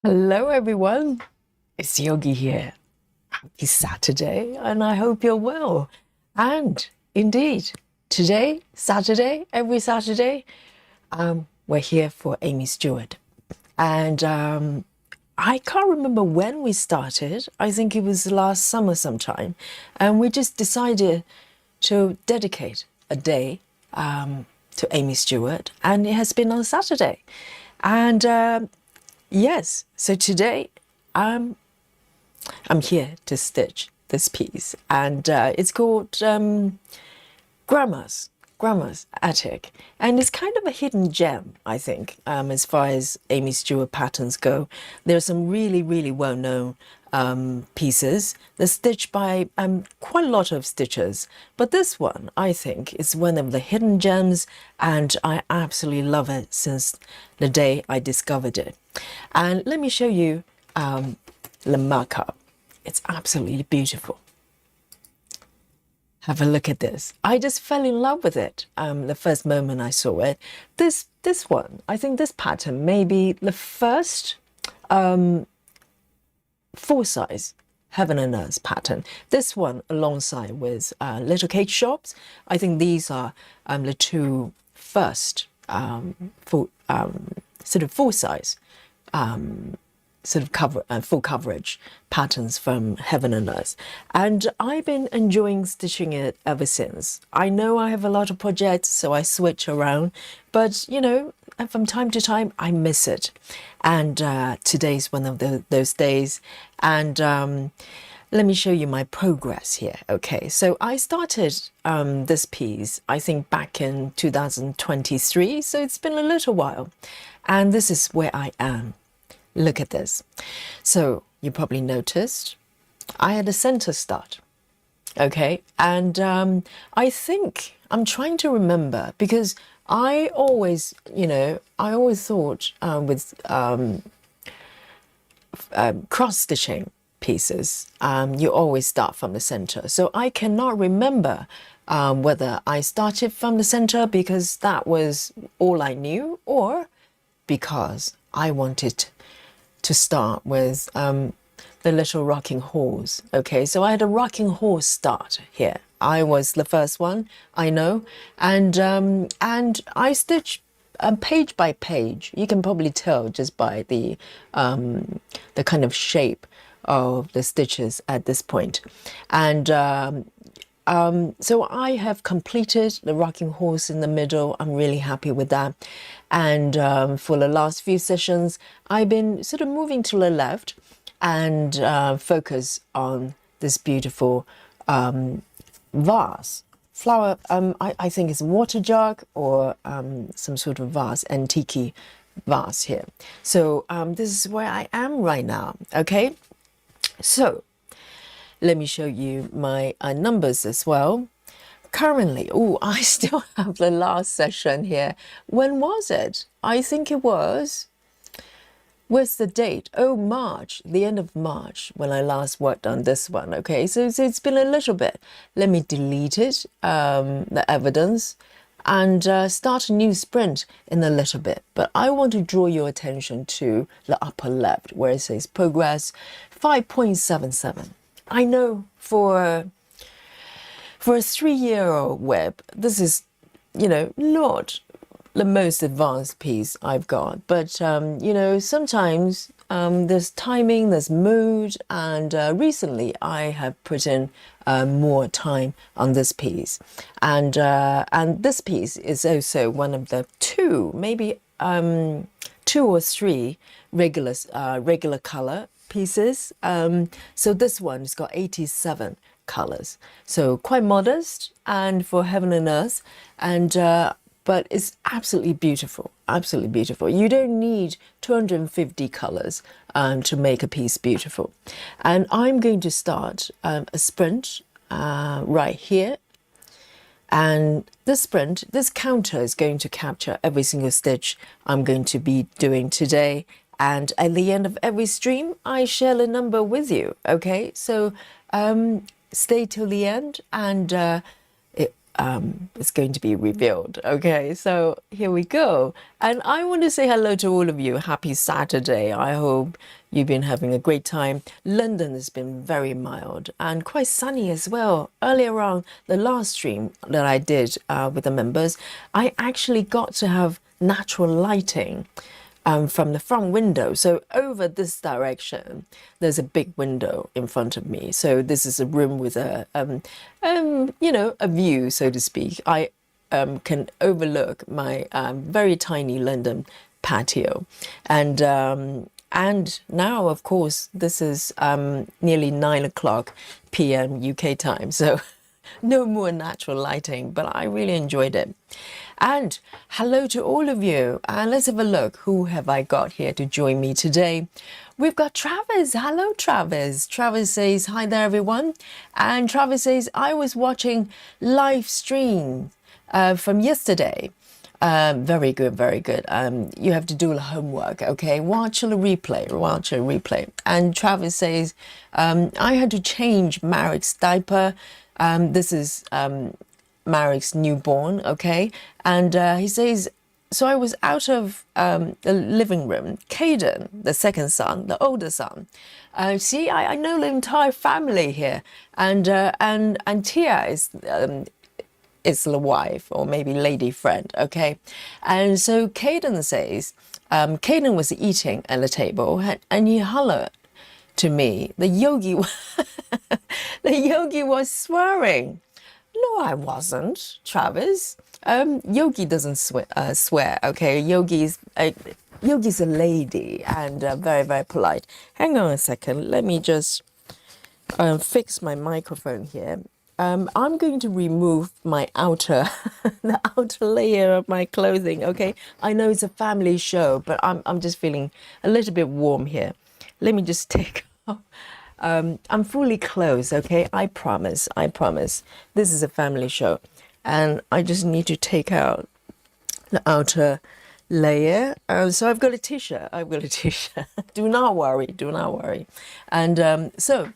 Hello, everyone. It's Yogi here. Happy Saturday, and I hope you're well. And indeed, today, Saturday, every Saturday, we're here for Aimee Stewart. And I can't remember when we started. I think it was last summer sometime. And we just decided to dedicate a day to Aimee Stewart, and it has been on Saturday. And yes, so today I'm here to stitch this piece, and it's called Grandma's Attic, and it's kind of a hidden gem, I think, as far as Aimee Stewart patterns go. There are some really well-known pieces. They're stitched by quite a lot of stitchers, but this one, I think, is one of the hidden gems, and I absolutely love it since the day I discovered it. And let me show you the markup. It's absolutely beautiful. Have a look at this. I just fell in love with it the first moment I saw it. This one, I think this pattern may be the first full size Heaven and Earth pattern. This one alongside with Little Cake Shops. I think these are the two first full sort of full size full coverage patterns from Heaven and Earth, and I've been enjoying stitching it ever since. I know I have a lot of projects, so I switch around, but you know, from time to time I miss it, and today's one of those days. And let me show you my progress here. Okay, so I started this piece, I think, back in 2023, so it's been a little while, and this is where I am. Look at this. So you probably noticed I had a center start. Okay, and I think I'm trying to remember, because I always, I always thought with cross stitching pieces, you always start from the center. So I cannot remember whether I started from the center because that was all I knew, or because I wanted to start with the little rocking horse. Okay, so I had a rocking horse start here. I was the first one, I know, and I stitched page by page. You can probably tell just by the kind of shape of the stitches at this point. And so I have completed the rocking horse in the middle. I'm really happy with that. And for the last few sessions, I've been sort of moving to the left and focus on this beautiful vase. Flower, I think it's water jug or some sort of vase, antique vase here. So this is where I am right now, okay? So let me show you my numbers as well. Currently, oh, I still have the last session here. When was it? I think it was, where's the date? Oh, March, the end of March, when I last worked on this one. Okay, so it's been a little bit. Let me delete it, the evidence, and start a new sprint in a little bit. But I want to draw your attention to the upper left, where it says progress 5.77. I know for a 3-year-old web, this is, not the most advanced piece I've got. But, sometimes there's timing, there's mood, and recently I have put in more time on this piece. And this piece is also one of the two, maybe 2 or 3 regular color pieces. So this one's got 87 colors, so quite modest and for Heaven and Earth, and but it's absolutely beautiful, absolutely beautiful. You don't need 250 colors to make a piece beautiful. And I'm going to start a sprint right here, and this sprint, this counter is going to capture every single stitch I'm going to be doing today. And at the end of every stream, I share the number with you. Okay, so stay till the end, and it's going to be revealed. Okay, so here we go. And I want to say hello to all of you. Happy Saturday. I hope you've been having a great time. London has been very mild and quite sunny as well. Earlier on, the last stream that I did with the members, I actually got to have natural lighting from the front window. So over this direction, there's a big window in front of me. So this is a room with a, a view, so to speak. I can overlook my very tiny London patio. And now, of course, this is nearly 9 p.m. UK time. So no more natural lighting, but I really enjoyed it. And hello to all of you. And let's have a look. Who have I got here to join me today? We've got Travis. Hello, Travis. Travis says, hi there, everyone. And Travis says, I was watching live stream from yesterday. Very good, very good. You have to do a homework, okay? Watch a replay. And Travis says, I had to change Marek's diaper. This is Marek's newborn, okay? And he says, so I was out of the living room. Caden, the second son, the older son. See, I know the entire family here. And Tia is the wife or maybe lady friend, okay? And so Caden says, Caden was eating at the table and he hollered to me, the yogi was swearing. No, I wasn't, Travis. Yogi doesn't swear, okay? Yogi's a lady and very, very polite. Hang on a second. Let me just fix my microphone here. I'm going to remove my the outer layer of my clothing, okay? I know it's a family show, but I'm just feeling a little bit warm here. Let me just take off. I'm fully clothed, okay? I promise. This is a family show. And I just need to take out the outer layer. So I've got a t-shirt. Do not worry. And so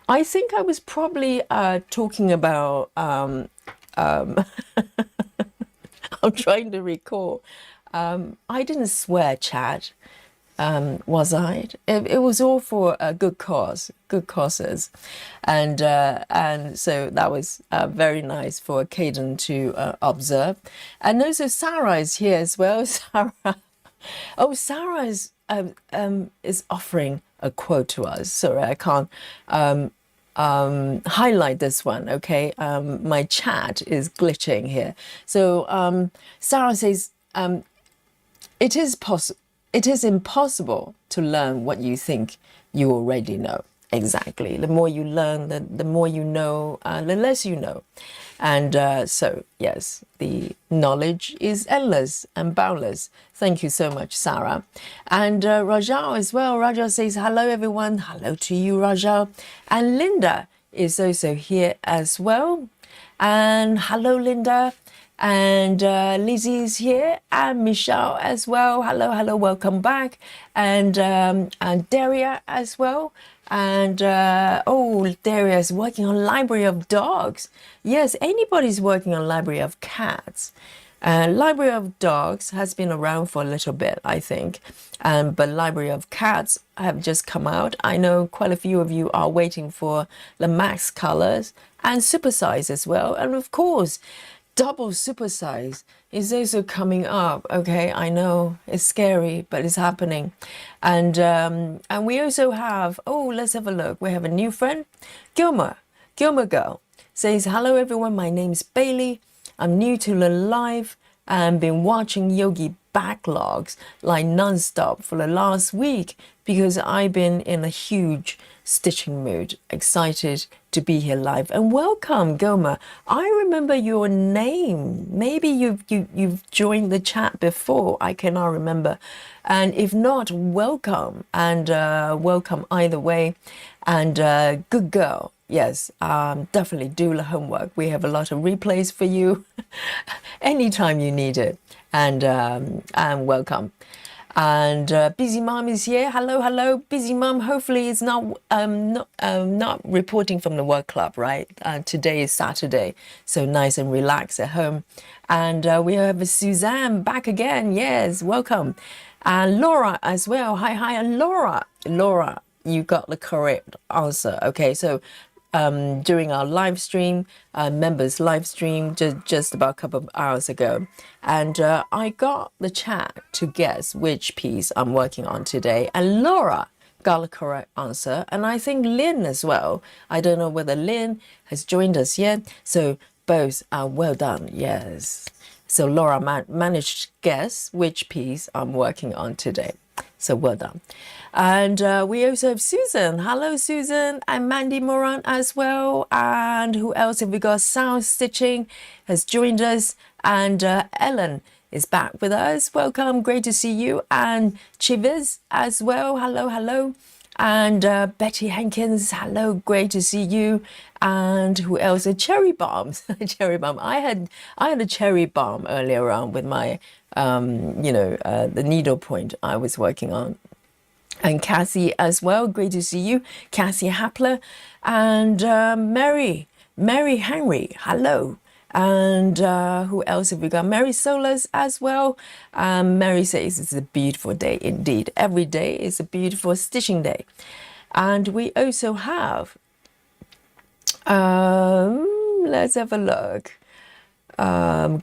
I think I was probably talking about, I'm trying to recall. I didn't swear, Chad. Was I? It was all for a good causes, and so that was very nice for Caden to observe, and also Sarah is here as well. Sarah is offering a quote to us. Sorry, I can't highlight this one. Okay, my chat is glitching here. So Sarah says, It is impossible to learn what you think you already know. Exactly. The more you learn, the more you know, the less you know. And so, yes, the knowledge is endless and boundless. Thank you so much, Sarah. And Rajal as well. Rajal says, hello, everyone. Hello to you, Rajal. And Linda is also here as well. And hello, Linda. And Lizzie is here, and Michelle as well. Hello, welcome back. And Daria as well. And Daria is working on Library of Dogs. Yes, anybody's working on Library of Cats. Library of Dogs has been around for a little bit, I think. But Library of Cats have just come out. I know quite a few of you are waiting for the Max Colors and Supersize as well. And of course, double supersize is also coming up. Okay, I know it's scary, but it's happening. And we also have, let's have a look. We have a new friend, Gilmer Girl says, hello everyone, my name's Bailey. I'm new to the live and been watching Yogi backlogs like non-stop for the last week because I've been in a huge stitching mood. Excited to be here live. And welcome, Goma. I remember your name. Maybe you've joined the chat before. I cannot remember. And if not, welcome. And welcome either way. And good girl. Yes, definitely do the homework. We have a lot of replays for you anytime you need it. And welcome. And Busy Mom is here. Hello, hello, Busy Mom. Hopefully, it's not reporting from the work club, right? Today is Saturday, so nice and relaxed at home. And we have Suzanne back again. Yes, welcome. And Laura as well. Hi, hi, and Laura. Laura, you got the correct answer. Okay, so during our live stream, members live stream just about a couple of hours ago. And I got the chat to guess which piece I'm working on today. And Laura got the correct answer. And I think Lynn as well. I don't know whether Lynn has joined us yet. So both are well done. Yes. So Laura managed to guess which piece I'm working on today. So well done. And we also have Susan. Hello, Susan. And Mandy Moran as well. And who else have we got? Sound Stitching has joined us. And Ellen is back with us. Welcome. Great to see you. And Chivers as well. Hello, hello. And Betty Hankins. Hello. Great to see you. And who else? Cherry bombs. Cherry bomb. I had a cherry bomb earlier on with my, the needle point I was working on. And Cassie as well. Great to see you. Cassie Hapler. And Mary Henry. Hello. And who else have we got? Mary Solas as well. Mary says it's a beautiful day indeed. Every day is a beautiful stitching day. And we also have, let's have a look.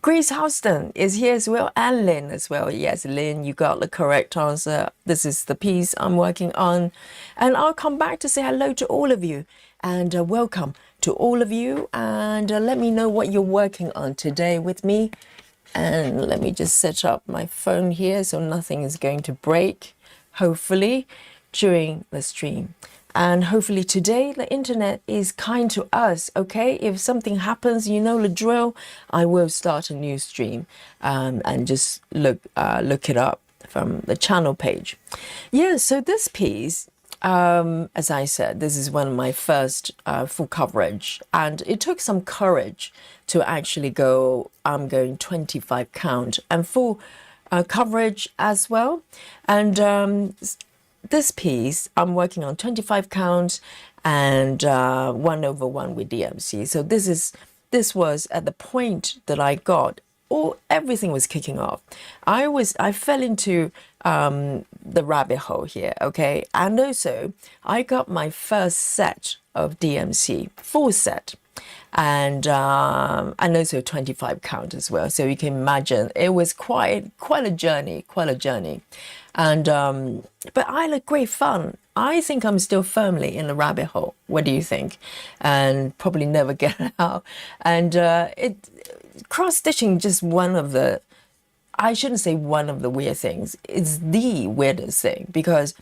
Grace Houston is here as well, and Lynn as well. Yes, Lynn, you got the correct answer. This is the piece I'm working on. And I'll come back to say hello to all of you and welcome to all of you. And let me know what you're working on today with me. And let me just set up my phone here so nothing is going to break, hopefully, during the stream. And hopefully today the internet is kind to us, okay? If something happens, you know the drill. I will start a new stream and just look it up from the channel page. Yeah, so this piece, as I said, this is one of my first full coverage. And it took some courage to actually go, I'm going 25 count and full coverage as well. And this piece, I'm working on 25 count and 1/1 with DMC. So this was at the point that I got, everything was kicking off. I fell into the rabbit hole here, okay? And also, I got my first set of DMC, full set. And also 25 count as well. So you can imagine it was quite a journey. And but I had great fun. I think I'm still firmly in the rabbit hole. What do you think? And probably never get out. And cross stitching just one of the, I shouldn't say one of the weird things. It's the weirdest thing because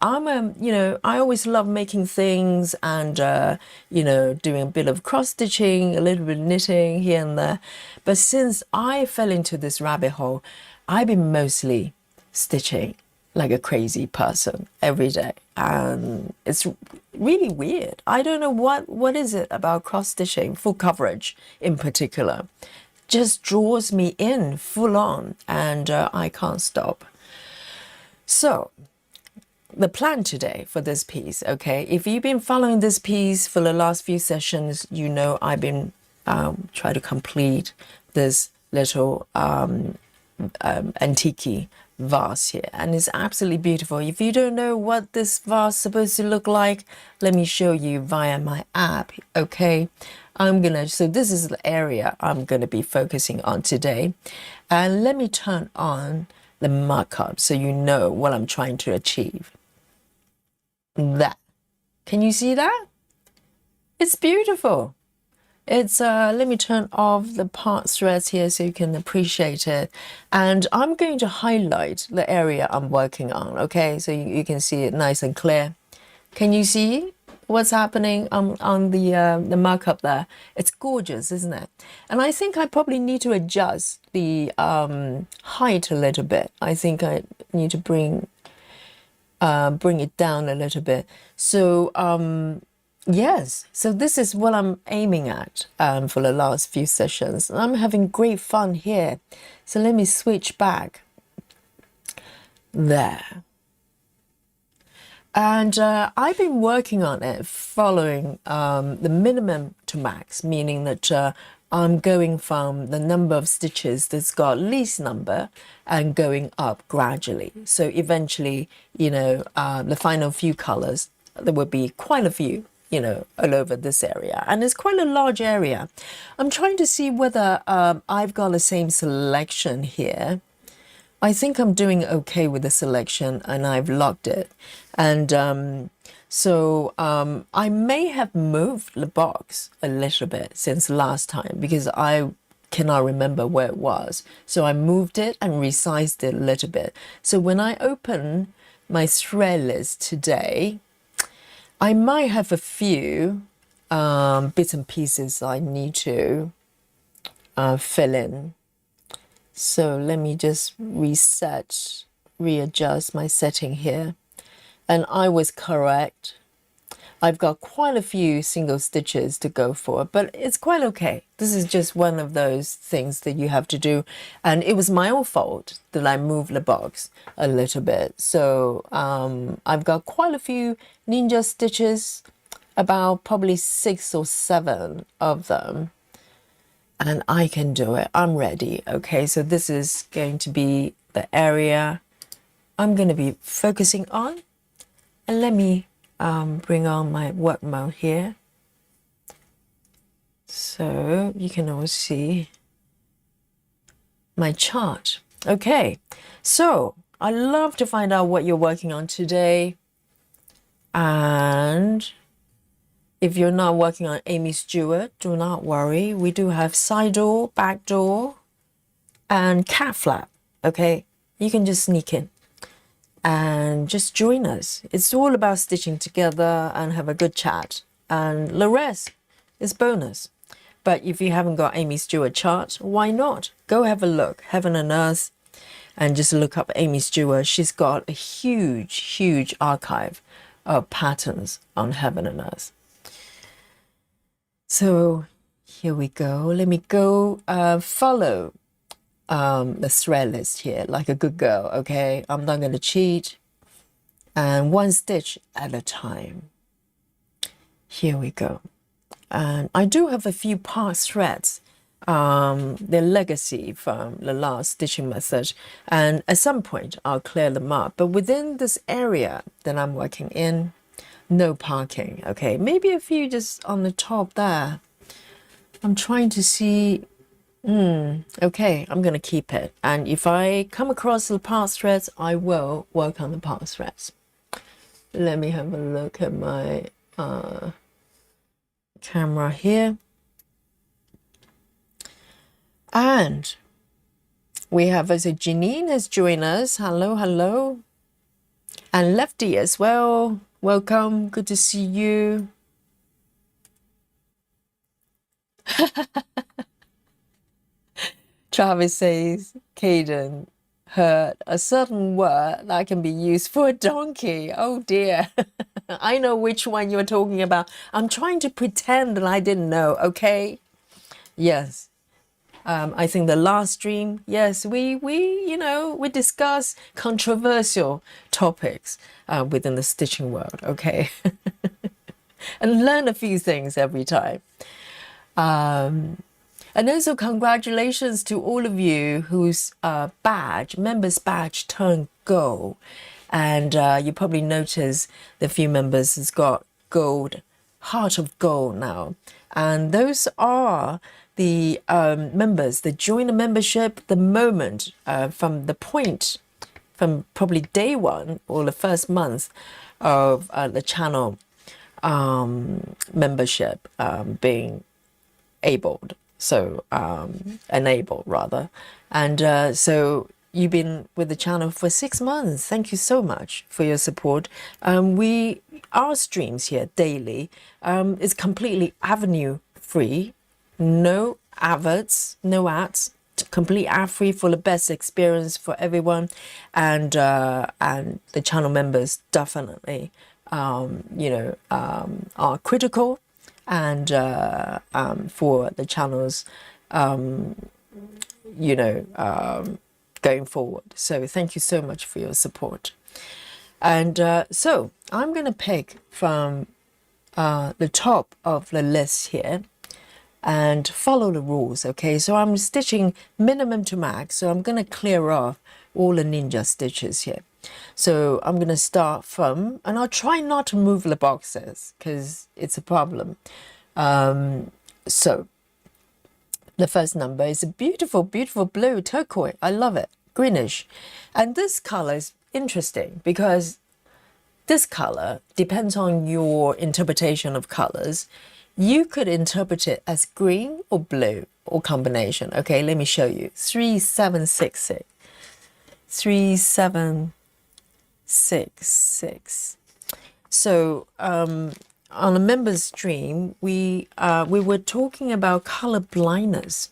I always love making things and, doing a bit of cross stitching, a little bit of knitting here and there. But since I fell into this rabbit hole, I've been mostly stitching like a crazy person every day. And it's really weird. I don't know what is it about cross stitching, full coverage in particular, just draws me in full on and I can't stop. So the plan today for this piece, okay, if you've been following this piece for the last few sessions, you know I've been trying to complete this little antique vase here, and it's absolutely beautiful. If you don't know what this vase is supposed to look like, let me show you via my app, okay? So this is the area I'm gonna be focusing on today. And let me turn on the markup so you know what I'm trying to achieve. That. Can you see that? It's beautiful. It's let me turn off the part threads here so you can appreciate it. And I'm going to highlight the area I'm working on, okay? So you can see it nice and clear. Can you see what's happening on the markup there? It's gorgeous, isn't it? And I think I probably need to adjust the height a little bit. I think I need to bring it down a little bit. So yes, so this is what I'm aiming at for the last few sessions. And I'm having great fun here. So let me switch back. there. And I've been working on it following the minimum to max, meaning that I'm going from the number of stitches that's got least number and going up gradually. So eventually, you know, the final few colors, there will be quite a few, you know, all over this area. And it's quite a large area. I'm trying to see whether I've got the same selection here. I think I'm doing okay with the selection and I've locked it. And so I may have moved the box a little bit since last time because I cannot remember where it was. So I moved it and resized it a little bit. So when I open my thread list today, I might have a few bits and pieces I need to fill in. So let me just readjust my setting here. And I was correct. I've got quite a few single stitches to go for, but it's quite okay. This is just one of those things that you have to do. And it was my own fault that I moved the box a little bit. So I've got quite a few ninja stitches, about probably 6 or 7 of them. And I can do it. I'm ready. Okay, so this is going to be the area I'm going to be focusing on. And let me bring on my work mode here. So you can all see my chart. Okay, so I love to find out what you're working on today. And if you're not working on Aimee Stewart, do not worry. We do have side door, back door, and cat flap, okay? You can just sneak in and just join us. It's all about stitching together and have a good chat. And the rest is bonus. But if you haven't got Aimee Stewart chart, why not? Go have a look, Heaven and Earth, and just look up Aimee Stewart. She's got a huge, huge archive of patterns on Heaven and Earth. So here we go. Let me go follow the thread list here like a good girl, okay? I'm not going to cheat. And one stitch at a time. Here we go. And I do have a few pass threads. They're legacy from the last stitching method. And at some point, I'll clear them up. But within this area that I'm working in, no parking, okay? Maybe a few just on the top there. I'm trying to see, okay, I'm gonna keep it. And if I come across the pass threads, I will work on the pass threads. Let me have a look at my camera here. And we have, as a Janine has joined us. Hello, hello. And Lefty as well. Welcome, good to see you. Travis says, Caden heard a certain word that can be used for a donkey. Oh dear. I know which one you're talking about. I'm trying to pretend that I didn't know, okay? Yes. I think the last stream, yes, we discuss controversial topics within the stitching world, okay? And learn a few things every time. And also congratulations to all of you whose members badge turned gold. And you probably notice the few members has got gold, heart of gold now. And those are the members that join the membership the moment from probably day one or the first month of the channel membership being enabled rather. And so you've been with the channel for 6 months. Thank you so much for your support. Our streams here daily is completely avenue free. No adverts, no ads, complete ad free for the best experience for everyone. And the channel members definitely, are critical and for the channel's, going forward. So thank you so much for your support. And so I'm going to pick from the top of the list here and follow the rules, okay? So I'm stitching minimum to max, so I'm going to clear off all the ninja stitches here. So I'm going to start from, and I'll try not to move the boxes because it's a problem. So the first number is a beautiful, beautiful blue turquoise. I love it, greenish. And this color is interesting because this color depends on your interpretation of colors. You could interpret it as green or blue or combination. Okay, let me show you. 3766. 3766. So on a members stream, we were talking about color blindness.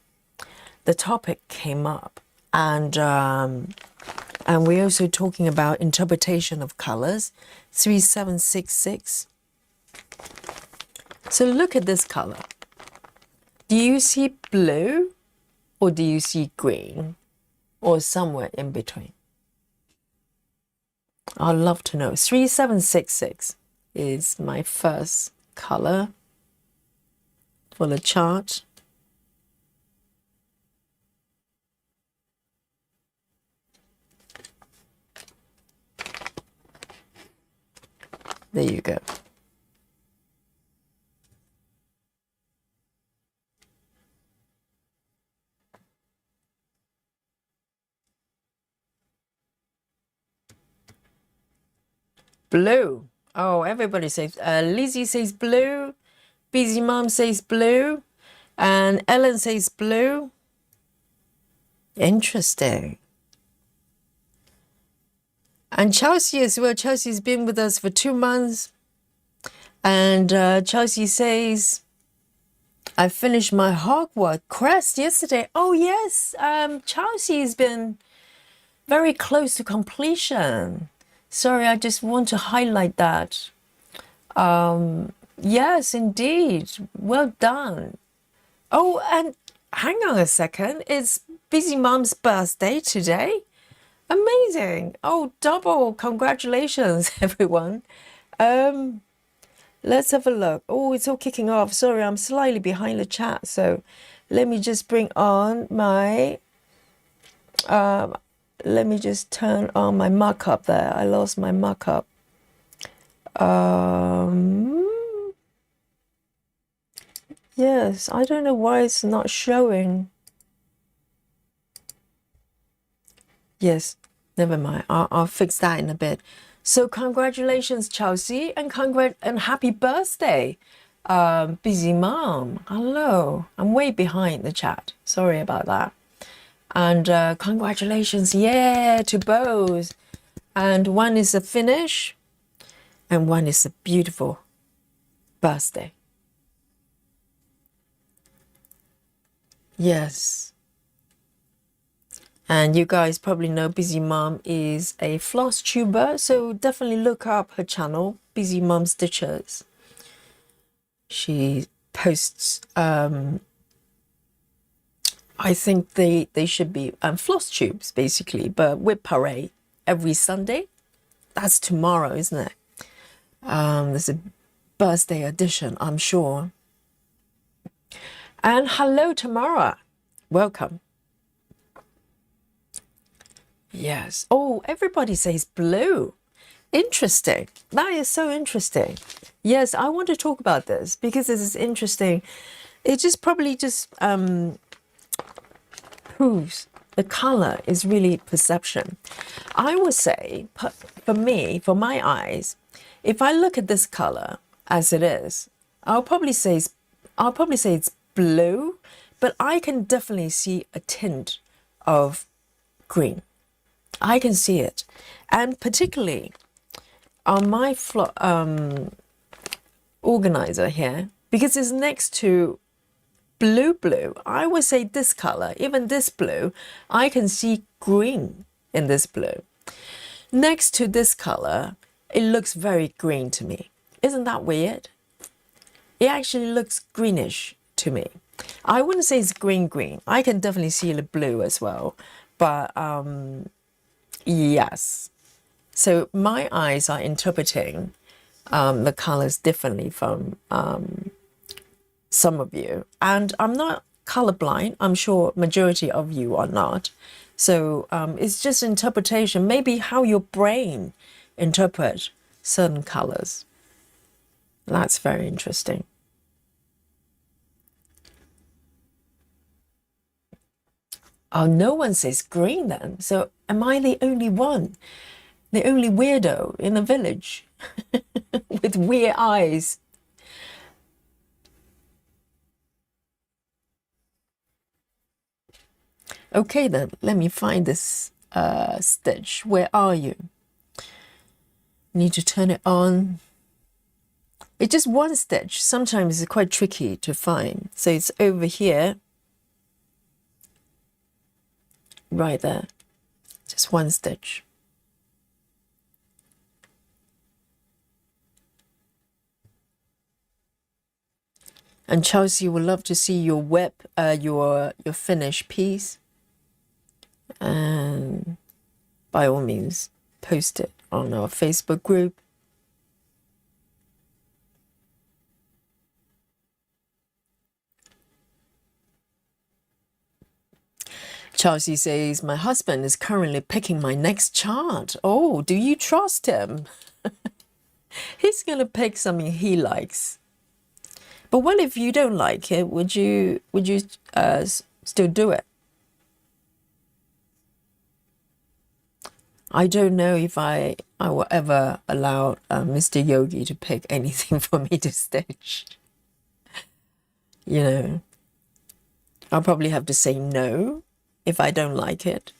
The topic came up, and we're also talking about interpretation of colors. 3766. So look at this color. Do you see blue or do you see green or somewhere in between? I'd love to know. 3766 is my first color for the chart. There you go. Blue. Oh, everybody says, Lizzie says blue, Busy Mom says blue, and Ellen says blue. Interesting. And Chelsea as well. Chelsea's been with us for 2 months. And Chelsea says, I finished my Hogwarts crest yesterday. Oh, yes. Chelsea's been very close to completion. Sorry, I just want to highlight that. Yes, indeed. Well done. Oh, and hang on a second. It's Busy Mom's birthday today. Amazing. Oh, double congratulations, everyone. Let's have a look. Oh, it's all kicking off. Sorry, I'm slightly behind the chat. So let me just bring on my... let me just turn on my markup there. I lost my markup. Yes, I don't know why it's not showing. Yes, never mind. I'll fix that in a bit. So congratulations, Chelsea, and happy birthday, Busy Mom. Hello. I'm way behind the chat. Sorry about that. And congratulations, yeah, to both. And one is a finish, and one is a beautiful birthday. Yes. And you guys probably know Busy Mom is a floss tuber, so definitely look up her channel, Busy Mom Stitchers. She posts, I think they should be floss tubes, basically, but with parade every Sunday. That's tomorrow, isn't it? There's a birthday edition, I'm sure. And hello, Tamara. Welcome. Yes. Oh, everybody says blue. Interesting. That is so interesting. Yes, I want to talk about this because this is interesting. It just probably just proves the color is really perception. I would say, for me, for my eyes, if I look at this color as it is, I'll probably say it's blue, but I can definitely see a tint of green. I can see it, and particularly on my organizer here, because it's next to blue, I would say this color, even this blue, I can see green in this blue. Next to this color, it looks very green to me. Isn't that weird? It actually looks greenish to me. I wouldn't say it's green. I can definitely see the blue as well, But yes. So my eyes are interpreting the colors differently from some of you. And I'm not colorblind. I'm sure majority of you are not. So it's just interpretation, maybe how your brain interpret certain colors. That's very interesting. Oh, no one says green then. So am I the only one? The only weirdo in the village with weird eyes? Okay then, let me find this stitch. Where are you? Need to turn it on. It's just one stitch. Sometimes it's quite tricky to find. So it's over here. Right there. Just one stitch. And Chelsea would love to see your your finished piece. And by all means, post it on our Facebook group. Chelsea says, my husband is currently picking my next chart. Oh, do you trust him? He's going to pick something he likes. But what if you don't like it? Would you still do it? I don't know if I will ever allow Mr. Yogi to pick anything for me to stitch. You know, I'll probably have to say no if I don't like it.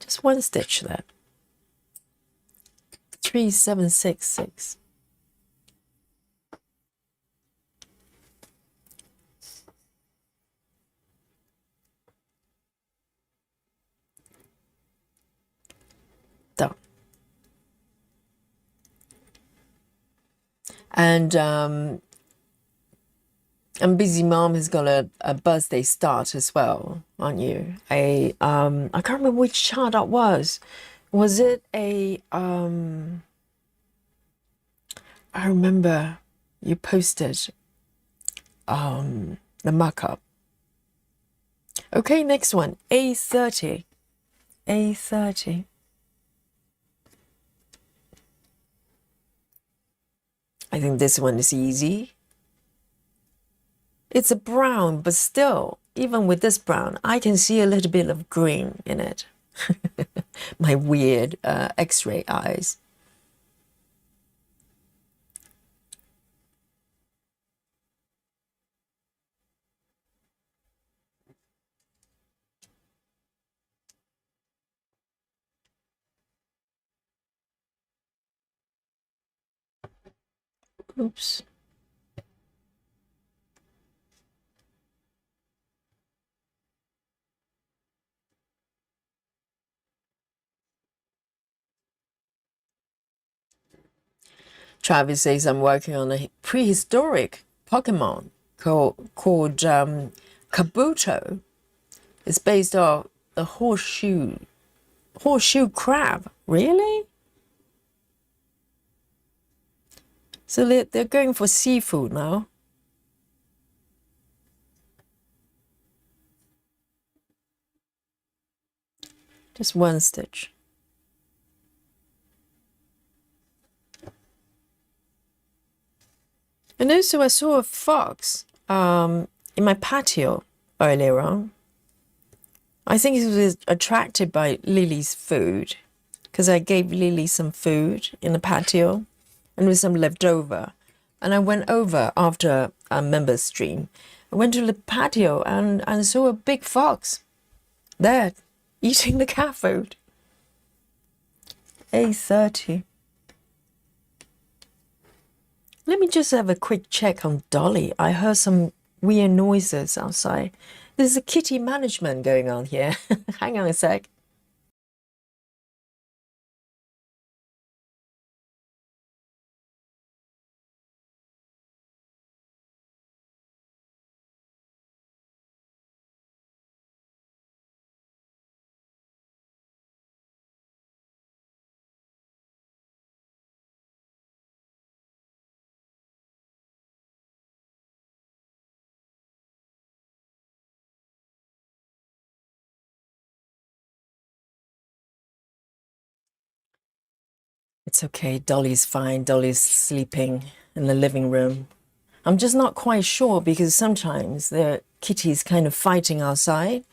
Just one stitch there. 3766. Done. And Busy Mom has got a birthday start as well, aren't you? I can't remember which chart that was. Was it a I remember you posted the markup. Okay, next one. A30. A30. I think this one is easy. It's a brown, but still, even with this brown, I can see a little bit of green in it. My weird X-ray eyes. Oops. Travis says I'm working on a prehistoric Pokemon called Kabuto. It's based off the horseshoe crab. Really? So they're going for seafood now. Just one stitch. And also I saw a fox in my patio earlier on. I think he was attracted by Lily's food because I gave Lily some food in the patio and with some leftover. And I went over after a member stream. I went to the patio and saw a big fox there eating the cat food. A30. Let me just have a quick check on Dolly. I heard some weird noises outside. There's a kitty management going on here. Hang on a sec. It's okay. Dolly's fine. Dolly's sleeping in the living room. I'm just not quite sure because sometimes the kitty's kind of fighting outside,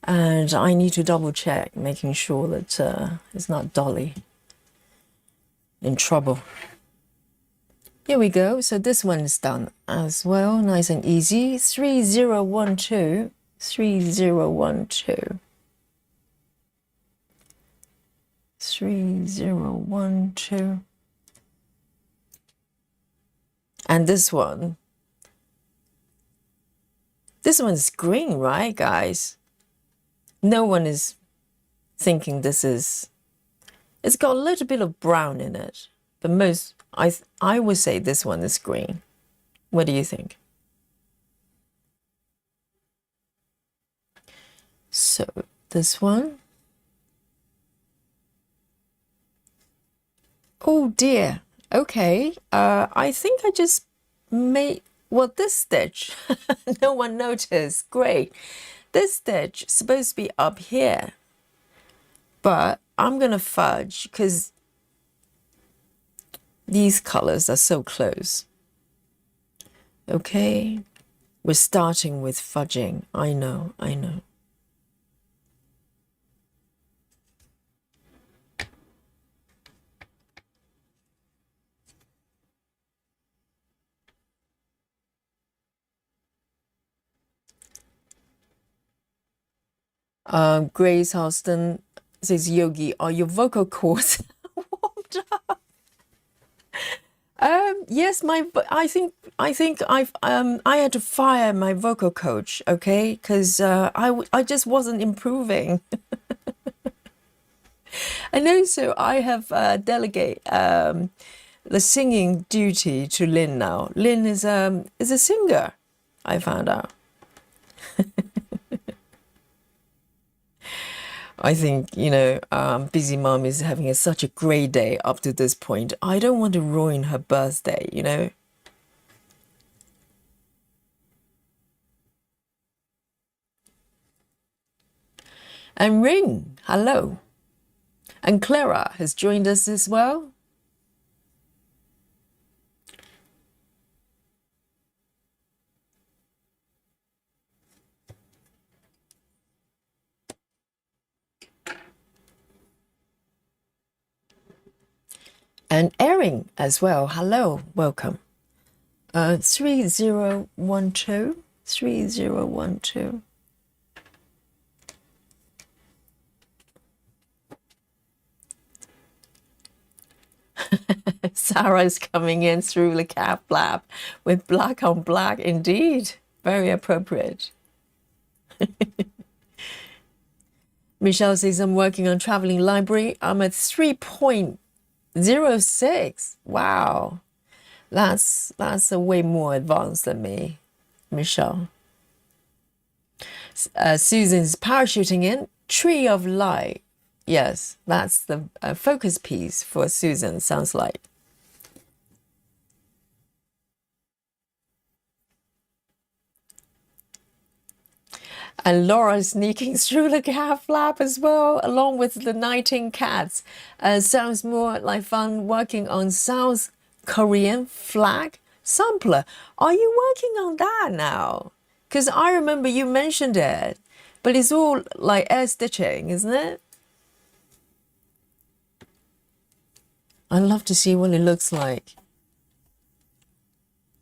and I need to double check, making sure that it's not Dolly in trouble. Here we go. So this one is done as well. Nice and easy. 3012. 3012. 3012. And this one's green, right, guys? No one is thinking this is, it's got a little bit of brown in it, but I would say this one is green. What do you think? So this one. Oh dear. Okay. I think I just made, well, this stitch, no one noticed. Great. This stitch is supposed to be up here, but I'm going to fudge because these colors are so close. Okay. We're starting with fudging. I know. Grace Houston says, Yogi, are your vocal cords warmed up? Yes, I think I had to fire my vocal coach, okay, because I just wasn't improving. And also I have delegate the singing duty to Lynn now. Lynn is a singer, I found out. I think, Busy Mom is having such a great day up to this point. I don't want to ruin her birthday, And Ring, hello. And Clara has joined us as well. And Erin as well. Hello, welcome. 3012. 3012. Sarah's coming in through the cat flap with black on black. Indeed, very appropriate. Michelle says, I'm working on traveling library. I'm at 3.06. Wow. That's a way more advanced than me, Michelle. Susan's parachuting in. Tree of Light. Yes, that's the focus piece for Susan, sounds like. And Laura sneaking through the cat flap as well, along with the 19 cats. Sounds more like fun working on South Korean flag sampler. Are you working on that now? Because I remember you mentioned it, but it's all like air stitching, isn't it? I'd love to see what it looks like.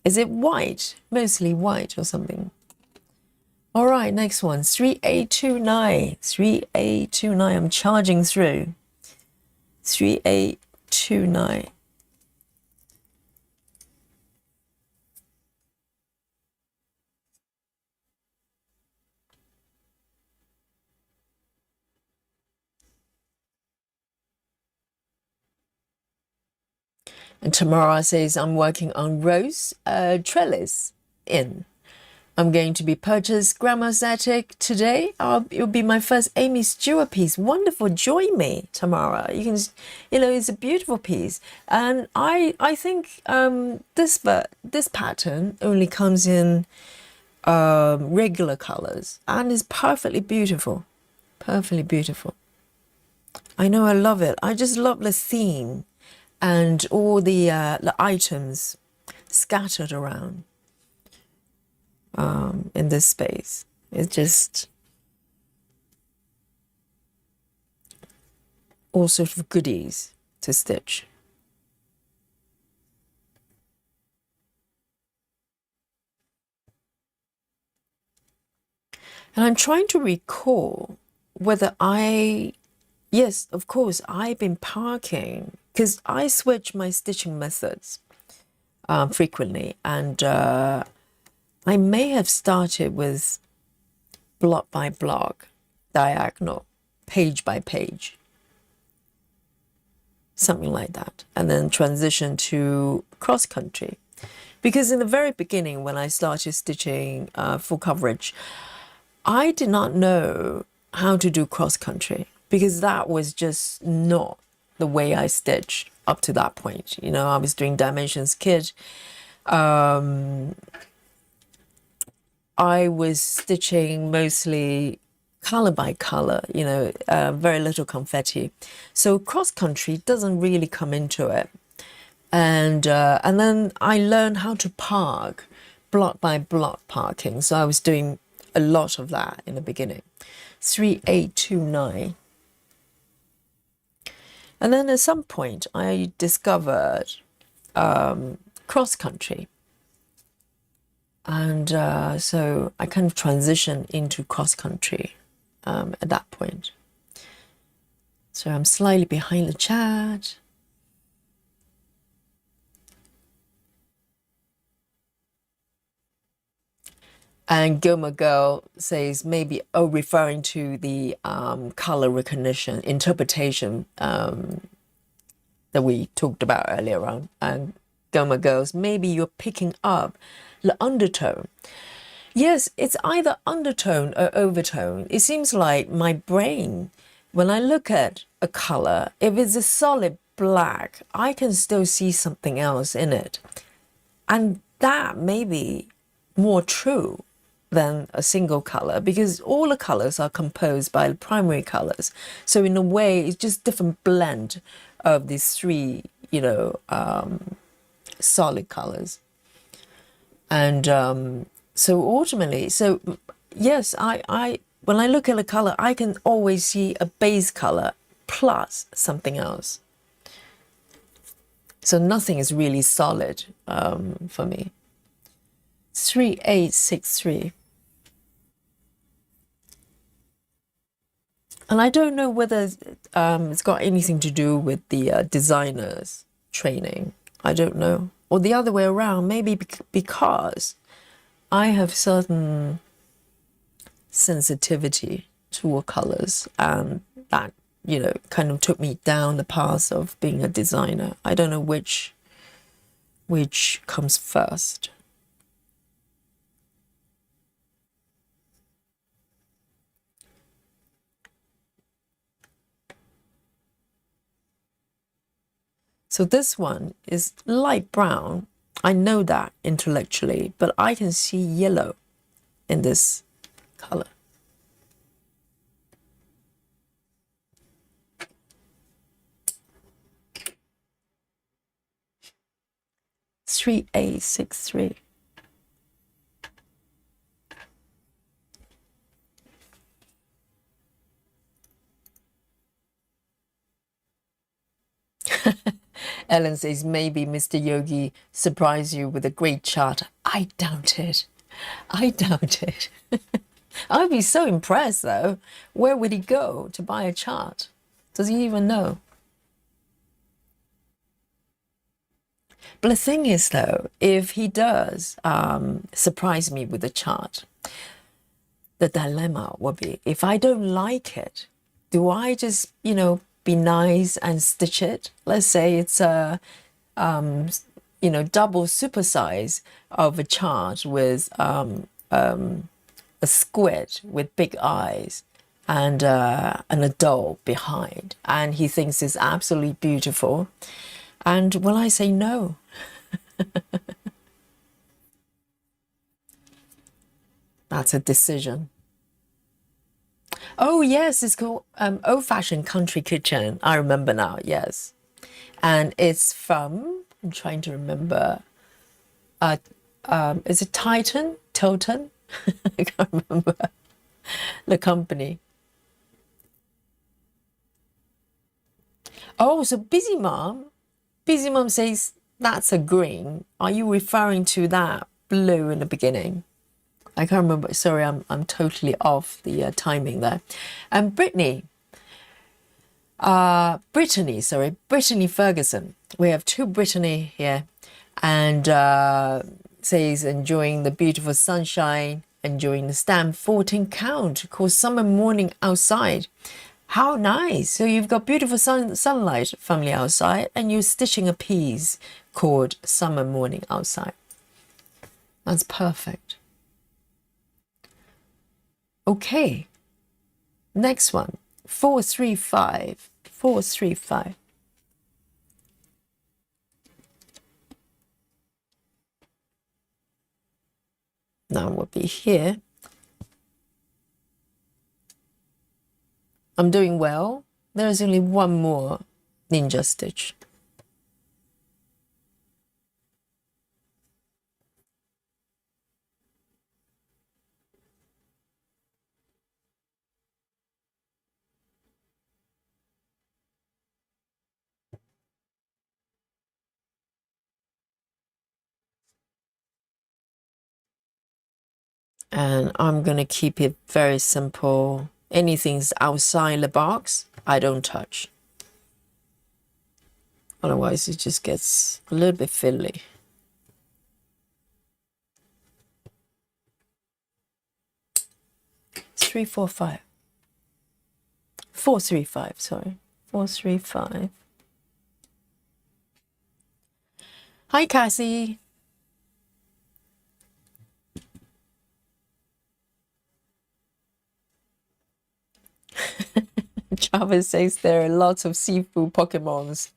Is it white? Mostly white or something? All right, next one, 3829. 3829, I'm charging through. 3829. And Tamara says, I'm working on rose trellis in. I'm going to be purchased Grammatic today. It'll be my first Aimee Stewart piece. Wonderful. Join me, Tamara. You can, it's a beautiful piece. And I think this pattern only comes in regular colors and is perfectly beautiful. Perfectly beautiful. I know, I love it. I just love the theme. and all the items scattered around in this space. It's just all sorts of goodies to stitch. And I'm trying to recall whether yes, of course, I've been parking because I switch my stitching methods frequently, and I may have started with block by block, diagonal, page by page, something like that, and then transition to cross country. Because in the very beginning, when I started stitching full coverage, I did not know how to do cross country because that was just not the way I stitched up to that point. You know, I was doing Dimensions Kit. I was stitching mostly color by color, you know, very little confetti. So cross country doesn't really come into it. And then I learned how to park, block by block parking. So I was doing a lot of that in the beginning. 3829. And then at some point I discovered cross country. And so I kind of transitioned into cross country at that point. So I'm slightly behind the chat. And Gilmer Girl says maybe, referring to the color recognition, interpretation that we talked about earlier on. And Gilmer Girls, maybe you're picking up the undertone. Yes, it's either undertone or overtone. It seems like my brain, when I look at a color, if it's a solid black, I can still see something else in it. And that may be more true than a single color because all the colors are composed by the primary colors. So in a way, it's just different blend of these three, you know, solid colors. And so ultimately, so yes, I when I look at a color, I can always see a base color plus something else. So nothing is really solid for me. 3863. And I don't know whether it's got anything to do with the designer's training. I don't know. Or the other way around, maybe because I have certain sensitivity toward colors, and that, you know, kind of took me down the path of being a designer. I don't know which comes first. So this one is light brown. I know that intellectually, but I can see yellow in this color. Three 3863. Ellen says, maybe Mr. Yogi surprised you with a great chart. I doubt it. I doubt it. I'd be so impressed, though. Where would he go to buy a chart? Does he even know? But the thing is, though, if he does surprise me with a chart, the dilemma will be, if I don't like it, do I just, you know, be nice and stitch it? Let's say it's a, you know, double supersize of a chart with a squid with big eyes and a doll behind, and he thinks it's absolutely beautiful. And will I say no? That's a decision. Oh yes, it's called Old Fashioned Country Kitchen. I remember now. Yes, And it's from, I'm trying to remember, is it Titan? Toten? I can't remember the company. Oh, so Busy Mom. Busy Mom says that's a green. Are you referring to that blue in the beginning? I can't remember. Sorry, I'm totally off the timing there. And Brittany Ferguson. We have two Brittany here, and says enjoying the beautiful sunshine, enjoying the stamp 14 count. Of course, summer morning outside. How nice! So you've got beautiful sunlight family outside, and you're stitching a piece called Summer Morning Outside. That's perfect. Okay, next one, 435. 435. Now we'll be here. I'm doing well. There's only one more ninja stitch. And I'm going to keep it very simple. Anything's outside the box, I don't touch. Otherwise, it just gets a little bit fiddly. It's 345. 435, sorry. 435. Hi, Cassie. Travis says there are lots of seafood Pokemons.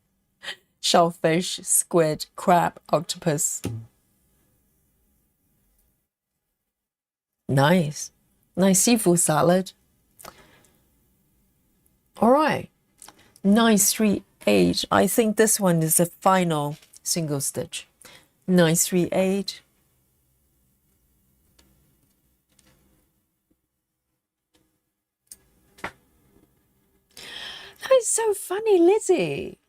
Shellfish, squid, crab, octopus. Nice. Nice seafood salad. All right. 938. I think this one is the final single stitch. 938. That is so funny, Lizzie.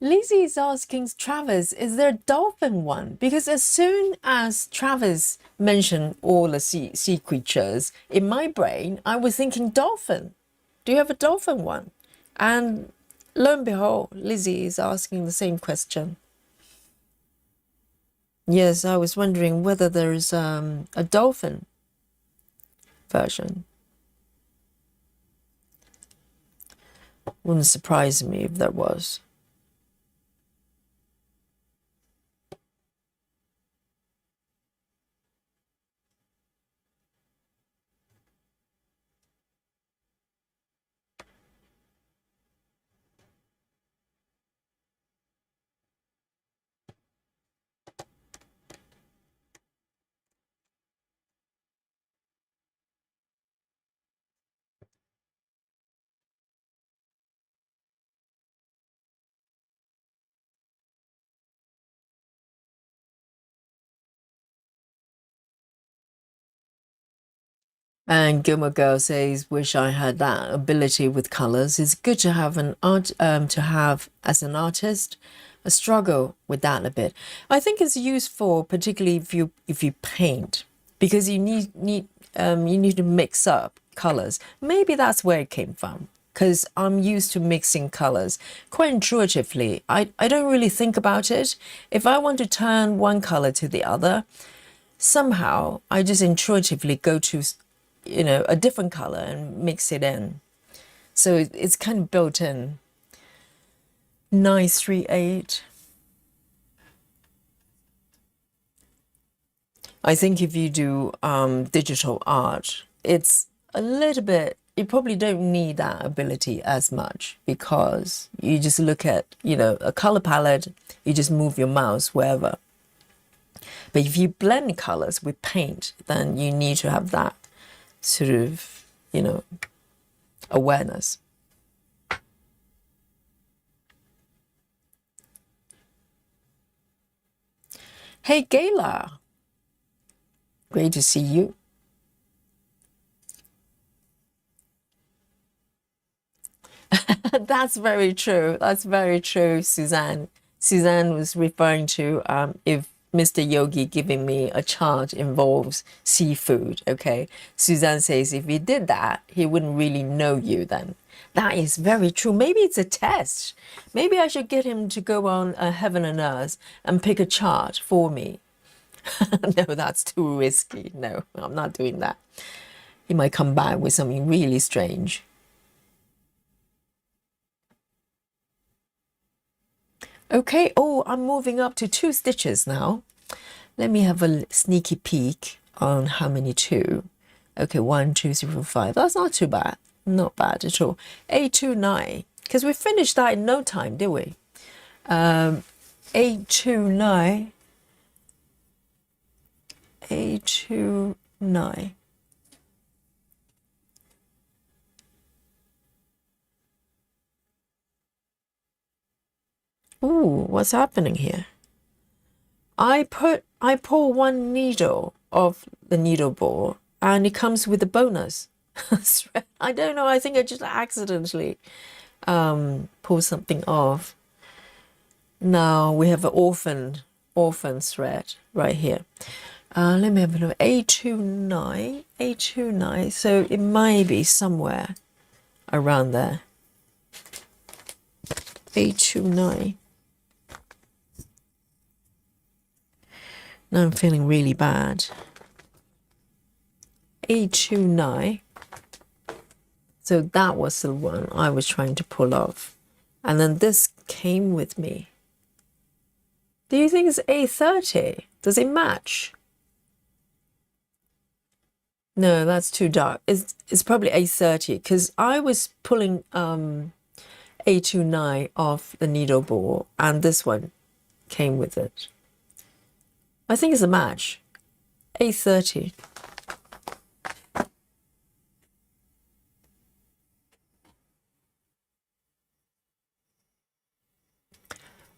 Lizzie is asking Travis, is there a dolphin one? Because as soon as Travis mentioned all the sea creatures, in my brain, I was thinking dolphin. Do you have a dolphin one? And lo and behold, Lizzie is asking the same question. Yes, I was wondering whether there is a dolphin version. Wouldn't surprise me if there was. And Gilmore Girl says, "Wish I had that ability with colors. It's good to have to have as an artist. I struggle with that a bit. I think it's useful, particularly if you paint, because you need to mix up colors. Maybe that's where it came from. Because I'm used to mixing colors quite intuitively. I don't really think about it. If I want to turn one color to the other, somehow I just intuitively go to a different color and mix it in. So it's kind of built in. 938. I think if you do digital art, it's a little bit, you probably don't need that ability as much, because you just look at, a color palette, you just move your mouse wherever. But if you blend colors with paint, then you need to have that sort of, awareness. Hey, Gayla. Great to see you. That's very true. That's very true, Suzanne. Suzanne was referring to if Mr. Yogi giving me a charge involves seafood. Okay. Suzanne says if he did that, he wouldn't really know you then. That is very true. Maybe it's a test. Maybe I should get him to go on Heaven and Earth and pick a chart for me. No, that's too risky. No, I'm not doing that. He might come back with something really strange. Okay, oh, I'm moving up to 2 stitches now. Let me have a sneaky peek on how many 2. Okay, 1, 2, 3, 4, 5. That's not too bad. Not bad at all. A29, because we finished that in no time, did we? A29. A29. Ooh, what's happening here? I pull 1 needle off the needle bore and it comes with a bonus. I don't know, I think I just accidentally pull something off. Now we have an orphan thread right here. Let me have a look. A29, so it might be somewhere around there. A29. Now I'm feeling really bad. A29. So that was the one I was trying to pull off. And then this came with me. Do you think it's A30? Does it match? No, that's too dark. It's probably A30 because I was pulling A29 off the needle bore and this one came with it. I think it's a match. A30.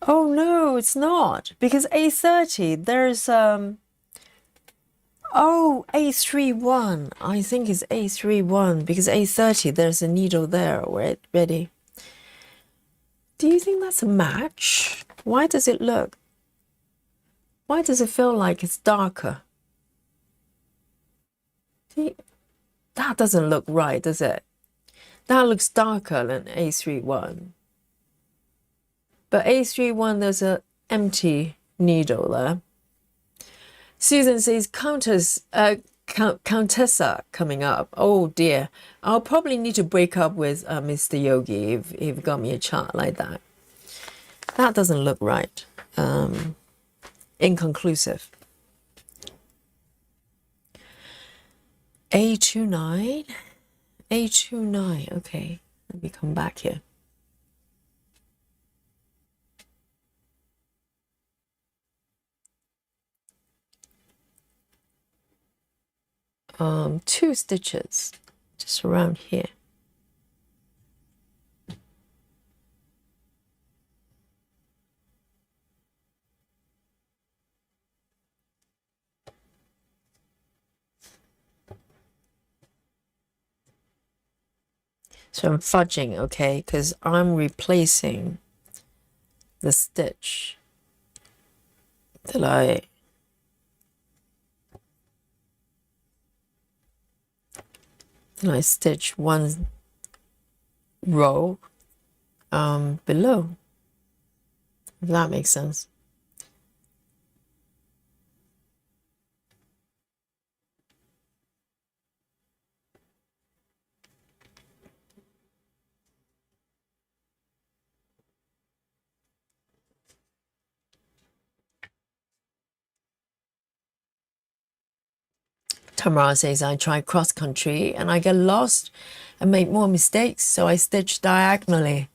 Oh no, it's not. Because A30, there's oh, A31. I think it's A31 because A30 there's a needle there already. Do you think that's a match? Why does it feel like it's darker? That doesn't look right, does it? That looks darker than A31. But A31, there's an empty needle there. Susan says, Countessa coming up. Oh dear. I'll probably need to break up with Mr. Yogi if he got me a chart like that. That doesn't look right. Inconclusive. A29. A29. Okay. Let me come back here. Two stitches just around here. So I'm fudging, okay, because I'm replacing the stitch that I stitch one row below, if that makes sense. Tamara says, I try cross country and I get lost and make more mistakes, so I stitch diagonally.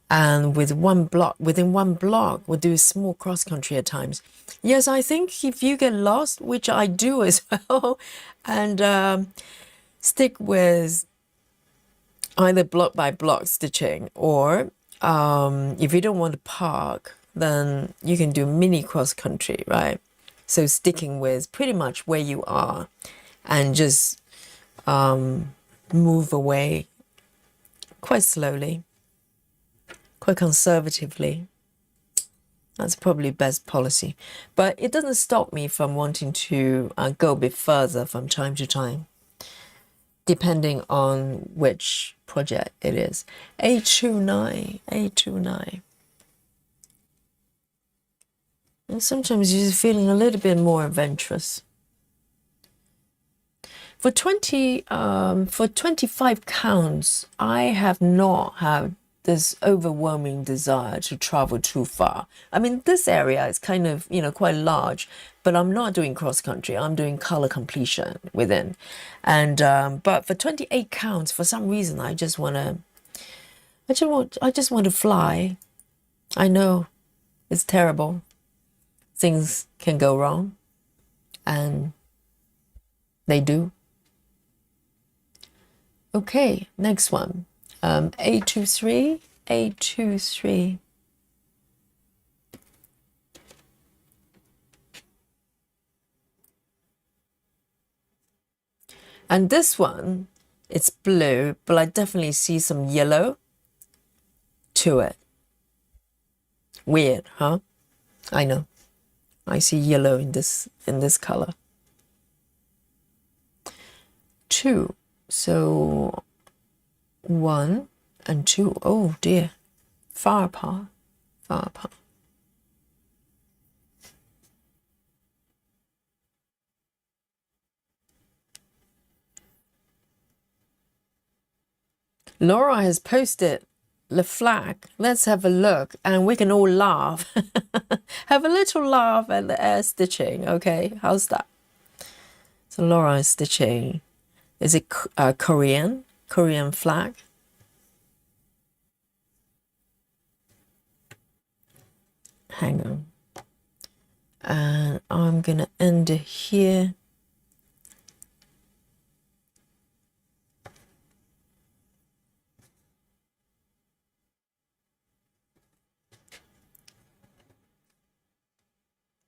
And within one block, we'll do small cross country at times. Yes, I think if you get lost, which I do as well, and stick with either block by block stitching, or if you don't want to park, then you can do mini cross country, right? So sticking with pretty much where you are and just move away quite slowly, quite conservatively. That's probably best policy. But it doesn't stop me from wanting to go a bit further from time to time, depending on which project it is. A29, A29. And sometimes you're just feeling a little bit more adventurous. For 25 counts, I have not had this overwhelming desire to travel too far. I mean, this area is kind of, quite large, but I'm not doing cross country. I'm doing color completion within. And, but for 28 counts, for some reason, I just want to fly. I know it's terrible. Things can go wrong, and they do. Okay, next one. A23, A23. And this one, it's blue, but I definitely see some yellow to it. Weird, huh? I know. I see yellow in this color. 2. So 1 and 2. Oh dear. Far apart. Far apart. Laura has posted the flag. Let's have a look and we can all laugh. Have a little laugh at the air stitching. Okay, how's that? So Laura is stitching. Is it Korean flag? Hang on. And I'm gonna end it here.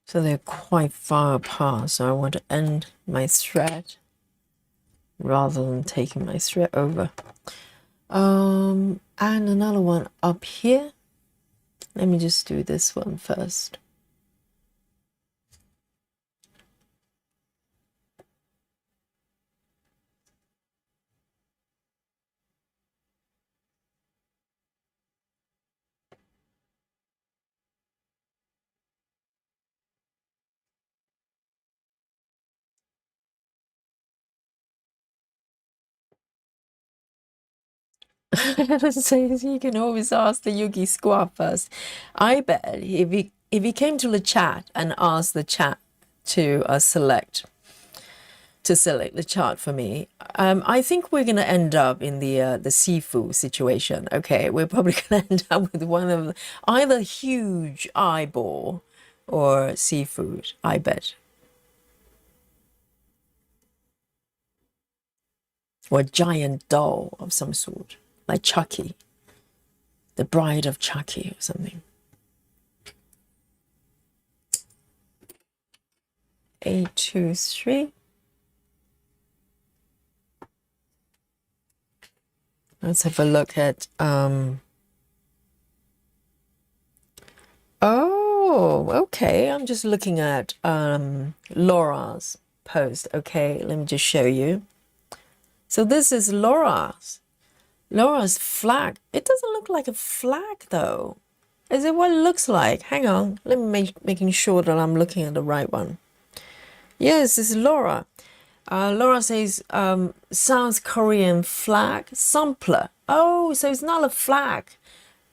So they're quite far apart, so I want to end my thread rather than taking my thread over. And another one up here. Let me just do this one first. So you can always ask the Yogi squad first. I bet if he came to the chat and asked the chat to select the chart for me, I think we're gonna end up in the seafood situation. Okay, we're probably gonna end up with one of either huge eyeball or seafood. I bet. Or a giant doll of some sort, like Chucky, the Bride of Chucky or something. A23. Let's have a look at oh, okay. I'm just looking at Laura's post. Okay, let me just show you. So this is Laura's flag. It doesn't look like a flag though. Is it what it looks like? Hang on. Let me making sure that I'm looking at the right one. Yes, this is Laura. Laura says, South Korean flag sampler. Oh, so it's not a flag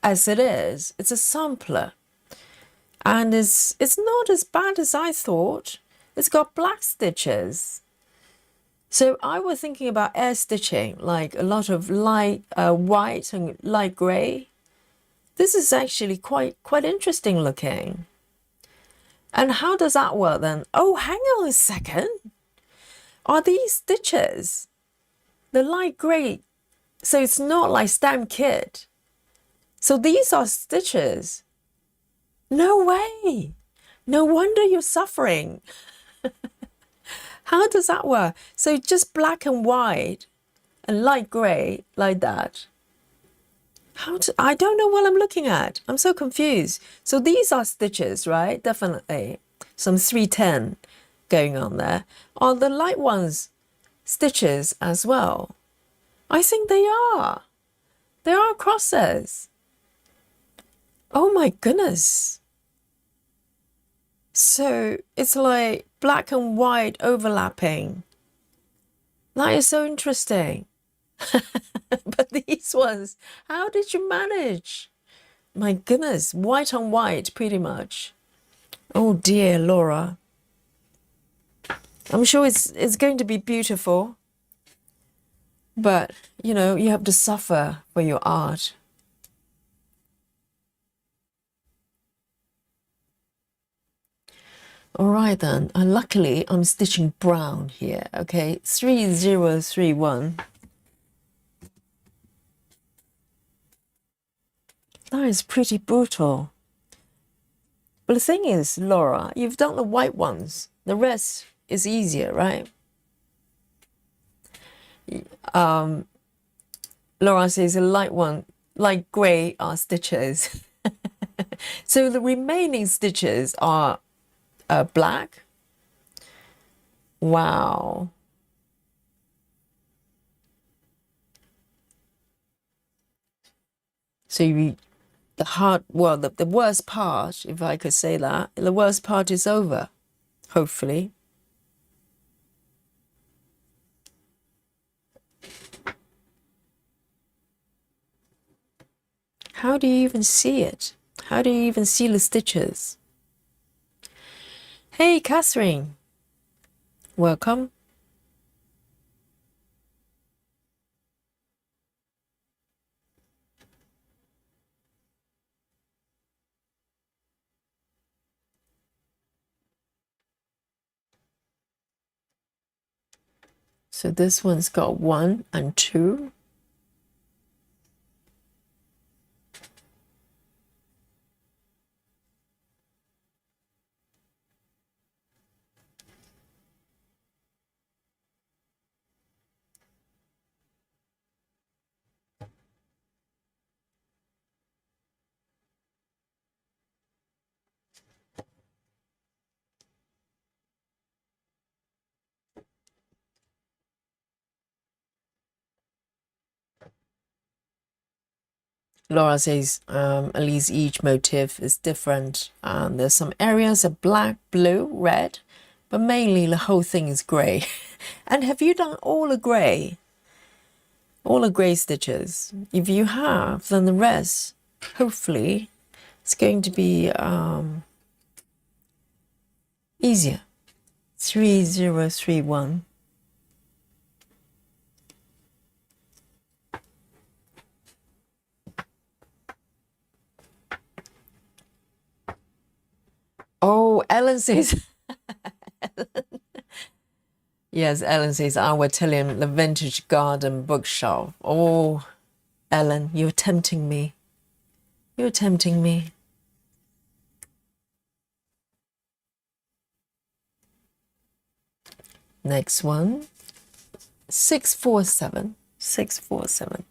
as it is. It's a sampler. And it's not as bad as I thought. It's got black stitches. So I was thinking about air stitching, like a lot of light white and light gray. This is actually quite interesting looking. And how does that work then? Oh, hang on a second. Are these stitches the light gray? So it's not like stamp kit. So these are stitches. No way. No wonder you're suffering. How does that work? So just black and white and light grey like that. I don't know what I'm looking at. I'm so confused. So these are stitches, right? Definitely. Some 310 going on there. Are the light ones stitches as well? I think they are. They are crosses. Oh my goodness. So it's like black and white overlapping. That is so interesting. But these ones, how did you manage? My goodness, white on white, pretty much. Oh dear, Laura. I'm sure it's going to be beautiful, but you know, you have to suffer for your art. All right then, and luckily I'm stitching brown here, okay? 3031. That is pretty brutal. But the thing is, Laura, you've done the white ones. The rest is easier, right? Laura says a light one, light grey are stitches. So the remaining stitches are black. Wow. So the worst part, if I could say that, the worst part is over, hopefully. How do you even see it? How do you even see the stitches? Hey, Catherine. Welcome. So this one's got 1 and 2. Laura says, at least each motif is different. There's some areas of black, blue, red, but mainly the whole thing is grey. And have you done all the grey? All the grey stitches? If you have, then the rest, hopefully, it's going to be easier. 3031. Oh, Ellen says, yes, Ellen says, I will tell him the vintage garden bookshelf. Oh, Ellen, you're tempting me. You're tempting me. Next one, 647. 647.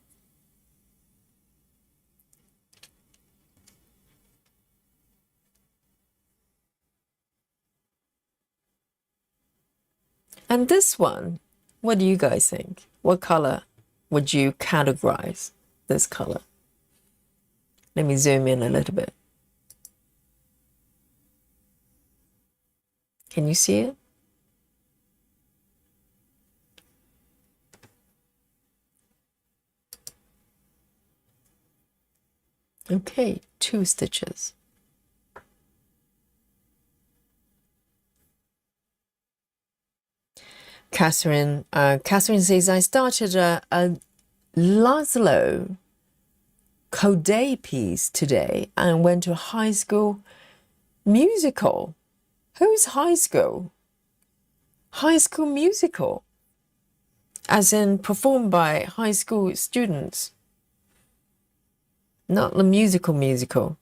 And this one, what do you guys think? What color would you categorize this color? Let me zoom in a little bit. Can you see it? Okay, 2 stitches. Catherine says, I started a Laszlo Koday piece today and went to a high school musical. Who's high school? High school musical. As in performed by high school students. Not the musical.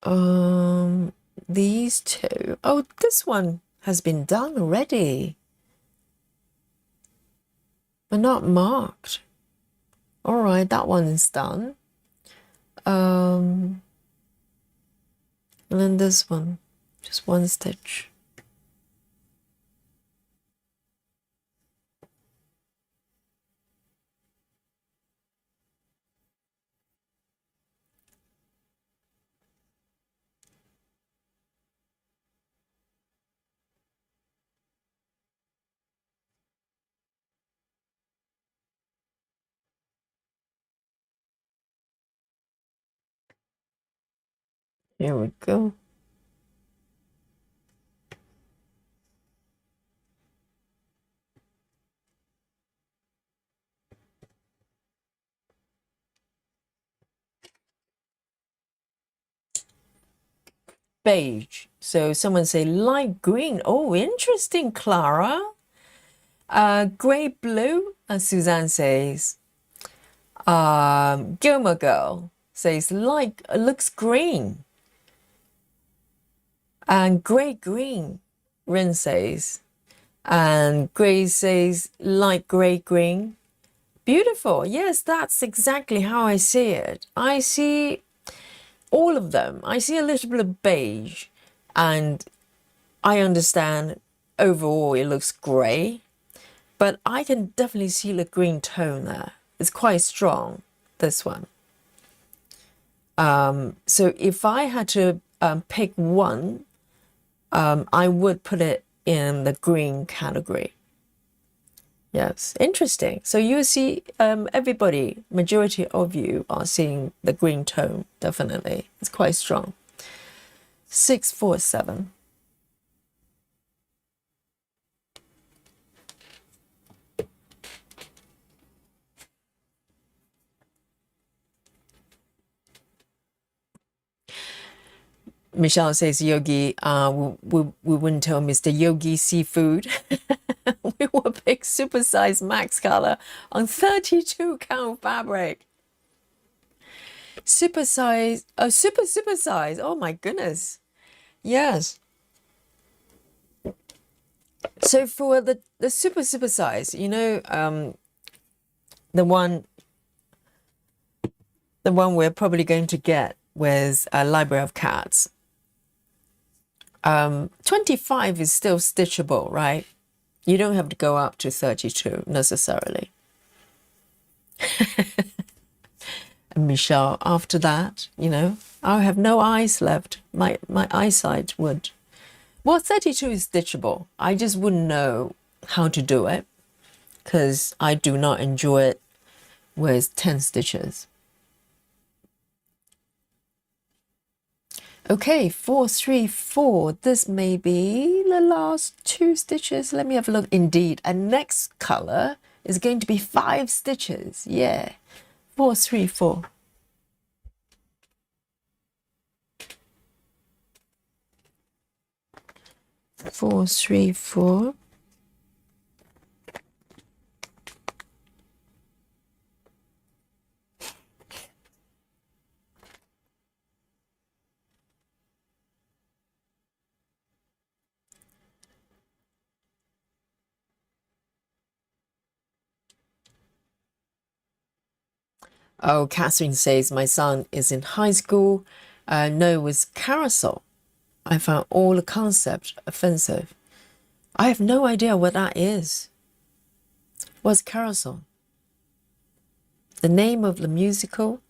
Um, these two. Oh, this one has been done already, but not marked. All right, that one is done. Um, and then this one, just one stitch. Here we go. Beige. So someone say light green. Oh, interesting, Clara. Grey blue, Suzanne says. Gilmore Girl says light looks green. And grey green, Rin says. And Grace says light grey green. Beautiful. Yes, that's exactly how I see it. I see all of them. I see a little bit of beige, and I understand overall it looks grey, but I can definitely see the green tone there. It's quite strong, this one. So if I had to pick one, I would put it in the green category. Yes, interesting. So you see, everybody, majority of you are seeing the green tone, definitely. It's quite strong. 647. Michelle says, Yogi, we wouldn't tell Mr. Yogi seafood. We will pick supersize max color on 32 count fabric. Supersize, oh, super size. Oh my goodness. Yes. So for the super size, you know, the one we're probably going to get with a Library of Cats. 25 is still stitchable, right? You don't have to go up to 32 necessarily. And Michelle, after that, you know, I have no eyes left. My eyesight would. Well, 32 is stitchable. I just wouldn't know how to do it because I do not enjoy it with 10 stitches. Okay, 434. This may be the last two stitches. Let me have a look. Indeed, and next color is going to be 5 stitches. Yeah, 434. 434. Oh, Catherine says my son is in high school. No, it was carousel. I found all the concept offensive. I have no idea what that is. What's carousel? The name of the musical?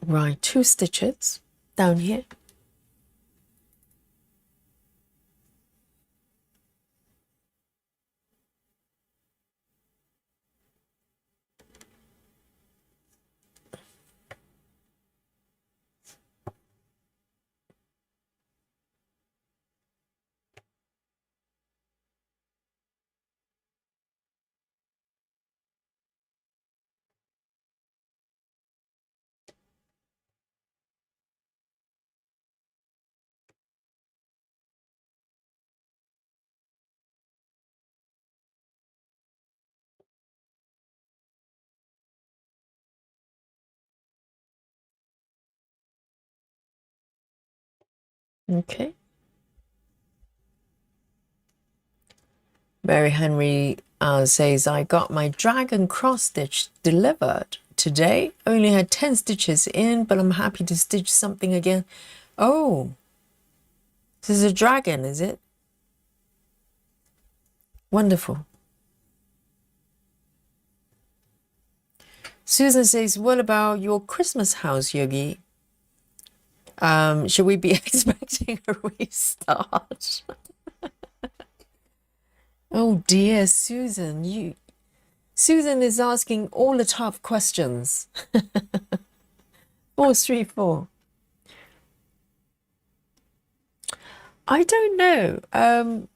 Right, 2 stitches down here. Okay. Mary Henry says, I got my dragon cross stitch delivered today. Only had 10 stitches in, but I'm happy to stitch something again. Oh, this is a dragon, is it? Wonderful. Susan says, what about your Christmas house, Yogi? Should we be expecting a restart? Oh dear, Susan, Susan is asking all the tough questions. 434. I don't know.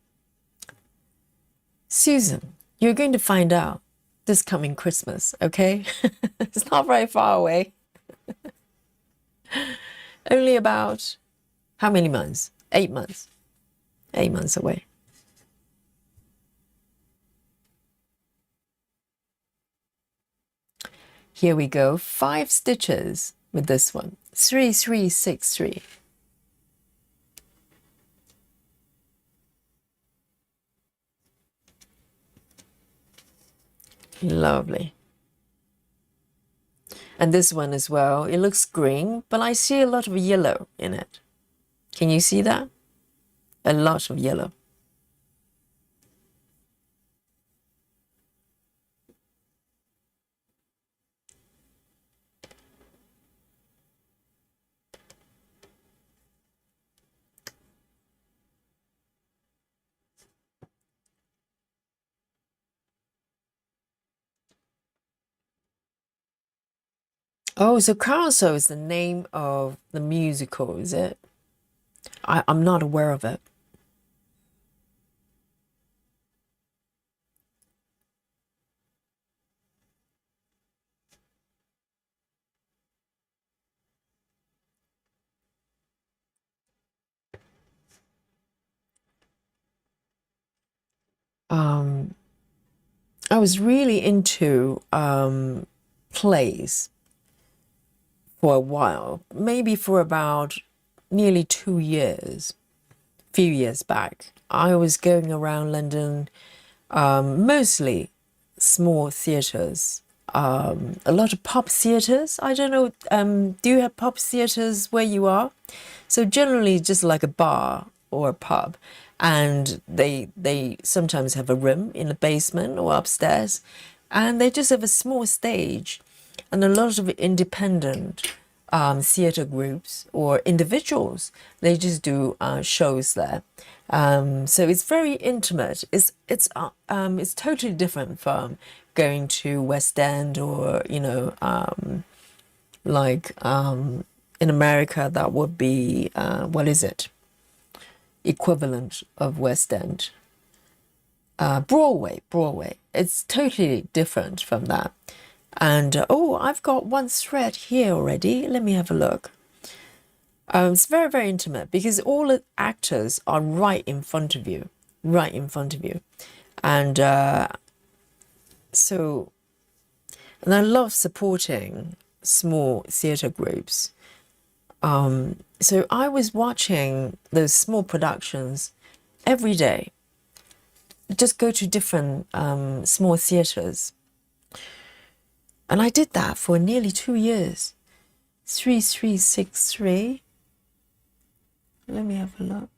Susan, you're going to find out this coming Christmas, okay? It's not very far away. Only about how many months? 8 months. 8 months away. Here we go. 5 stitches with this one. 3, 3, 6, 3. Lovely. And this one as well, it looks green, but I see a lot of yellow in it. Can you see that? A lot of yellow. Oh, so Carousel is the name of the musical, is it? I'm not aware of it. I was really into plays for a while, maybe for about nearly 2 years, few years back. I was going around London, mostly small theatres, a lot of pop theatres. I don't know, do you have pop theatres where you are? So generally just like a bar or a pub, and they sometimes have a room in the basement or upstairs, and they just have a small stage, and a lot of independent theatre groups or individuals, they just do shows there. So it's very intimate. It's totally different from going to West End or in America that would be what is it? Equivalent of West End. Broadway. It's totally different from that. And oh, I've got one thread here already. Let me have a look. It's very, very intimate because all the actors are right in front of you, And and I love supporting small theatre groups. So I was watching those small productions every day. Just go to different small theatres. And I did that for nearly 2 years. 3363. Let me have a look.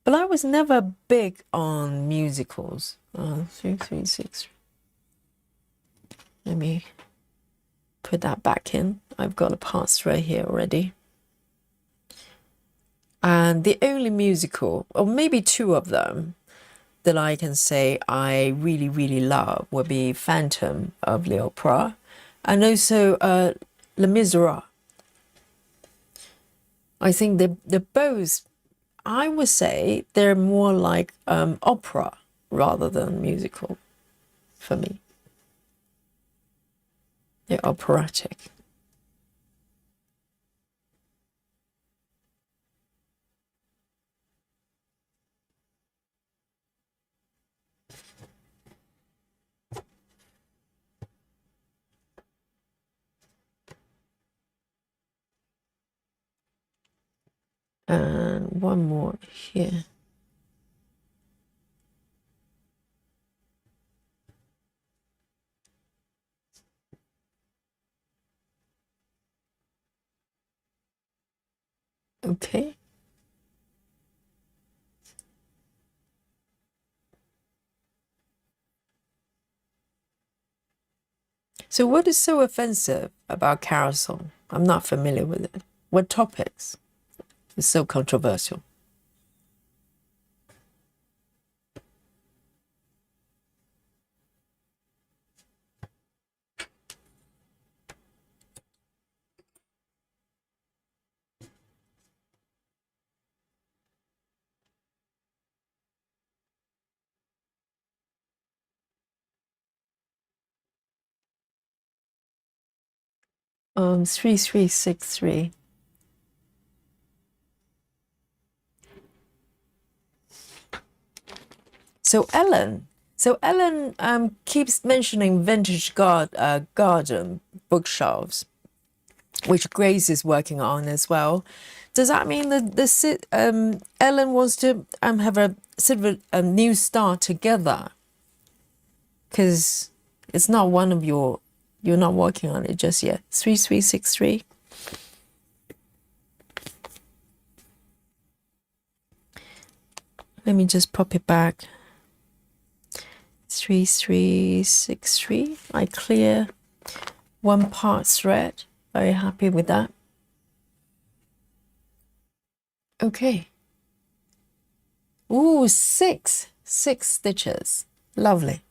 But I was never big on musicals. 3363. Let me put that back in. I've got a pass through here already. And the only musical, or maybe 2 of them, that I can say I really, really love would be Phantom of the Opera and also Les Miserables. I think they're both, I would say they're more like opera rather than musical for me. They're operatic. And one more here. Okay. So what is so offensive about carousel? I'm not familiar with it. What topics is so controversial? Um, 3363. So Ellen keeps mentioning vintage garden bookshelves, which Grace is working on as well. Does that mean that Ellen wants to have a sort of a new start together? Because it's not one of you're not working on it just yet. 3363. Let me just pop it back. 3363. I clear one part thread. Very happy with that. Okay. Ooh, six stitches. Lovely.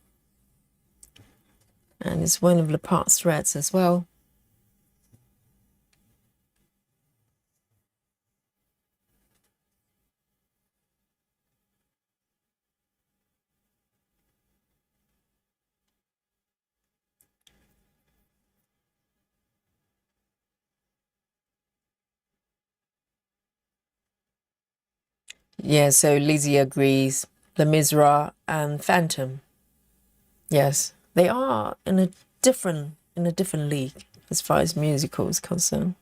And it's one of the part threads as well. Yeah, so Lizzie agrees. The Mizra and Phantom. Yes, they are in a different league as far as musical is concerned.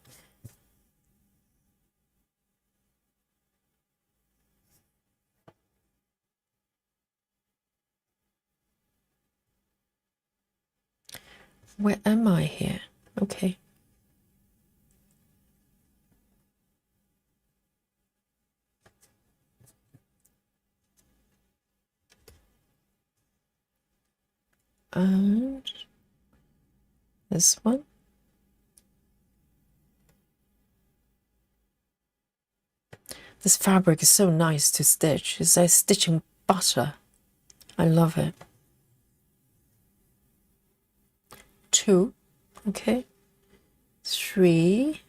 Where am I here? Okay. And this one. This fabric is so nice to stitch. It's like stitching butter. I love it. 2. Okay. 3.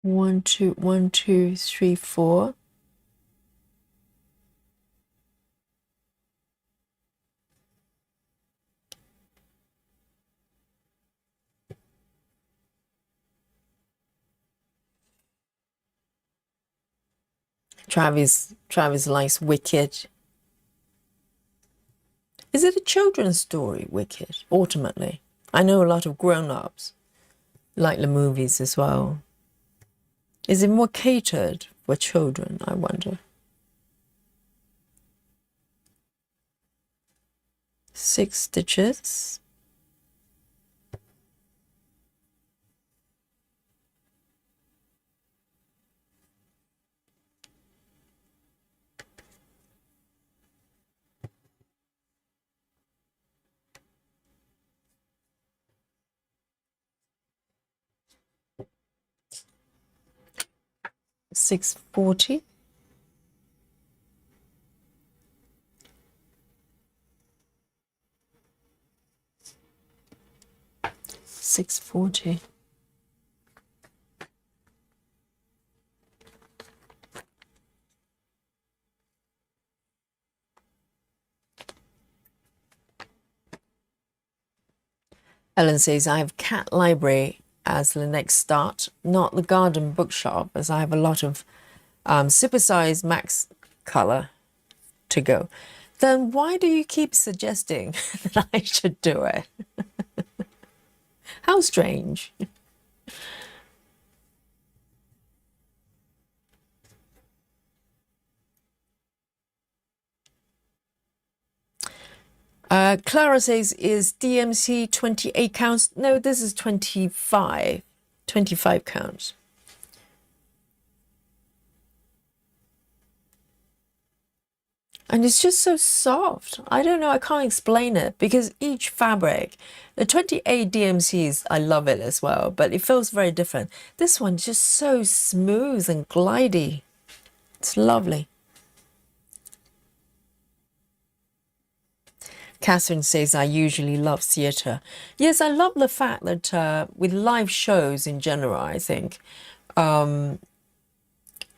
1, 2, 1, 2, 3, 4. Travis likes Wicked. Is it a children's story, Wicked, ultimately? I know a lot of grown-ups like the movies as well. Is it more catered for children, I wonder? 6 stitches. $6.40. 640. Ellen says, I have Cat Library as the next start, not the garden bookshop, as I have a lot of supersized max color to go. Then why do you keep suggesting that I should do it? How strange. Clara says, is DMC 28 counts? No, this is 25. 25 counts. And it's just so soft. I don't know, I can't explain it because each fabric, the 28 DMCs, I love it as well, but it feels very different. This one's just so smooth and glidey. It's lovely. Catherine says, I usually love theatre. Yes, I love the fact that with live shows in general, I think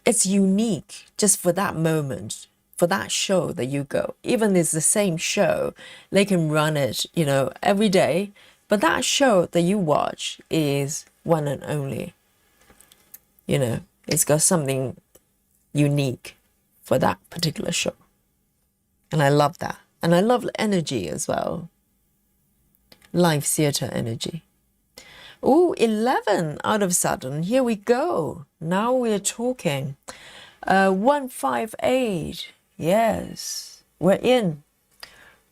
it's unique just for that moment, for that show that you go. Even if it's the same show, they can run it, you know, every day. But that show that you watch is one and only. You know, it's got something unique for that particular show. And I love that. And I love the energy as well. Live theatre energy. Oh, 11 out of sudden. Here we go. Now we're talking. 158. Yes, we're in.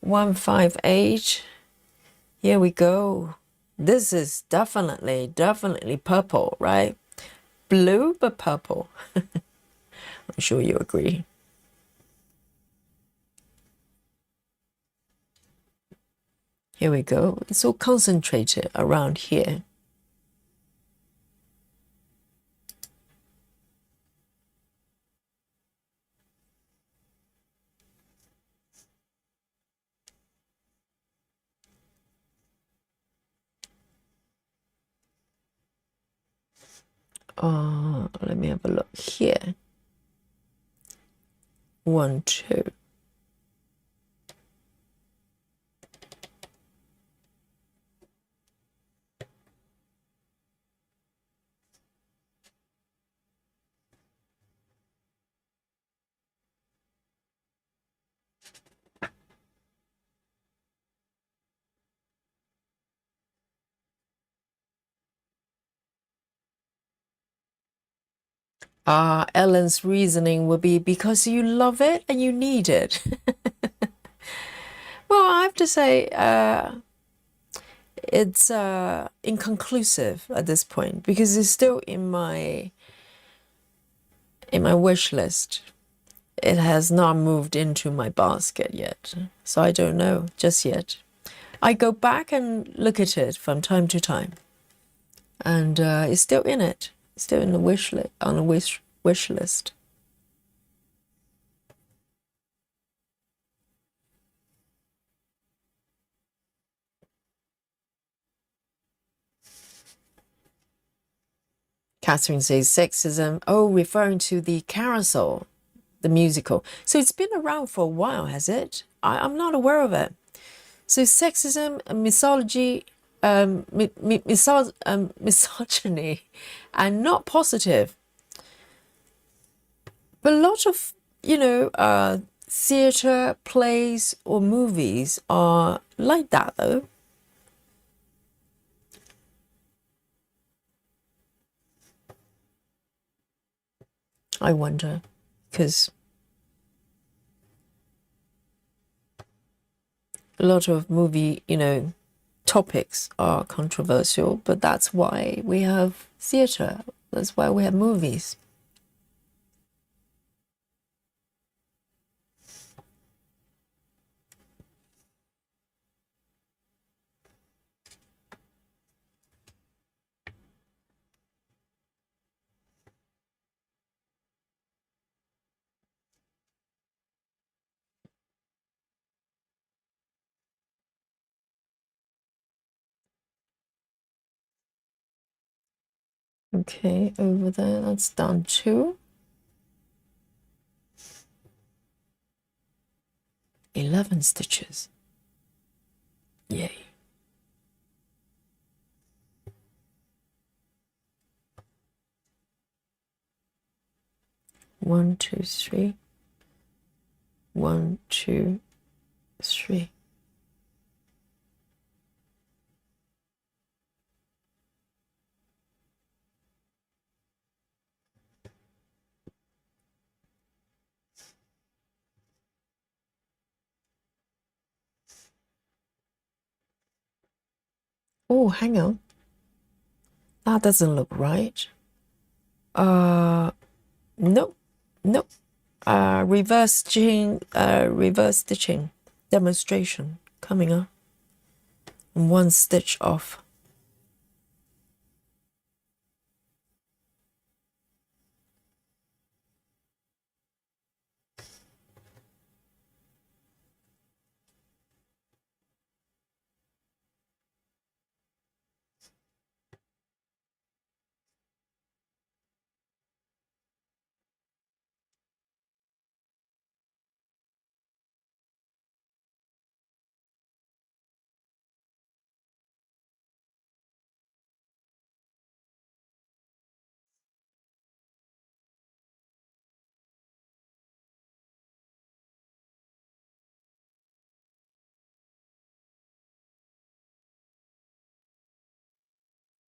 158. Here we go. This is definitely purple, right? Blue, but purple. I'm sure you agree. Here we go. It's all concentrated around here. Oh, let me have a look here. 1, 2. Ellen's reasoning will be because you love it and you need it. Well, I have to say, it's inconclusive at this point because it's still in my wish list. It has not moved into my basket yet, so I don't know just yet. I go back and look at it from time to time, and it's still in it. It's still in the wish list, on the wish list. Catherine says sexism. Oh, referring to the Carousel, the musical. So it's been around for a while, has it? I'm not aware of it. So sexism and misogyny, misogyny, and not positive. But a lot of, theatre, plays, or movies are like that, though. I wonder, because a lot of movie, topics are controversial, but that's why we have theatre. That's why we have movies. Okay, over there, that's done too. 11 stitches. Yay. One, two, three. 1, 2, 3. Oh, hang on. That doesn't look right. Nope, nope. Reverse stitching demonstration coming up. One stitch off.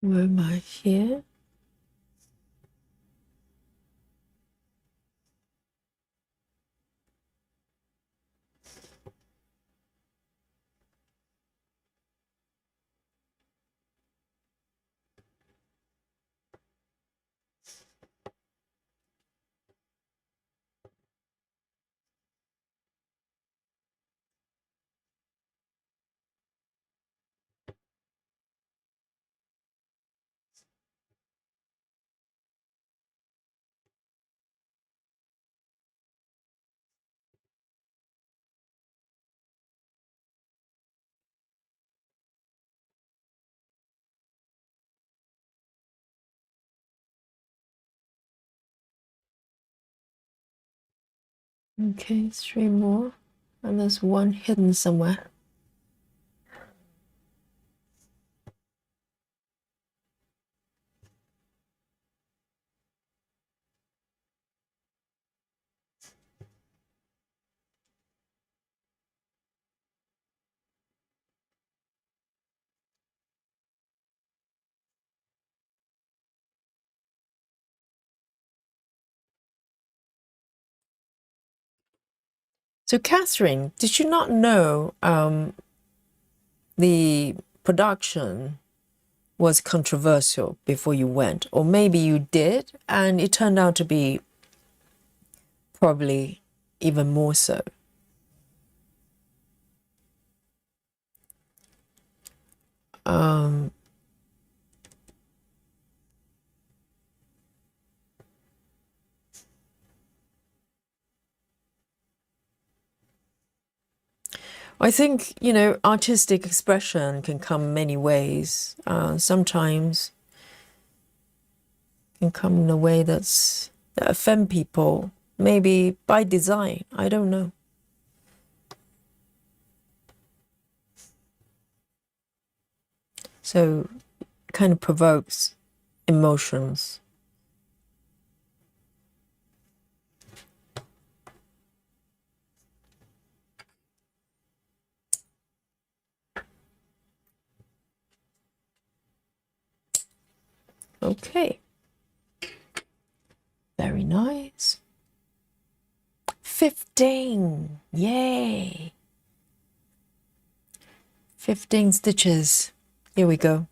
Where am I here? Okay, 3 more. And there's one hidden somewhere. So, Catherine, did you not know the production was controversial before you went? Or maybe you did, and it turned out to be probably even more so. I think, artistic expression can come many ways. Sometimes can come in a way that offend people, maybe by design. I don't know. So it kind of provokes emotions. Okay. Very nice. 15. Yay. 15 stitches. Here we go.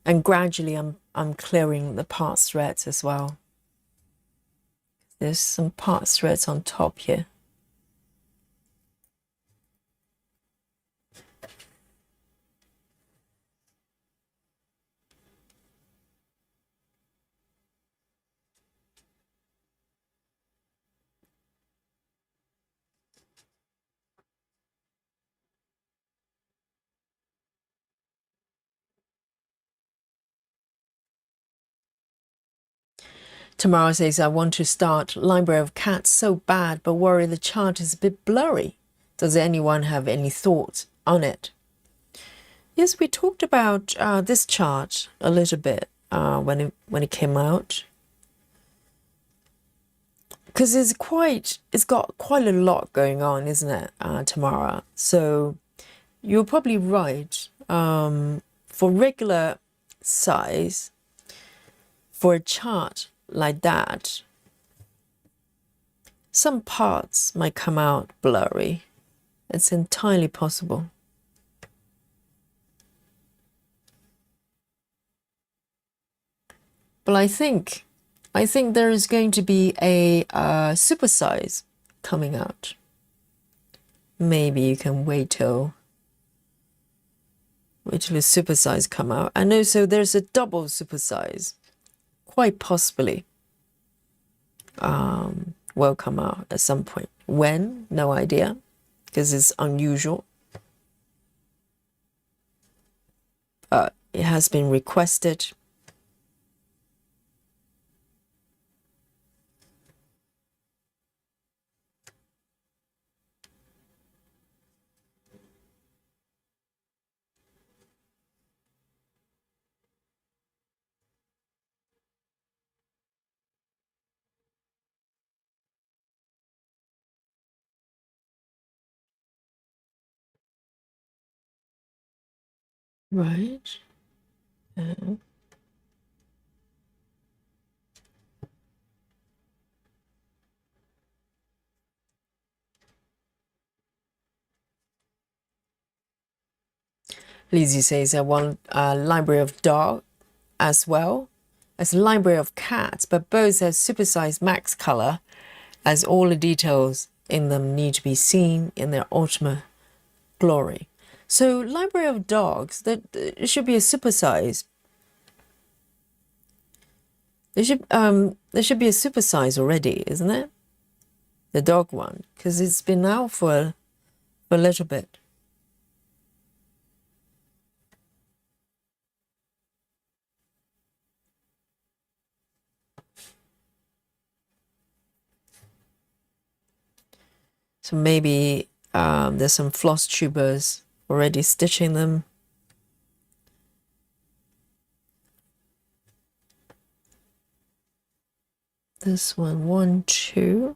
And gradually I'm clearing the part threads as well. There's some part threads on top here. Tamara says, I want to start Library of Cats so bad, but worry the chart is a bit blurry. Does anyone have any thoughts on it? Yes, we talked about this chart a little bit when it came out, because it's got quite a lot going on, isn't it, Tamara? So you're probably right. For regular size, for a chart like that, some parts might come out blurry. It's entirely possible. But I think there is going to be a supersize coming out. Maybe you can wait till the supersize come out. And also there's a double supersize, quite possibly, will come out at some point. When? No idea, because it's unusual. But it has been requested. Right. Lizzie says, I want a library of dog as well as a library of cats, but both have supersized max color, as all the details in them need to be seen in their ultimate glory. So library of dogs, that it should be a supersize. There should be a supersize already, isn't it? The dog one, because it's been out for a little bit. So maybe there's some floss tubers already stitching them. This one, 1, 2.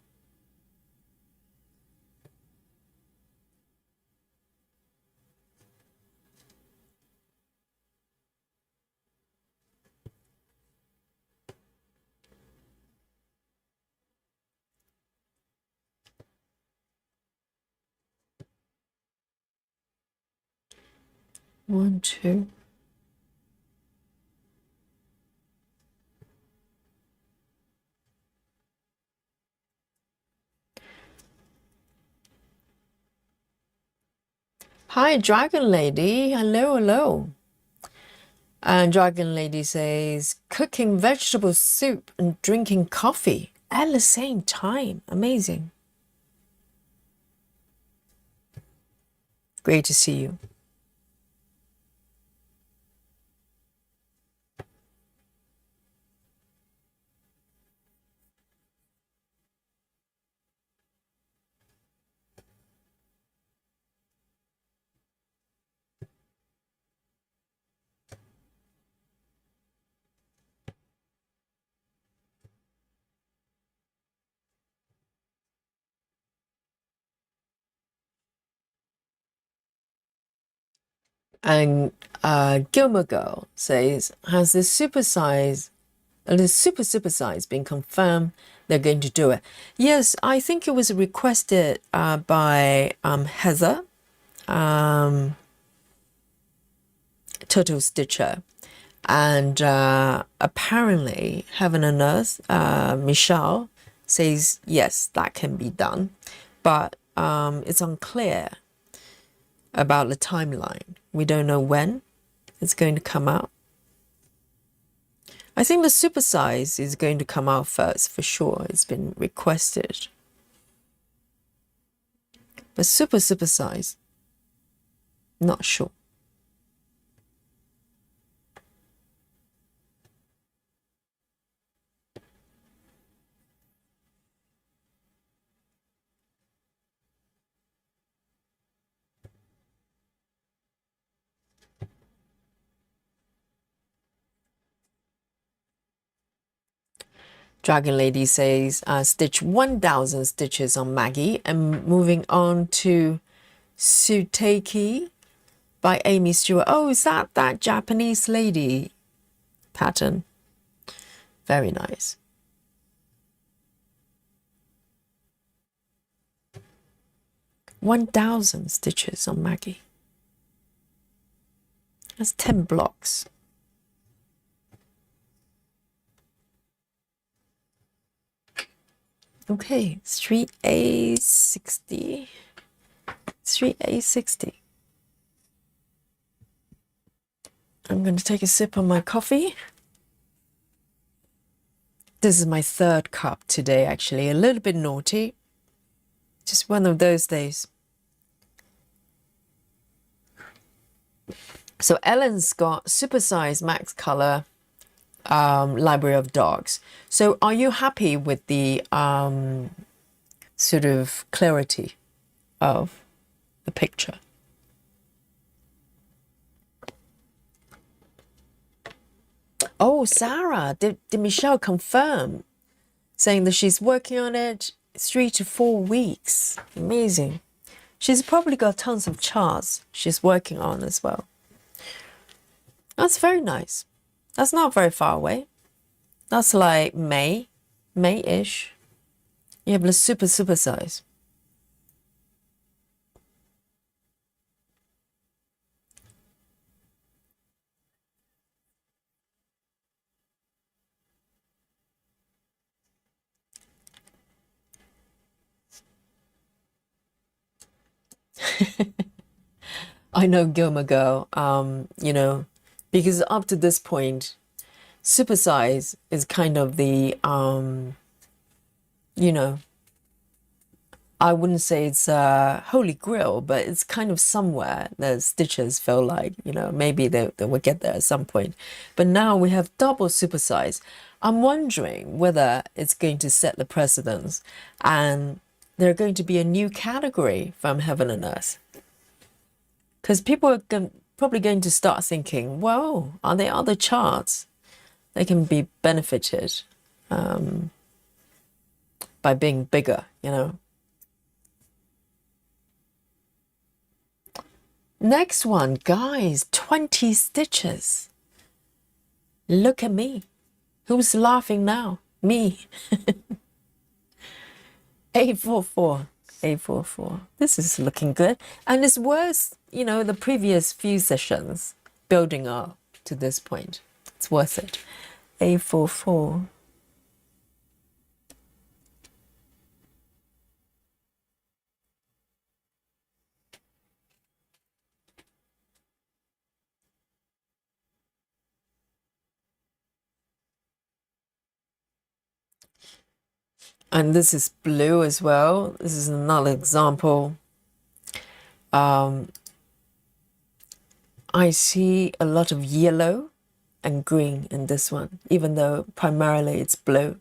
One, two. Hi, Dragon Lady. Hello, hello. And Dragon Lady says, cooking vegetable soup and drinking coffee at the same time. Amazing. Great to see you. And Gilmer Girl says, has the super size been confirmed? They're going to do it. Yes, I think it was requested by Heather, Turtle Stitcher, and apparently Heaven and Earth, Michelle says yes, that can be done, but it's unclear about the timeline. We don't know when it's going to come out. I think the supersize is going to come out first for sure. It's been requested. But supersize, not sure. Dragon Lady says, stitch 1,000 stitches on Maggie. And moving on to Suteki by Aimee Stewart. Oh, is that Japanese lady pattern? Very nice. $1,000 stitches on Maggie. That's 10 blocks. Okay, Street A60. Street A60. I'm going to take a sip on my coffee. This is my third cup today, actually. A little bit naughty. Just one of those days. So Ellen's got supersize max color library of dogs. So are you happy with the sort of clarity of the picture? Oh, Sarah, did Michelle confirm, saying that she's working on it 3 to 4 weeks? Amazing. She's probably got tons of charts she's working on as well. That's very nice. That's not very far away. That's like May-ish. You have the super size. I know, Gilmer Girl, you know, because up to this point, supersize is kind of the, you know, I wouldn't say it's a holy grail, but it's kind of somewhere the stitches feel like, you know, maybe they will get there at some point. But now we have double supersize. I'm wondering whether it's going to set the precedence and there's going to be a new category from Heaven and Earth. Because people are probably going to start thinking, well, are there other charts that can be benefited by being bigger, you know? Next one, guys, 20 stitches. Look at me. Who's laughing now? Me. 844. 844. This is looking good. And it's worth, you know, the previous few sessions building up to this point. It's worth it. 844. And this is blue as well. This is another example. I see a lot of yellow and green in this one, even though primarily it's blue.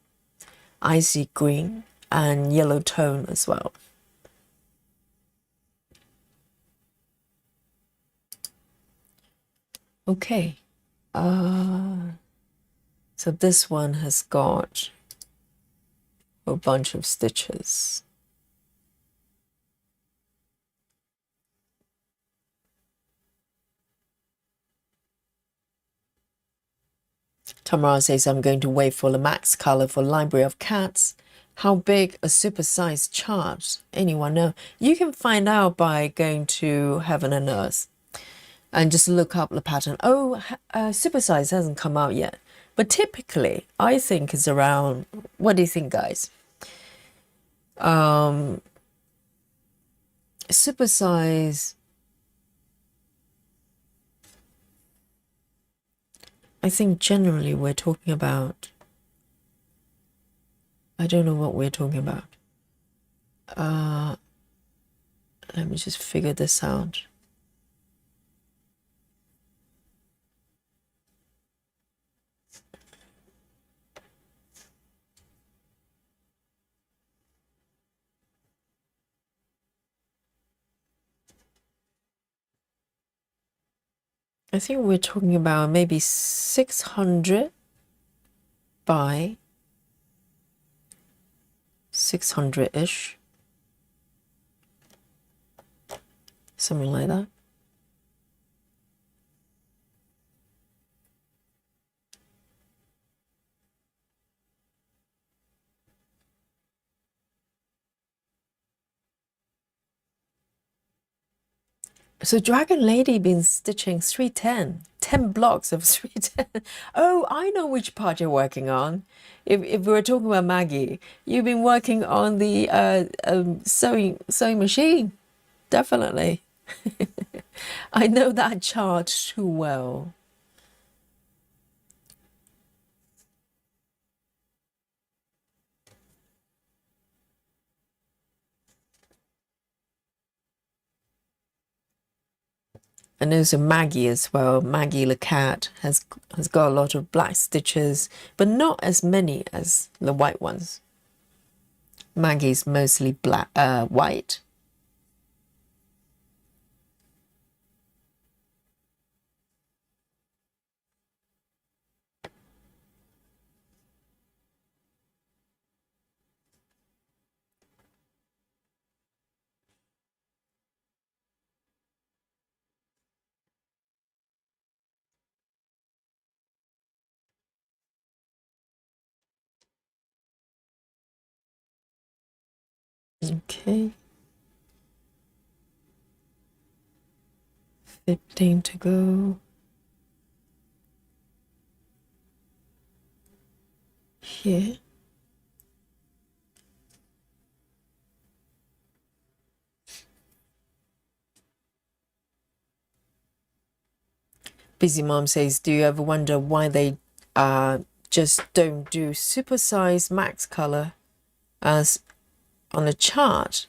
I see green and yellow tone as well. Okay. So this one has got a bunch of stitches. Tamara says, I'm going to wait for the max color for Library of Cats. How big a supersized chart? Anyone know? You can find out by going to Heaven and Earth and just look up the pattern. Oh, supersize hasn't come out yet. But typically, I think it's around, what do you think, guys? Supersize, I think generally we're talking about, I don't know what we're talking about. Let me just figure this out. I think we're talking about maybe 600 by 600-ish. Something like that. So Dragon Lady been stitching 310, 10 blocks of 310. Oh, I know which part you're working on. If we were talking about Maggie, you've been working on the sewing machine. Definitely. I know that chart too well. And also Maggie as well. Maggie the cat has got a lot of black stitches, but not as many as the white ones. Maggie's mostly black, white. Okay. 15 to go. Here. Busy Mom says, do you ever wonder why they just don't do supersize max color as on a chart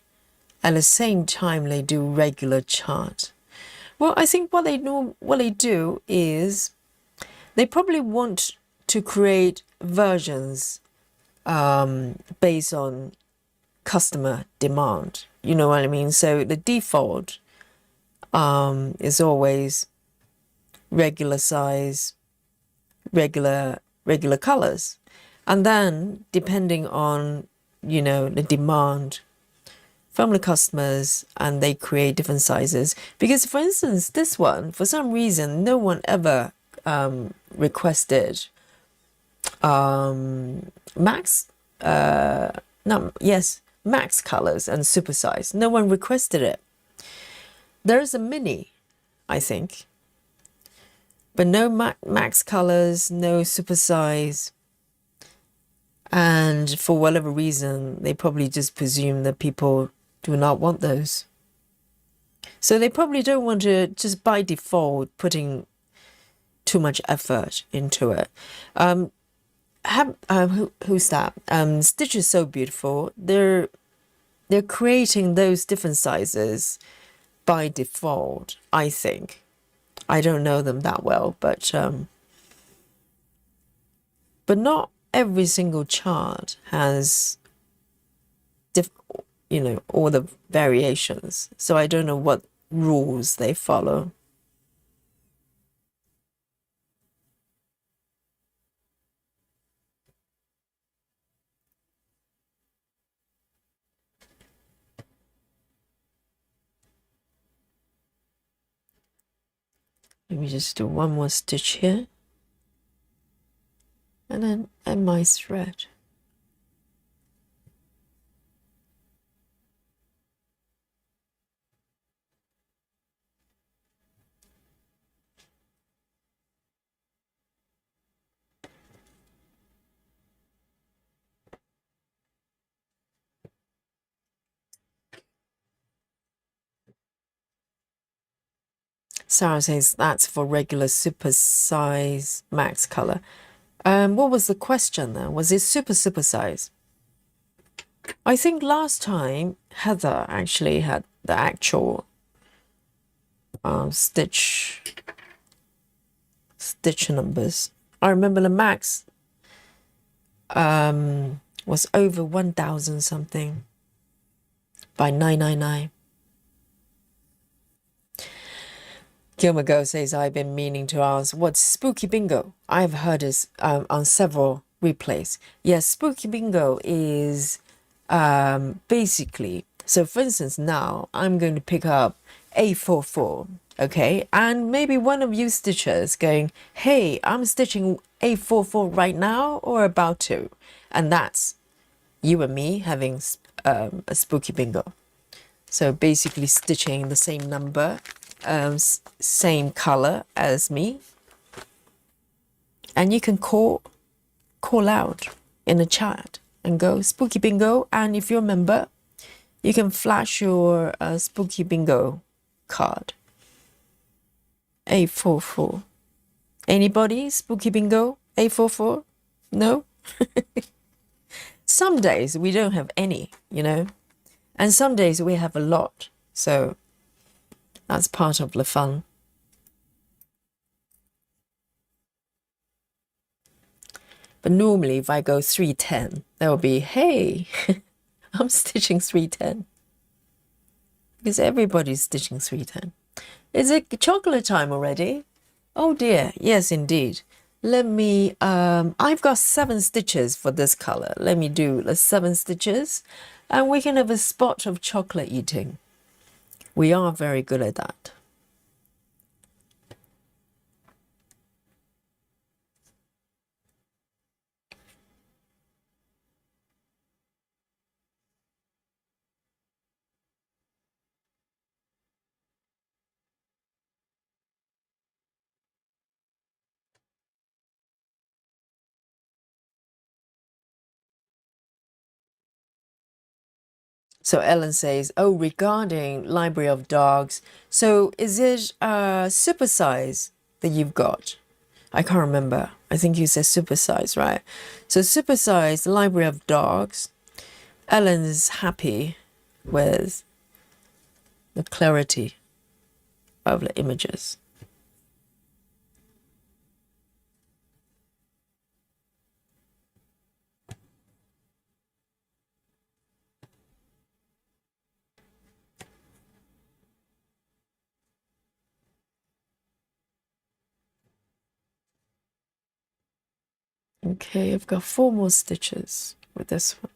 at the same time they do regular chart? Well, I think what they do is they probably want to create versions based on customer demand. You know what I mean? So the default is always regular size, regular colors, and then depending on the demand from the customers, and they create different sizes. Because for instance, this one, for some reason, no one ever requested max max colors and supersize. No one requested it. There's a mini, I think, but no max colors, no supersize. And for whatever reason, they probably just presume that people do not want those. So they probably don't want to just by default putting too much effort into it. Who's that? Stitch is so beautiful. They're creating those different sizes by default, I think. I don't know them that well, but not every single chart has all the variations. So I don't know what rules they follow. Let me just do one more stitch here. And then end my thread. Sarah says that's for regular super size max color. What was the question then? Was it super size? I think last time Heather actually had the actual stitch numbers. I remember the max was over 1,000 something by 999. Gilmago says, I've been meaning to ask, what's Spooky Bingo? I've heard it on several replays. Yes, Spooky Bingo is Basically, so for instance, now I'm going to pick up A44, okay? And maybe one of you stitchers going, hey, I'm stitching A44 right now or about to. And that's you and me having a spooky bingo. So basically stitching the same number, same color as me. And you can call out in the chat and go spooky bingo. And if you're a member, you can flash your spooky bingo card. A44. Anybody spooky bingo? A44? No? Some days we don't have any, you know, and some days we have a lot. So that's part of the fun. But normally if I go 310, there will be, hey, I'm stitching 310. Because everybody's stitching 310. Is it chocolate time already? Oh dear, yes indeed. Let me, I've got 7 stitches for this color. Let me do the 7 stitches and we can have a spot of chocolate eating. We are very good at that. So Ellen says, oh, regarding Library of Dogs, so is it super size that you've got? I can't remember. I think you said super size, right? So super size, Library of Dogs. Ellen's happy with the clarity of the images. Okay, I've got 4 more stitches with this one.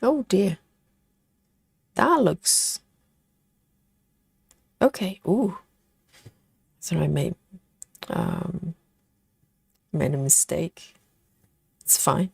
Oh dear. That looks okay. Ooh. So I made a mistake. It's fine.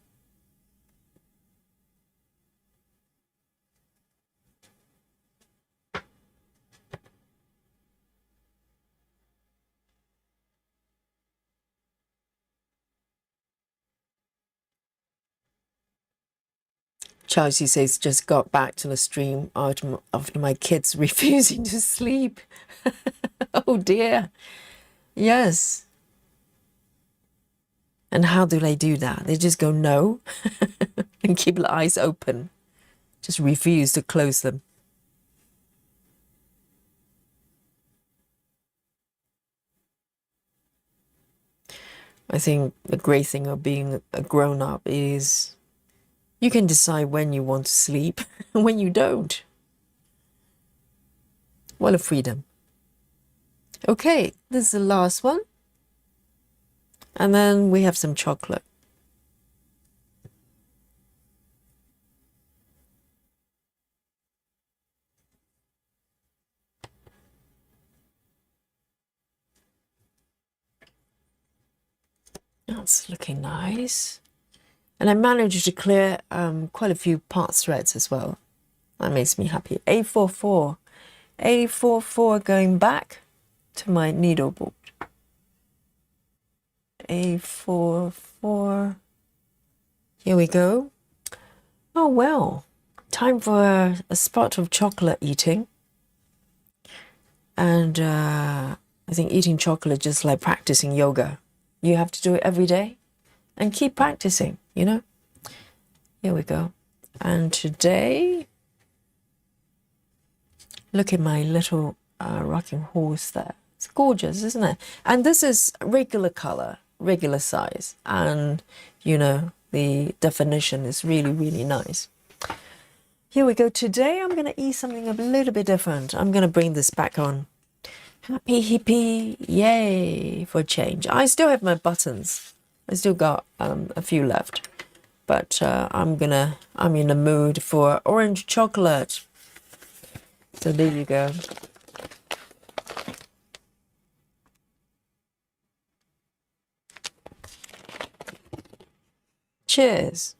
Chelsea says, just got back to the stream after my kids refusing to sleep. Oh dear. Yes. And how do they do that? They just go no and keep the eyes open. Just refuse to close them. I think the great thing of being a grown-up is you can decide when you want to sleep and when you don't. What a freedom. Okay, this is the last one. And then we have some chocolate. That's looking nice. And I managed to clear quite a few part threads as well. That makes me happy. A44. A44 going back to my needle board. A44. Here we go. Oh, well. Time for a spot of chocolate eating. And I think eating chocolate just like practicing yoga. You have to do it every day and keep practicing, you know. Here we go. And today, look at my little rocking horse there. It's gorgeous, isn't it? And this is regular color. regular size, and you know, the definition is really, really nice. Here we go. Today I'm going to eat something a little bit different. I'm going to bring this back on. Happy hippie, yay for change. I still have my buttons. I still got a few left, but I'm in the mood for orange chocolate. So there you go. Cheers.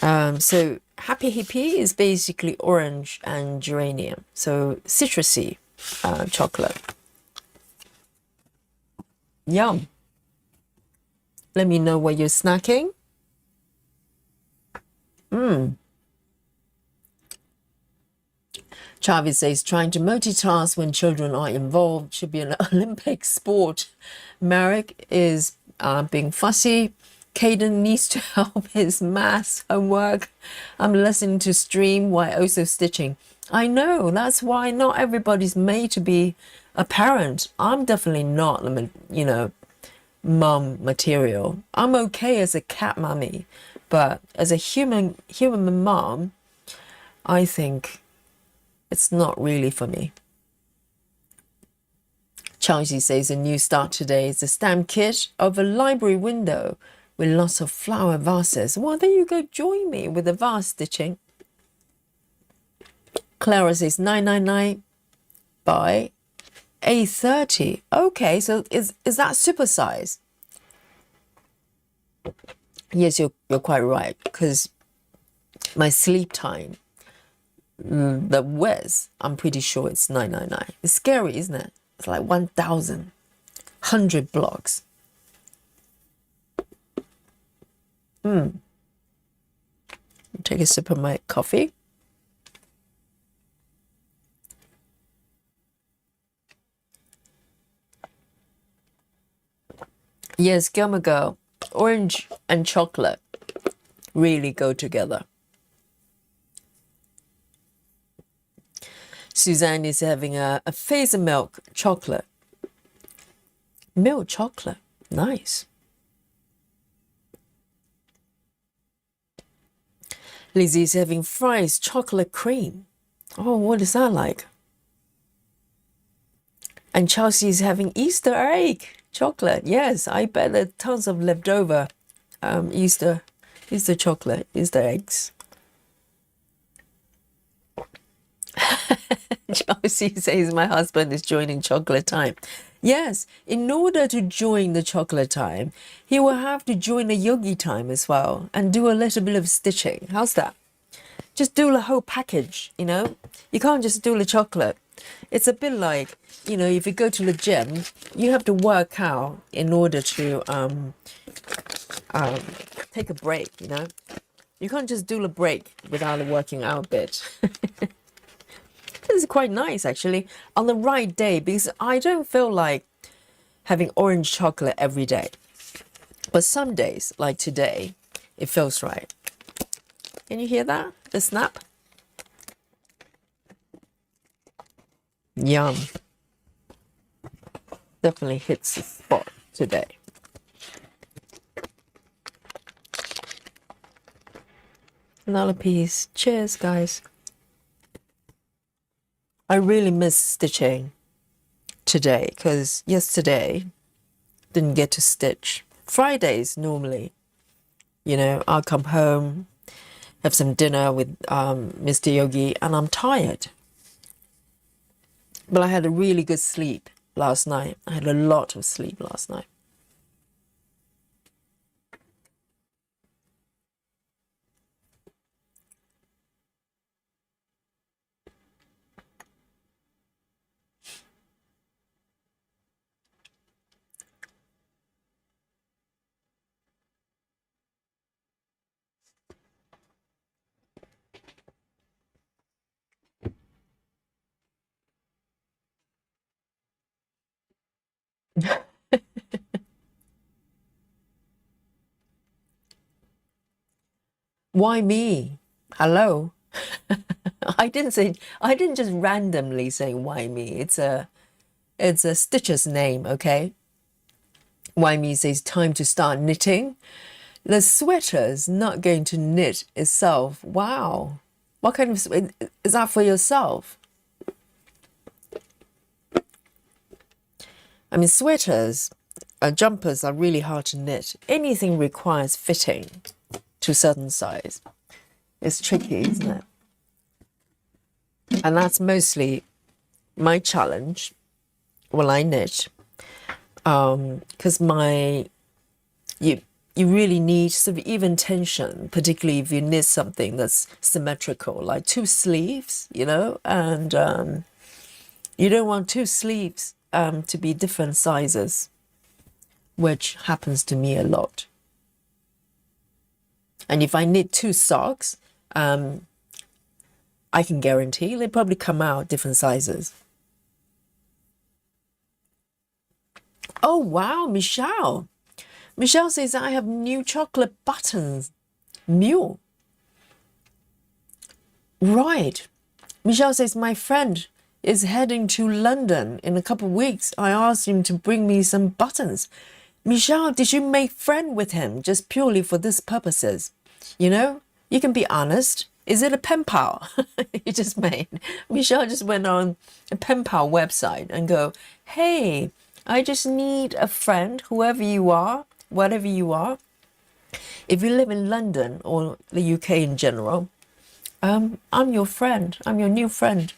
So Happy Hippie is basically orange and geranium, so citrusy chocolate. Yum. Let me know what you're snacking. Chavi says, trying to multitask when children are involved should be an Olympic sport. Marek is being fussy. Caden needs to help his maths homework. I'm listening to stream while also stitching. I know, that's why not everybody's made to be a parent. I'm definitely not, you know, mum material. I'm okay as a cat mummy, but as a human mom, I think it's not really for me. Chelsea says a new start today is a stamp kit of a library window with lots of flower vases. Well, there you go, join me with the vase stitching. Clara says 999 by 830. Okay, so is that super size? Yes, you're quite right, because my sleep time, the width, I'm pretty sure it's 999. It's scary, isn't it? It's like 1,100 blocks. Take a sip of my coffee. Yes, Gilmer Girl, orange and chocolate really go together. Suzanne is having a phase of milk chocolate. Milk chocolate, nice. Lizzie's having fries chocolate cream. Oh, what is that like? And Chelsea's having Easter egg chocolate. Yes, I bet there are tons of leftover Easter chocolate, Easter eggs. Chelsea says my husband is joining chocolate time. Yes, in order to join the chocolate time, he will have to join the yogi time as well and do a little bit of stitching. How's that? Just do the whole package, you know? You can't just do the chocolate. It's a bit like, you know, if you go to the gym, you have to work out in order to take a break, you know? You can't just do the break without the working out bit. This is quite nice, actually, on the right day, because I don't feel like having orange chocolate every day. But some days, like today, it feels right. Can you hear that? The snap? Yum. Definitely hits the spot today. Another piece. Cheers, guys. I really miss stitching today because yesterday didn't get to stitch. Fridays normally, you know, I'll come home, have some dinner with Mr. Yogi, and I'm tired. But I had a really good sleep last night. I had a lot of sleep last night. Why me? Hello? I didn't just randomly say why me. It's a Stitcher's name, okay? Aimee says, time to start knitting. The sweater's not going to knit itself. Wow. What kind of, is that for yourself? I mean, sweaters, jumpers are really hard to knit. Anything requires fitting to a certain size. It's tricky, isn't it? And that's mostly my challenge when I knit. Because you really need sort of even tension, particularly if you knit something that's symmetrical, like two sleeves, you know, and you don't want two sleeves to be different sizes, which happens to me a lot. And if I knit two socks, I can guarantee they probably come out different sizes. Oh, wow, Michelle. Michelle says, I have new chocolate buttons. Mule. Right. Michelle says, my friend is heading to London in a couple of weeks. I asked him to bring me some buttons. Michelle, did you make friend with him just purely for this purposes? You know, you can be honest. Is it a pen pal you just made? Michelle just went on a pen pal website and go, hey, I just need a friend, whoever you are, whatever you are. If you live in London or the UK in general, I'm your friend. I'm your new friend.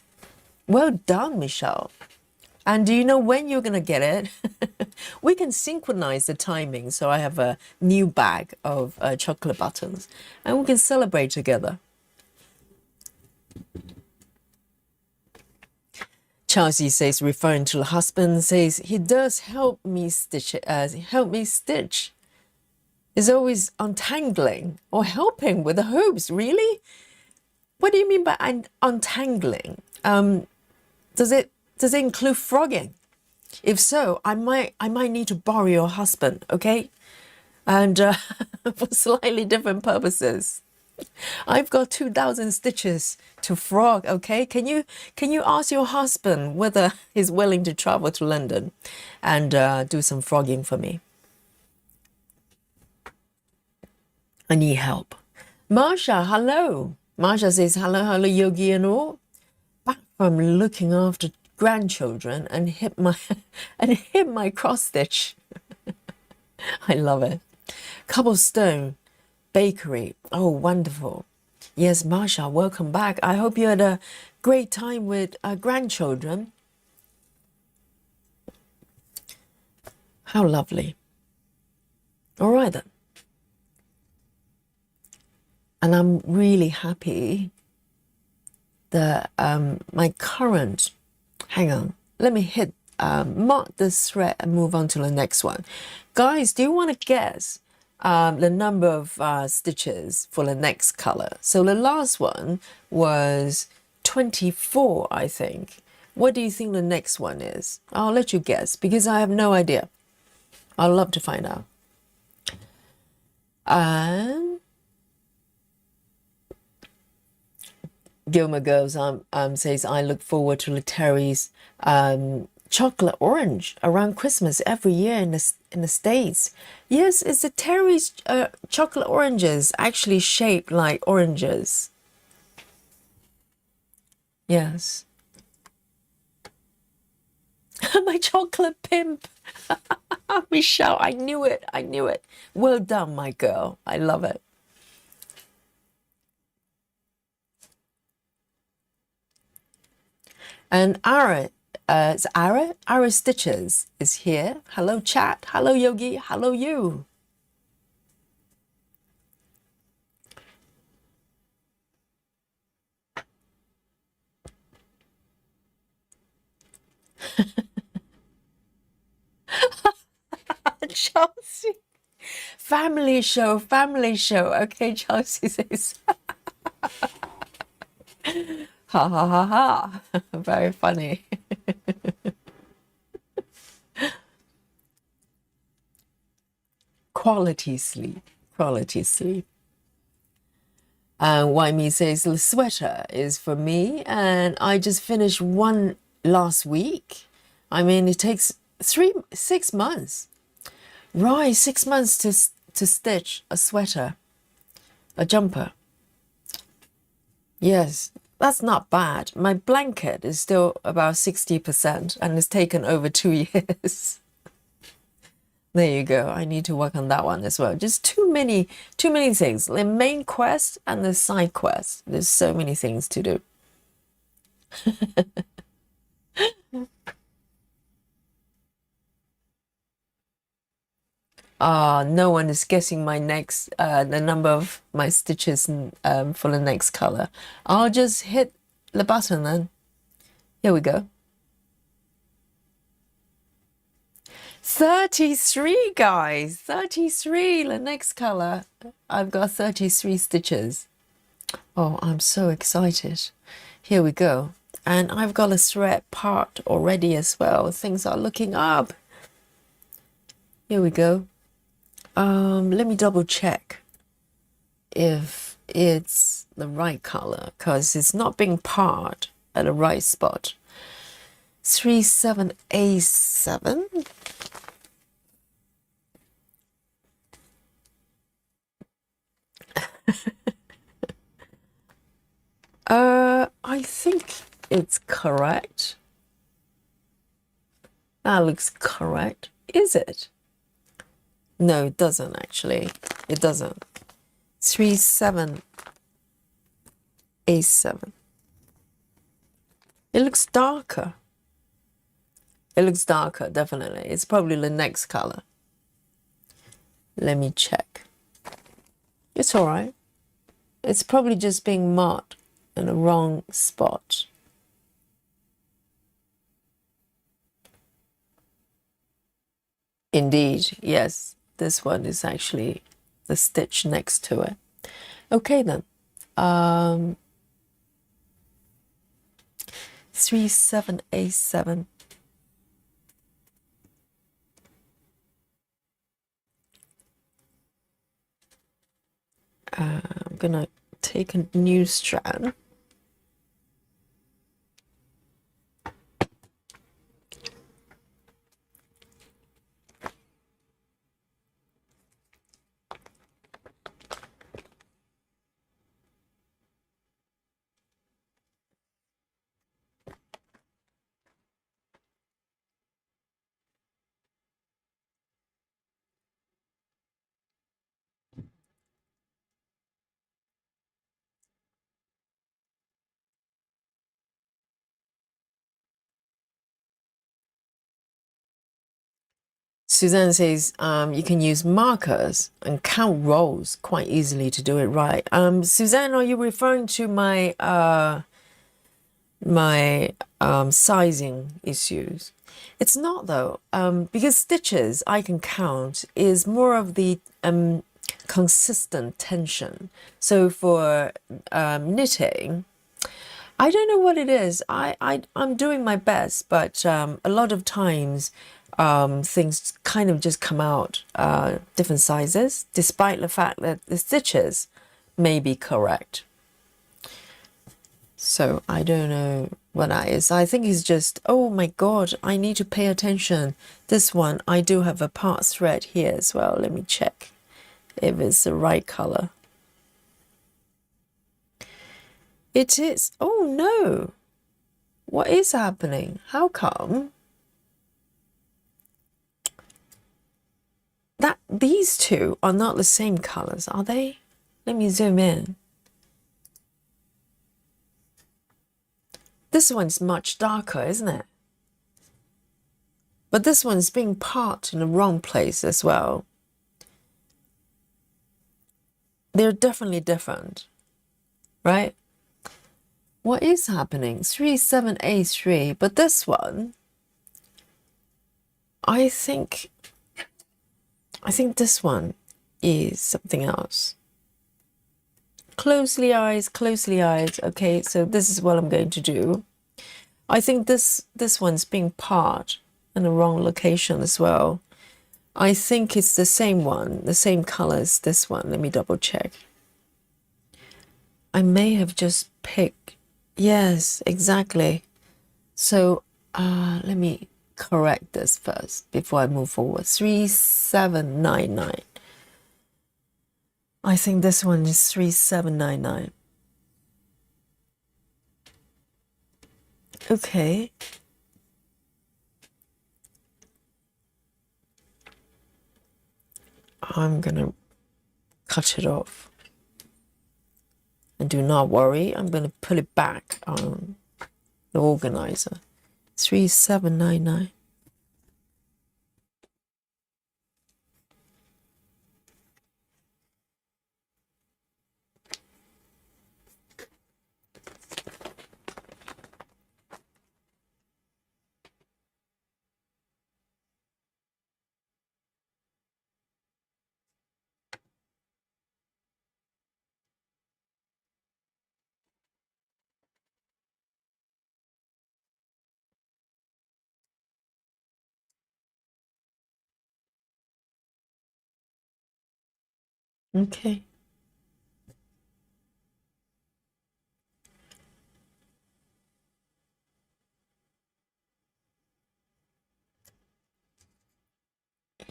Well done, Michelle. And do you know when you're going to get it? We can synchronize the timing. So I have a new bag of chocolate buttons and we can celebrate together. Chelsea says, referring to the husband, says, he does help me stitch. Is always untangling or helping with the hoops. Really? What do you mean by untangling? Does it include frogging? If so, I might need to borrow your husband, okay? And for slightly different purposes. I've got 2,000 stitches to frog, okay? Can you ask your husband whether he's willing to travel to London and do some frogging for me? I need help. Marsha, hello. Marsha says, hello, Yogi and all. Back from looking after grandchildren and hit my cross stitch. I love it. Cobblestone Bakery. Oh, wonderful. Yes, Marsha, welcome back. I hope you had a great time with grandchildren. How lovely. All right then. And I'm really happy that my current, hang on, let me mark this thread and move on to the next one. Guys, do you want to guess the number of stitches for the next color? So the last one was 24, I think. What do you think the next one is? I'll let you guess because I have no idea. I'd love to find out. And Gilmer Girls says, I look forward to Terry's chocolate orange around Christmas every year in the States. Yes, it's the Terry's chocolate oranges actually shaped like oranges. Yes. My chocolate pimp. Michelle, I knew it. I knew it. Well done, my girl. I love it. And Ara Stitches is here. Hello, chat. Hello, Yogi. Hello, you. Chelsea. Family show. Okay, Chelsea says. Ha ha ha ha. Very funny. Quality sleep. And Aimee says the sweater is for me, and I just finished one last week. I mean, it takes 6 months Right, 6 months to stitch a sweater, a jumper. Yes, that's not bad. My blanket is still about 60% and it's taken over 2 years. There you go. I need to work on that one as well. Just too many things. The main quest and the side quest. There's so many things to do. No one is guessing my next, the number of my stitches for the next color. I'll just hit the button then. Here we go. 33, guys. 33, the next color. I've got 33 stitches. Oh, I'm so excited. Here we go. And I've got a thread part already as well. Things are looking up. Here we go. Let me double check if it's the right color, because it's not being part at the right spot. 37A7. I think it's correct. That looks correct. Is it? No, it doesn't actually. It doesn't. 37A7. It looks darker. It looks darker, definitely. It's probably the next color. Let me check. It's all right. It's probably just being marked in the wrong spot. Indeed, yes. This one is actually the stitch next to it. Okay then. 37A7. I'm gonna take a new strand. Suzanne says you can use markers and count rows quite easily to do it right. Suzanne, are you referring to my sizing issues? It's not though, because stitches I can count is more of the consistent tension. So for knitting, I don't know what it is. I'm doing my best, but a lot of times things kind of just come out different sizes, despite the fact that the stitches may be correct. So I don't know what that is. I think it's just, oh my God, I need to pay attention. This one, I do have a part thread here as well. Let me check if it's the right color. It is. Oh no. What is happening? How come that these two are not the same colors, are they? Let me zoom in. This one's much darker, isn't it? But this one's being part in the wrong place as well. They're definitely different, right? What is happening? 37A3, but this one, I think this one is something else. Closely eyes. Okay, so this is what I'm going to do. I think this one's being part in the wrong location as well. I think it's the same one, the same color as this one. Let me double check. I may have just picked. Yes, exactly. So let me correct this first before I move forward. 3799. I think this one is 3799. Okay. I'm gonna cut it off. And do not worry, I'm gonna put it back on the organizer. 3799. Okay.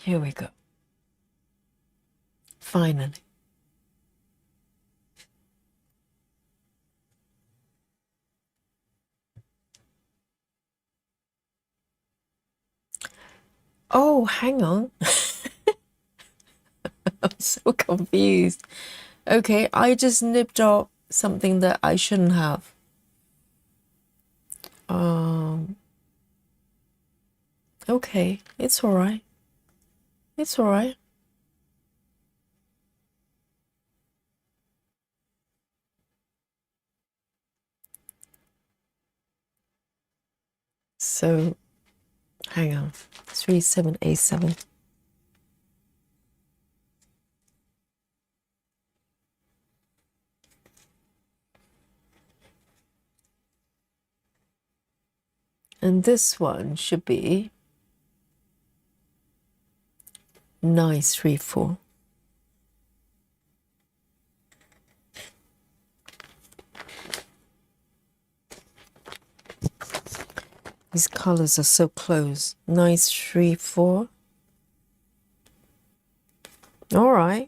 Here we go. Finally. Oh, hang on. I'm so confused. Okay, I just nipped off something that I shouldn't have. Okay, it's all right. It's all right. So, hang on. 3787. And this one should be 934. These colors are so close. 934. All right.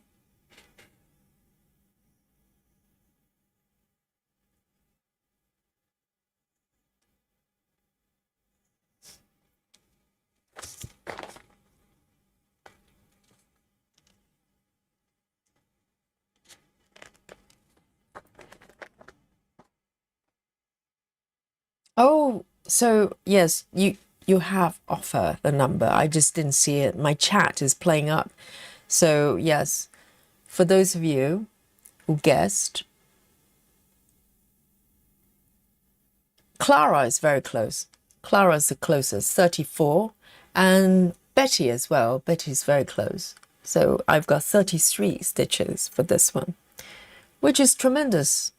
Oh, so yes, you have offer the number. I just didn't see it. My chat is playing up. So yes, for those of you who guessed, Clara is very close. Clara is the closest, 34, and Betty as well. Betty's very close. So I've got 33 stitches for this one, which is tremendous.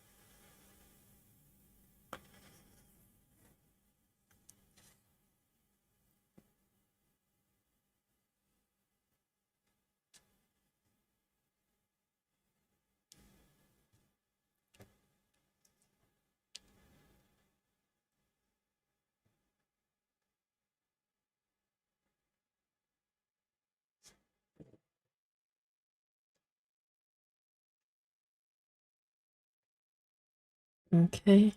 Okay,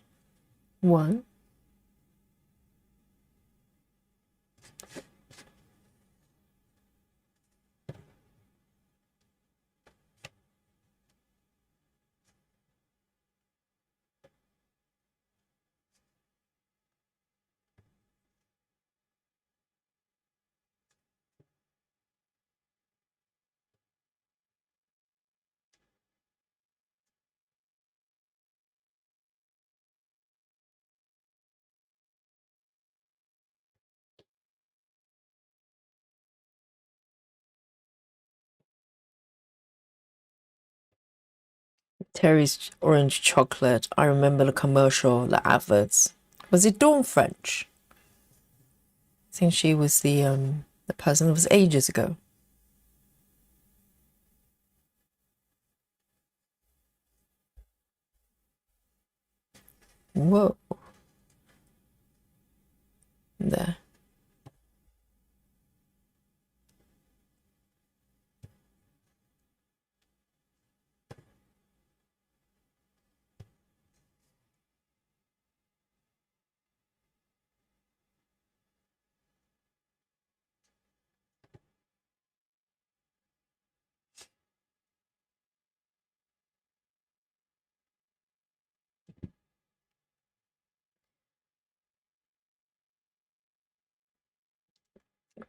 one. Terry's orange chocolate. I remember the commercial, the adverts. Was it Dawn French? I think she was the person. It was ages ago. Whoa. There.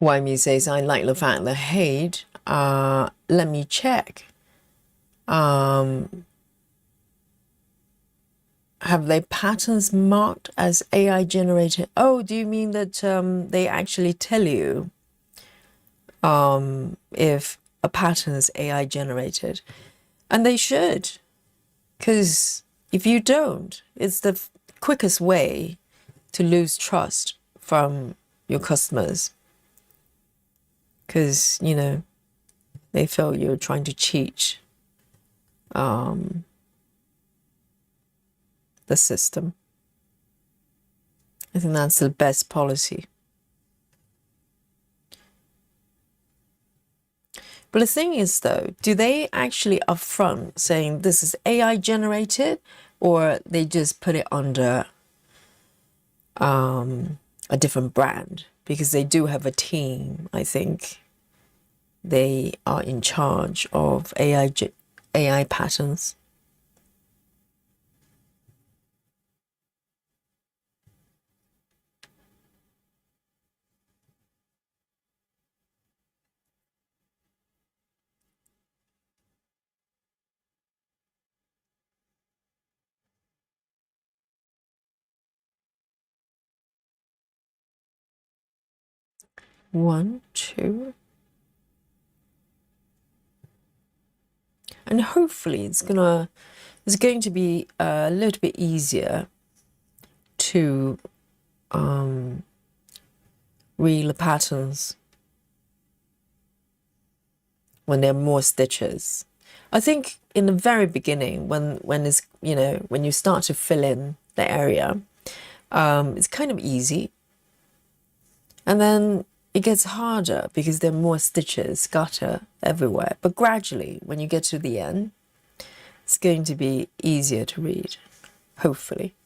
Aimee says, I like the fact that hate, let me check. Have they patterns marked as AI generated? Oh, do you mean that they actually tell you if a pattern is AI generated? And they should, because if you don't, it's the quickest way to lose trust from your customers, because, you know, they feel you're trying to cheat the system. I think that's the best policy. But the thing is, though, do they actually upfront saying this is AI generated, or they just put it under a different brand? Because they do have a team, I think. They are in charge of AI patterns. One, two. And hopefully it's going to be a little bit easier to read the patterns when there are more stitches. I think in the very beginning, when it's, you know, when you start to fill in the area, it's kind of easy. And then it gets harder because there are more stitches scatter everywhere. But gradually, when you get to the end, it's going to be easier to read, hopefully.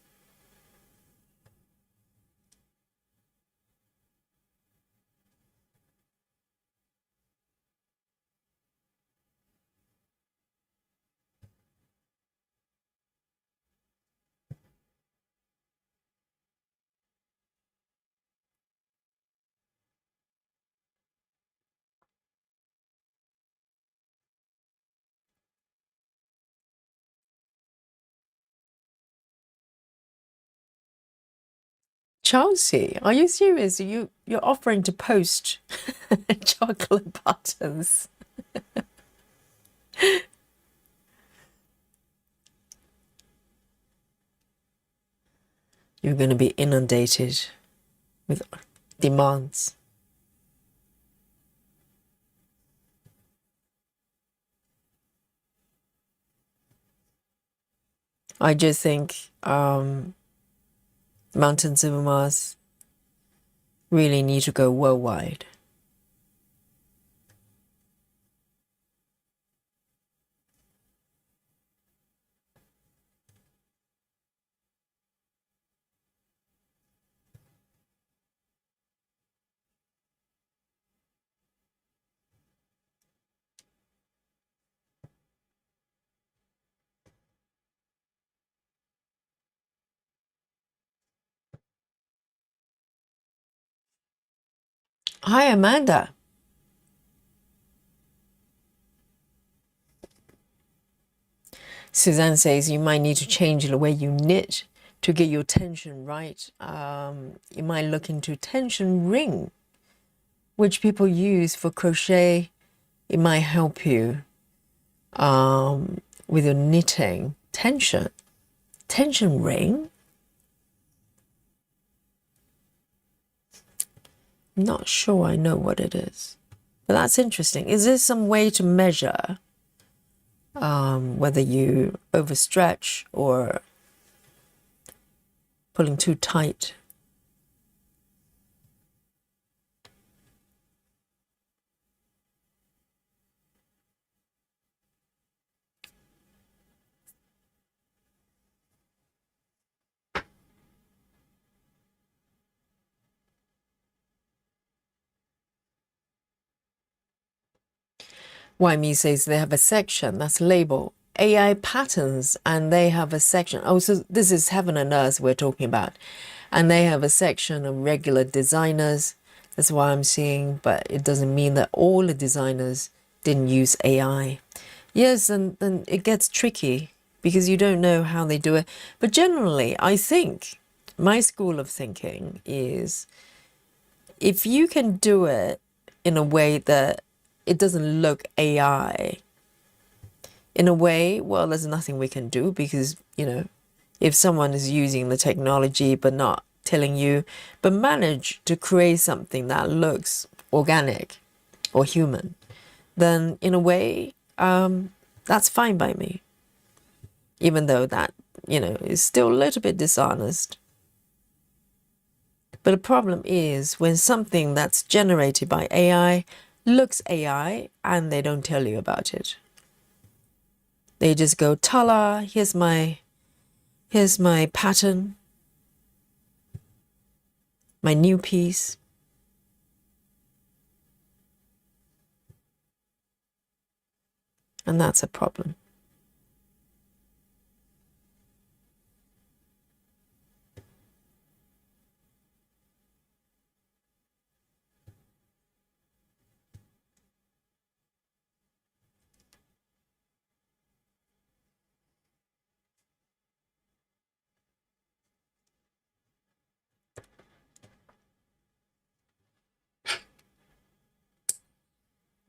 Chelsea, are you serious? You're offering to post chocolate buttons? You're going to be inundated with demands. I just think mountain cinemas really need to go worldwide. Hi, Amanda. Suzanne says you might need to change the way you knit to get your tension right. You might look into tension ring, which people use for crochet. It might help you with your knitting. Tension ring. I'm not sure I know what it is, but that's interesting. Is there some way to measure whether you overstretch or pulling too tight? Aimee says they have a section that's labeled AI patterns, and they have a section. Oh, so this is heaven and earth we're talking about. And they have a section of regular designers, That's why I'm seeing, but it doesn't mean that all the designers didn't use AI. Yes, and then it gets tricky because you don't know how they do it. But generally, I think my school of thinking is if you can do it in a way that it doesn't look AI, in a way, well, there's nothing we can do because, if someone is using the technology but not telling you, but manage to create something that looks organic or human, then in a way, that's fine by me. Even though that, is still a little bit dishonest. But the problem is when something that's generated by AI looks AI and they don't tell you about it. They just go, ta-la, here's my pattern, my new piece. And that's a problem.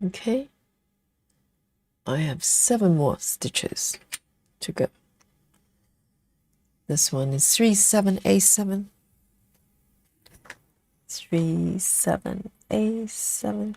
Okay. I have 7 more stitches to go. This one is 37A7. 37A7.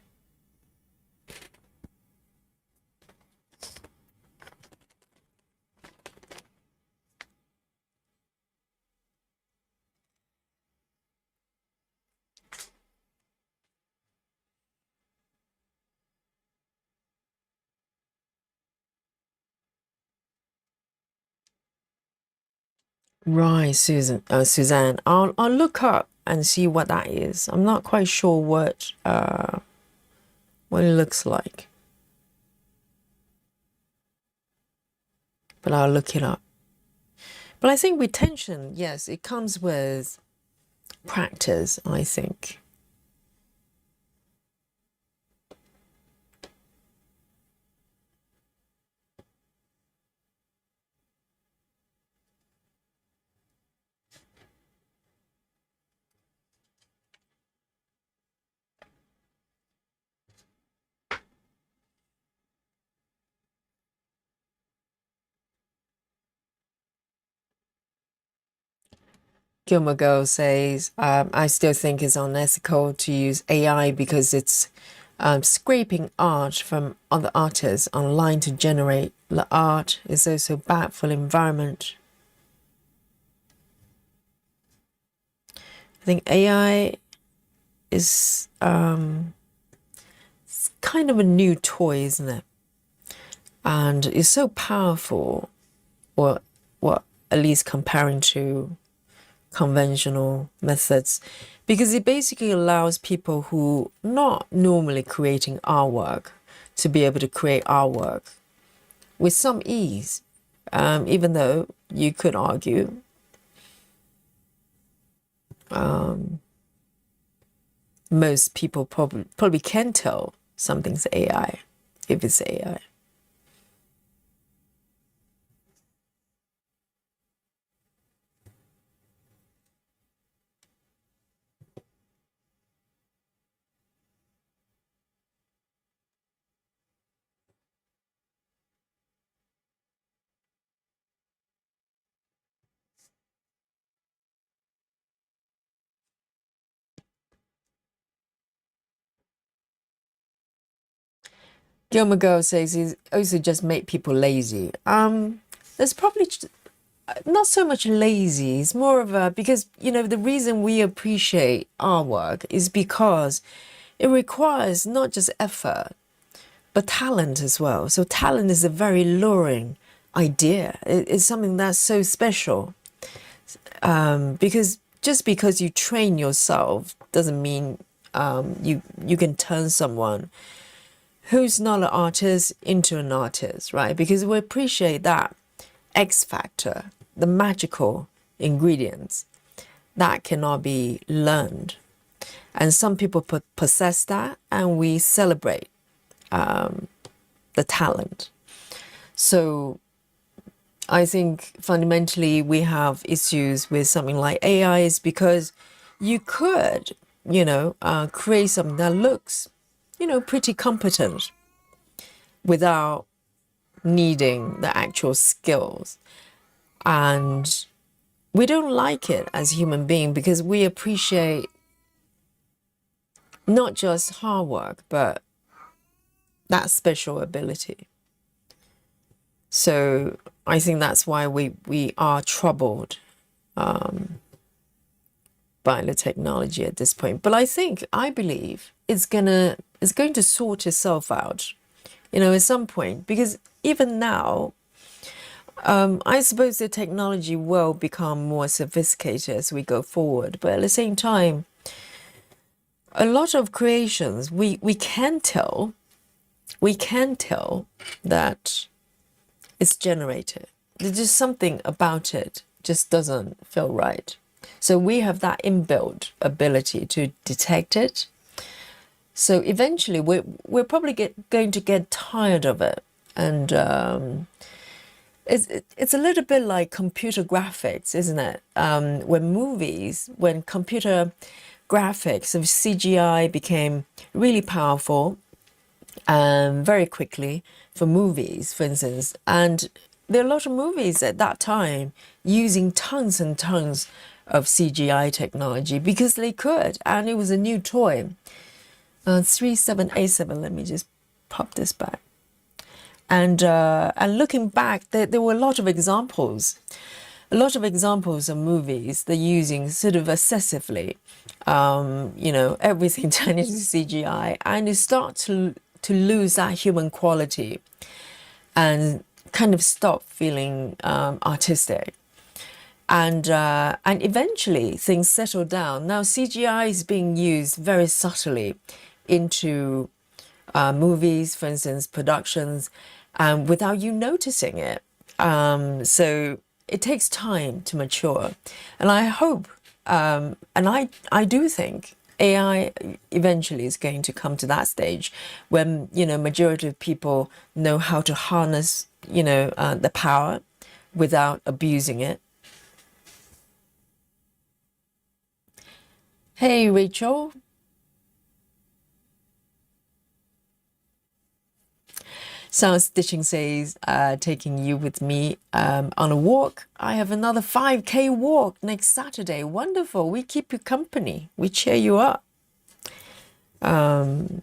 Right, Suzanne. I'll look up and see what that is. I'm not quite sure what it looks like, but I'll look it up. But I think retention, yes, it comes with practice, I think. Gilmore Girl says, I still think it's unethical to use AI because it's scraping art from other artists online to generate the art. Is also bad for the environment. I think AI is it's kind of a new toy, isn't it? And it's so powerful, or at least comparing to conventional methods, because it basically allows people who not normally creating artwork to be able to create artwork with some ease, even though you could argue most people probably can tell something's AI if it's AI. Gilmore Girl says he's also just make people lazy. There's probably not so much lazy. It's more of a, because, the reason we appreciate our work is because it requires not just effort, but talent as well. So talent is a very luring idea. It's something that's so special. Because just because you train yourself doesn't mean you can turn someone who's not an artist into an artist, right? Because we appreciate that X factor, the magical ingredients that cannot be learned. And some people possess that, and we celebrate the talent. So I think fundamentally we have issues with something like AI is because you could, create something that looks, pretty competent without needing the actual skills. And we don't like it as human beings because we appreciate not just hard work, but that special ability. So I think that's why we are troubled by the technology at this point. But I believe it's going to sort itself out, at some point, because even now, I suppose the technology will become more sophisticated as we go forward. But at the same time, a lot of creations, we can tell that it's generated. There's just something about it just doesn't feel right. So we have that inbuilt ability to detect it. So eventually we're probably going to get tired of it. And it's a little bit like computer graphics, isn't it? When computer graphics of CGI became really powerful very quickly for movies, for instance. And there are a lot of movies at that time using tons and tons of CGI technology because they could, and it was a new toy. 3787, let me just pop this back. And looking back, there were a lot of examples of movies they're using sort of excessively, everything turned into CGI, and you start to lose that human quality and kind of stop feeling artistic. And eventually things settle down. Now CGI is being used very subtly into movies, for instance, productions, without you noticing it. So it takes time to mature. And I hope, and I do think AI eventually is going to come to that stage when, majority of people know how to harness, the power without abusing it. Hey, Rachel. Sound Stitching says, taking you with me on a walk. I have another 5K walk next Saturday. Wonderful. We keep you company. We cheer you up on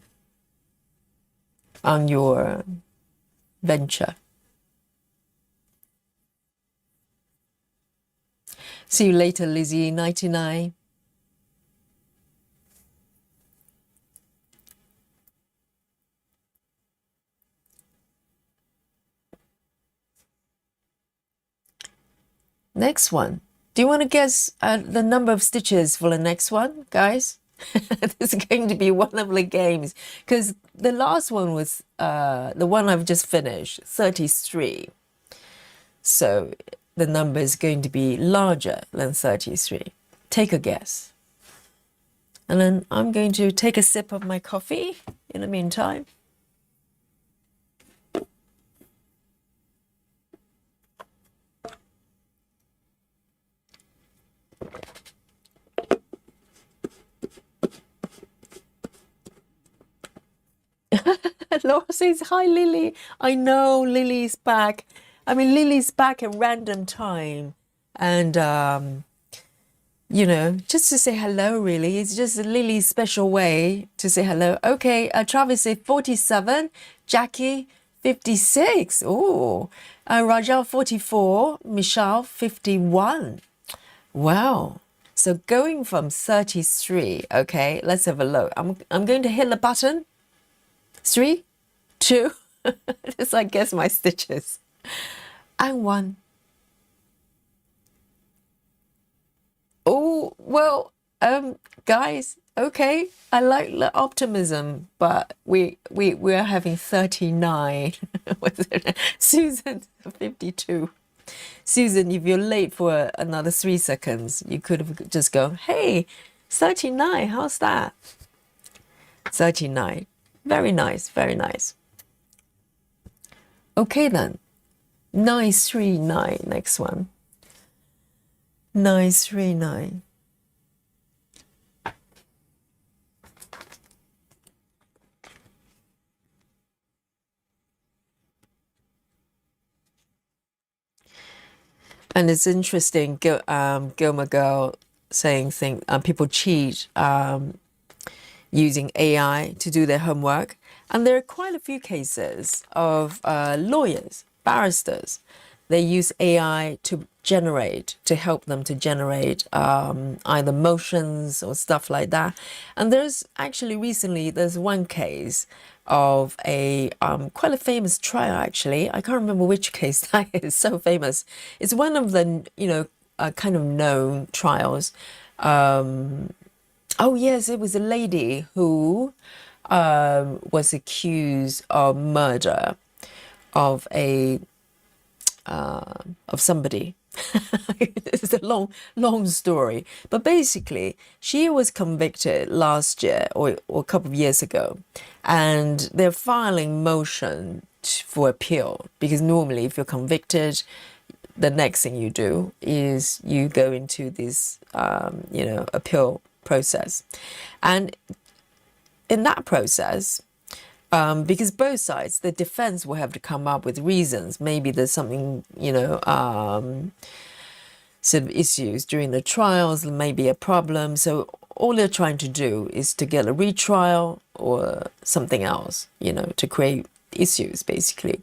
your venture. See you later, Lizzie, 99. Next one. Do you want to guess the number of stitches for the next one, guys? This is going to be one of the games because the last one was the one I've just finished, 33. So the number is going to be larger than 33. Take a guess. And then I'm going to take a sip of my coffee in the meantime. Laura says, hi, Lily. I know Lily's back. I mean, Lily's back at random time. And, just to say hello, really. It's just Lily's special way to say hello. Okay, Travis says 47. Jackie, 56. Oh, Rajal, 44. Michelle, 51. Wow. So going from 33, okay, let's have a look. I'm going to hit the button. 3, 2, just I guess my stitches, and 1. Oh, well, guys, okay, I like the optimism, but we're having 39. Susan, 52. Susan, if you're late for another 3 seconds, you could have just go, hey, 39, how's that? 39. Very nice, very nice. Okay then. 939, next one. 939. And it's interesting, Gilmer Girl saying people cheat using AI to do their homework. And there are quite a few cases of lawyers, barristers. They use AI to help them to generate either motions or stuff like that. And there's one case of a quite a famous trial, actually. I can't remember which case that is, so famous. It's one of the, kind of known trials. Oh yes, it was a lady who was accused of murder of somebody. It's a long story, but basically she was convicted last year or a couple of years ago, and they're filing motion for appeal, because normally if you're convicted, the next thing you do is you go into this appeal process. And in that process, because both sides, the defense will have to come up with reasons. Maybe there's something, sort of issues during the trials, maybe a problem. So all they're trying to do is to get a retrial or something else, to create issues, basically.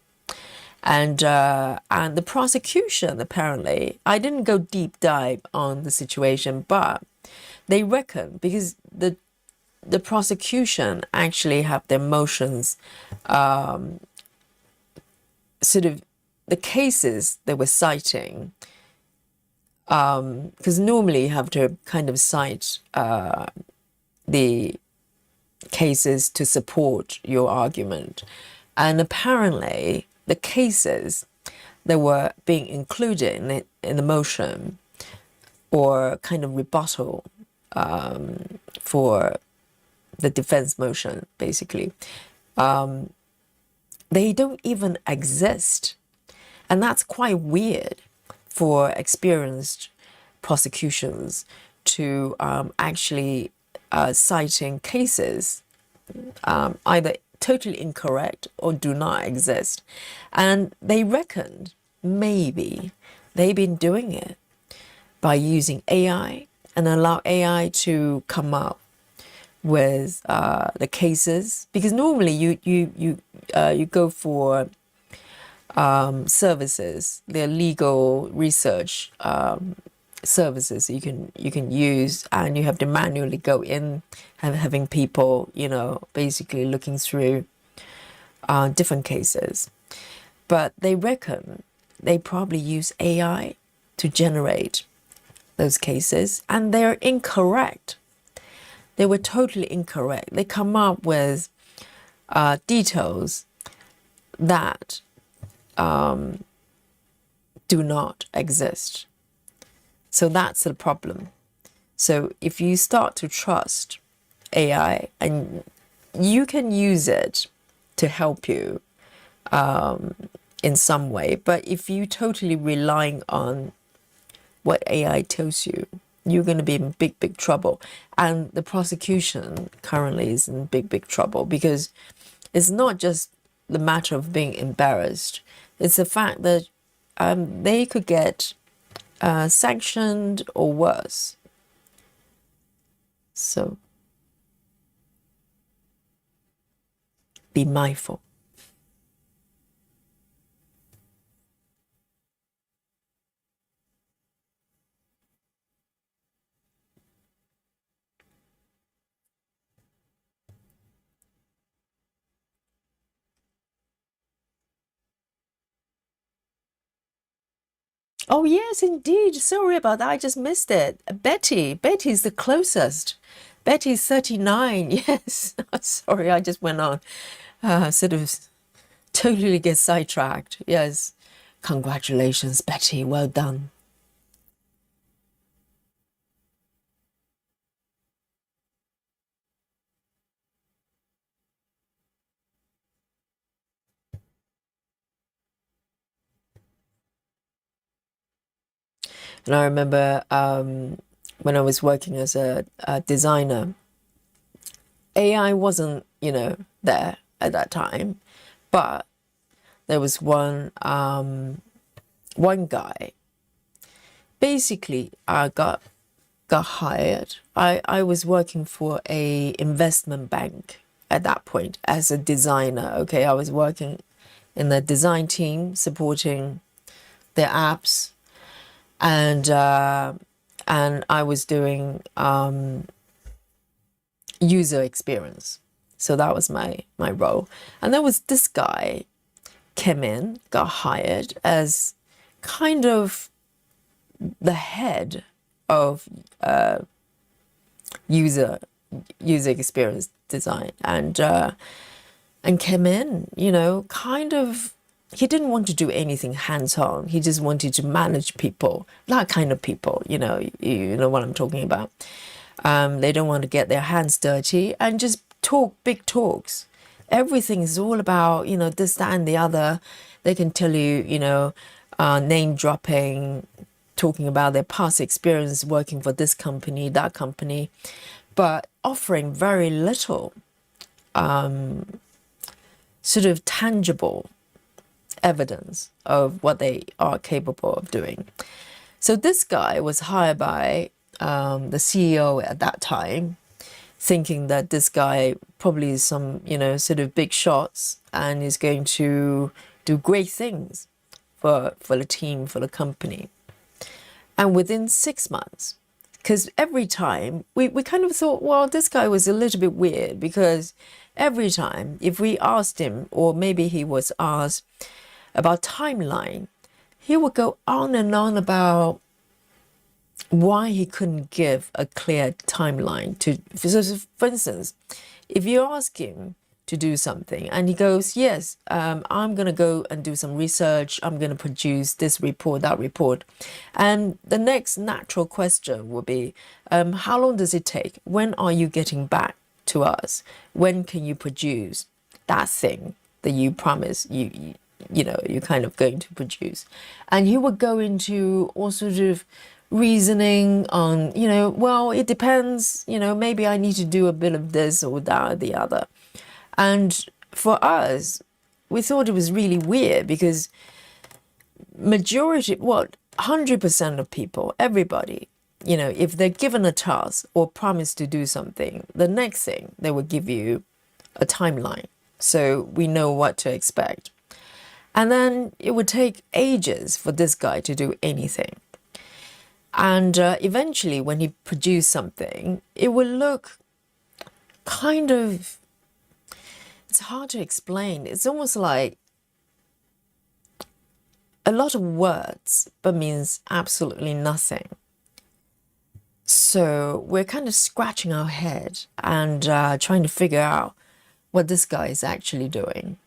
And the prosecution, apparently, I didn't go deep dive on the situation, but they reckon, because the prosecution actually have their motions, sort of the cases they were citing, because normally you have to kind of cite the cases to support your argument. And apparently the cases that were being included in the motion or kind of rebuttal for the defense motion, basically, they don't even exist. And that's quite weird for experienced prosecutions to actually citing cases either totally incorrect or do not exist. And they reckoned maybe they've been doing it by using AI and allow AI to come up with the cases, because normally you go for services, they're legal research services you can use, and you have to manually go in and having people basically looking through different cases. But they reckon they probably use AI to generate those cases, and they're incorrect. They were totally incorrect. They come up with details that do not exist. So that's the problem. So if you start to trust AI, and you can use it to help you in some way, but if you totally relying on what AI tells you, you're going to be in big trouble. And the prosecution currently is in big trouble, because it's not just the matter of being embarrassed. It's the fact that they could get sanctioned or worse. So be mindful. Oh, yes, indeed. Sorry about that. I just missed it. Betty's the closest. Betty's 39. Yes. Sorry, I just went on. Sort of totally get sidetracked. Yes. Congratulations, Betty. Well done. And I remember when I was working as a designer, AI wasn't, there at that time, but there was one guy. Basically, I got hired. I was working for a investment bank at that point as a designer. Okay, I was working in the design team supporting their apps, and I was doing user experience. So that was my role. And there was this guy came in, got hired as kind of the head of user experience design, and came in, kind of, he didn't want to do anything hands-on. He just wanted to manage people, that kind of people, you know what I'm talking about. They don't want to get their hands dirty and just talk big talks. Everything is all about, this, that, and the other. They can tell you, name dropping, talking about their past experience working for this company, that company, but offering very little sort of tangible evidence of what they are capable of doing. So this guy was hired by the CEO at that time, thinking that this guy probably is some, sort of big shots and is going to do great things for the team, for the company. And within 6 months, because every time we kind of thought, well, this guy was a little bit weird, because every time if we asked him, or maybe he was asked about timeline, he would go on and on about why he couldn't give a clear timeline to. For instance, if you ask him to do something and he goes, yes, I'm going to go and do some research, I'm going to produce this report, that report, and the next natural question would be, how long does it take? When are you getting back to us? When can you produce that thing that you promise you're kind of going to produce? And he would go into all sorts of reasoning on, well, it depends, maybe I need to do a bit of this or that or the other. And for us, we thought it was really weird, because 100% of people, everybody, if they're given a task or promised to do something, the next thing they will give you a timeline, so we know what to expect. And then it would take ages for this guy to do anything. And eventually, when he produced something, it would look kind of, it's hard to explain. It's almost like a lot of words, but means absolutely nothing. So we're kind of scratching our head and trying to figure out what this guy is actually doing.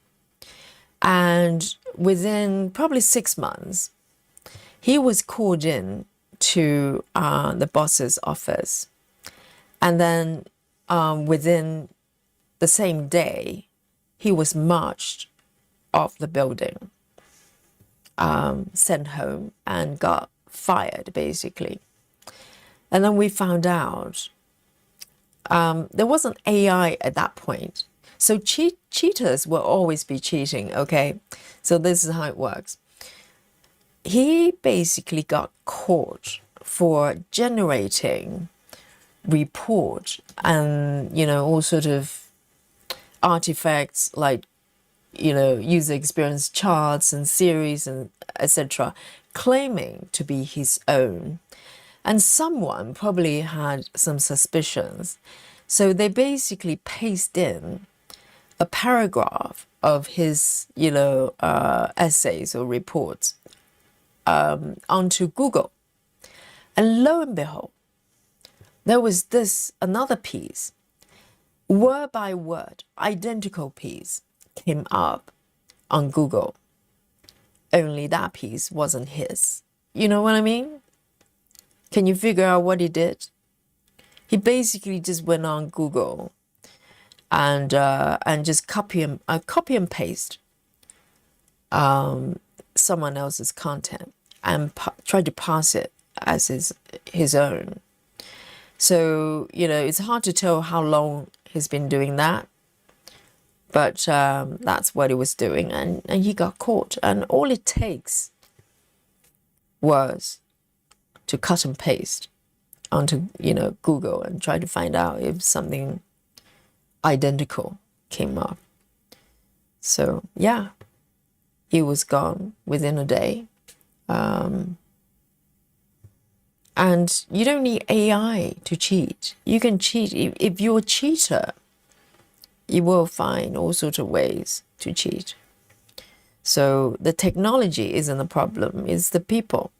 And within probably 6 months, he was called in to the boss's office. And then within the same day, he was marched off the building, sent home, and got fired, basically. And then we found out there wasn't AI at that point. So cheaters will always be cheating, okay? So this is how it works. He basically got caught for generating report and, all sort of artifacts like, user experience charts and series and etc., claiming to be his own. And someone probably had some suspicions. So they basically paste in a paragraph of his, essays or reports onto Google. And lo and behold, there was another piece, word by word, identical piece came up on Google. Only that piece wasn't his. You know what I mean? Can you figure out what he did? He basically just went on Google and just copy and paste someone else's content and tried to pass it as his own. So, it's hard to tell how long he's been doing that, but that's what he was doing, and he got caught. And all it takes was to cut and paste onto, Google and try to find out if something identical came up. So, yeah, he was gone within a day. And you don't need AI to cheat. You can cheat. If you're a cheater, you will find all sorts of ways to cheat. So the technology isn't the problem, it's the people.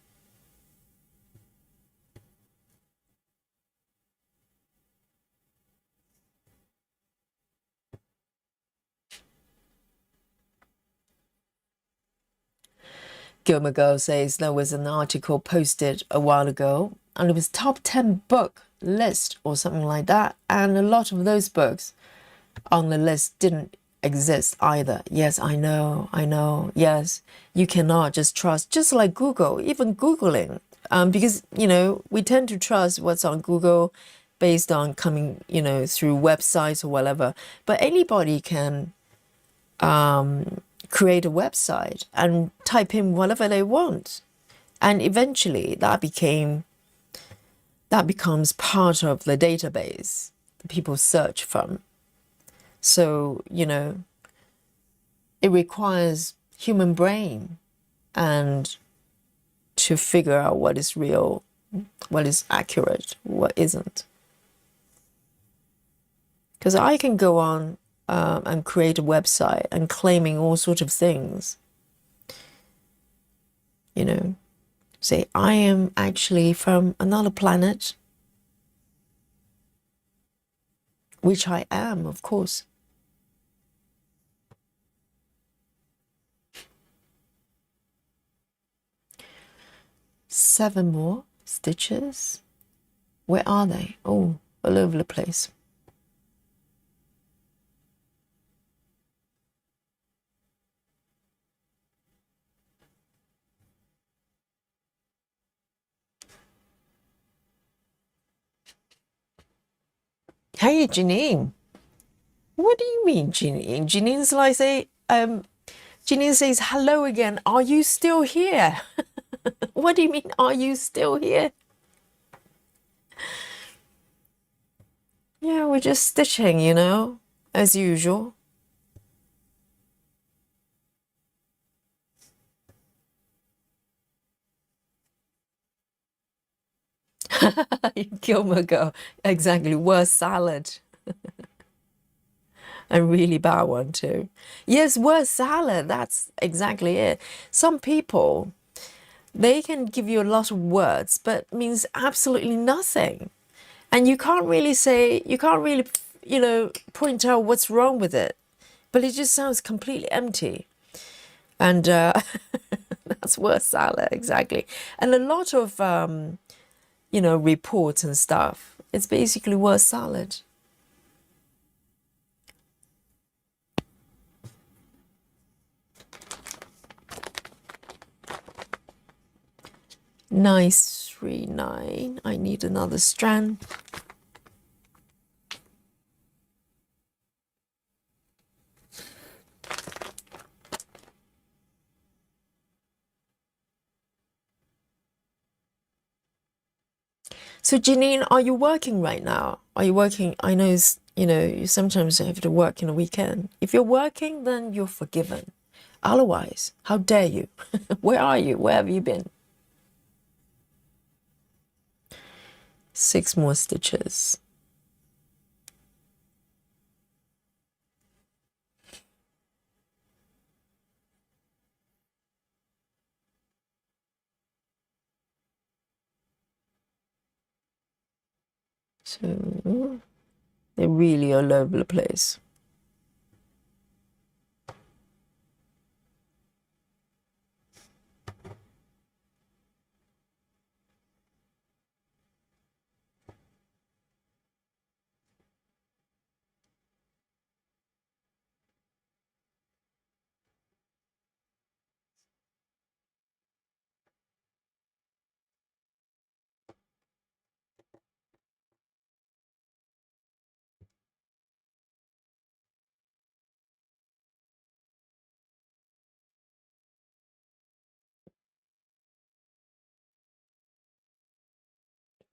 Gilmer Girl says there was an article posted a while ago, and it was top 10 book list or something like that. And a lot of those books on the list didn't exist either. Yes, I know. Yes, you cannot just trust, just like Google, even Googling. Because, we tend to trust what's on Google based on coming, through websites or whatever. But anybody can create a website and type in whatever they want. And eventually that becomes part of the database that people search from. So, it requires human brain and to figure out what is real, what is accurate, what isn't. Because I can go on and create a website and claiming all sorts of things. Say, I am actually from another planet, which I am, of course. Seven more stitches. Where are they? Oh, all over the place. Hey, Janine. What do you mean, Janine? Janine's like Janine says, hello again. Are you still here? What do you mean, are you still here? Yeah, we're just stitching, as usual. Gilmer go, exactly, worst salad. A really bad one too. Yes, worst salad, that's exactly it. Some people, they can give you a lot of words, but means absolutely nothing. And you can't really, point out what's wrong with it. But it just sounds completely empty. And that's worst salad, exactly. And a lot of, reports and stuff, it's basically worst salad. Nice 3-9. I need another strand. So Janine, are you working right now? Are you working? I know, you sometimes have to work in a weekend. If you're working, then you're forgiven. Otherwise, how dare you? Where are you? Where have you been? 6 more stitches. So they're really all over the place.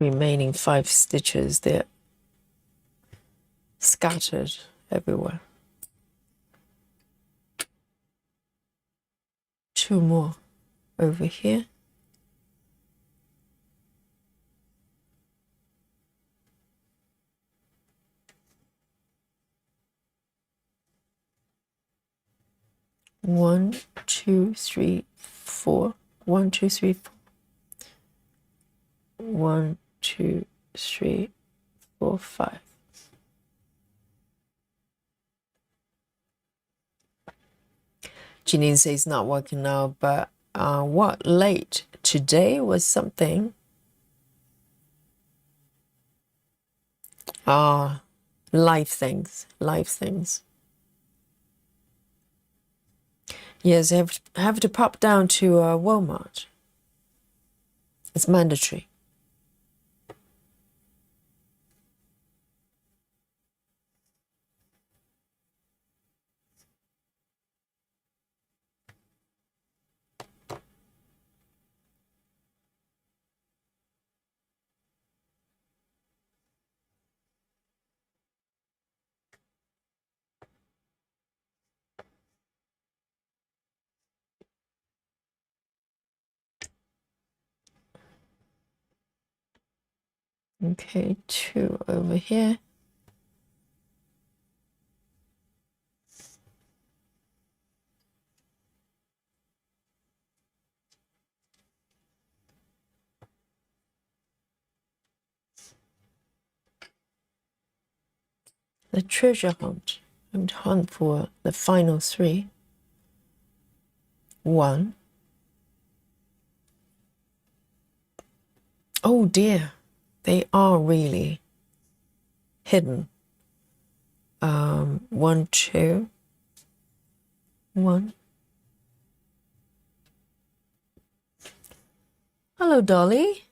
remaining 5 stitches, they're scattered everywhere. 2 more over here. One, two, three, four. 1, 2, 3, 4. 1, 2, 3, 4, 5. Janine says it's not working now, but what late today was something. Life things. Yes, I have to pop down to Walmart. It's mandatory. Okay, 2 over here. The treasure hunt. I'm to hunt for the final 3. 1. Oh dear, they are really hidden. 1, 2, 1. Hello, Dolly.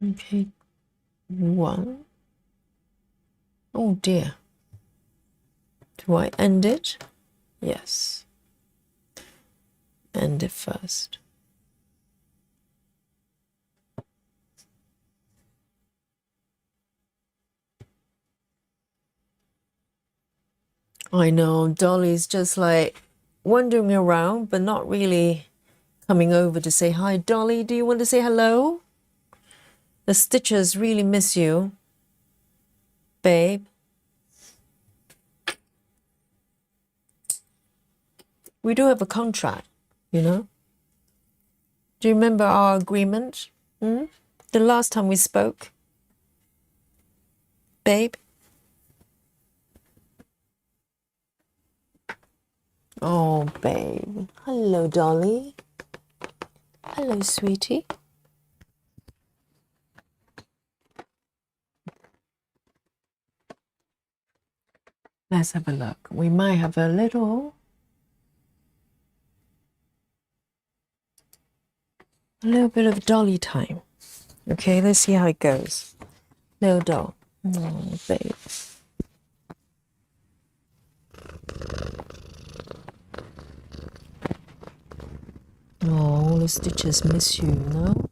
Okay, 1. Oh dear. Do I end it? Yes. End it first. I know, Dolly's just like wandering around, but not really coming over to say hi. Dolly, do you want to say hello? The stitchers really miss you, babe. We do have a contract, you know. Do you remember our agreement? The last time we spoke, babe? Oh, babe. Hello, Dolly. Hello, sweetie. Let's have a look. We might have a little bit of Dolly time. Okay, let's see how it goes. Little doll. Oh, babe. Oh, all the stitches miss you, no?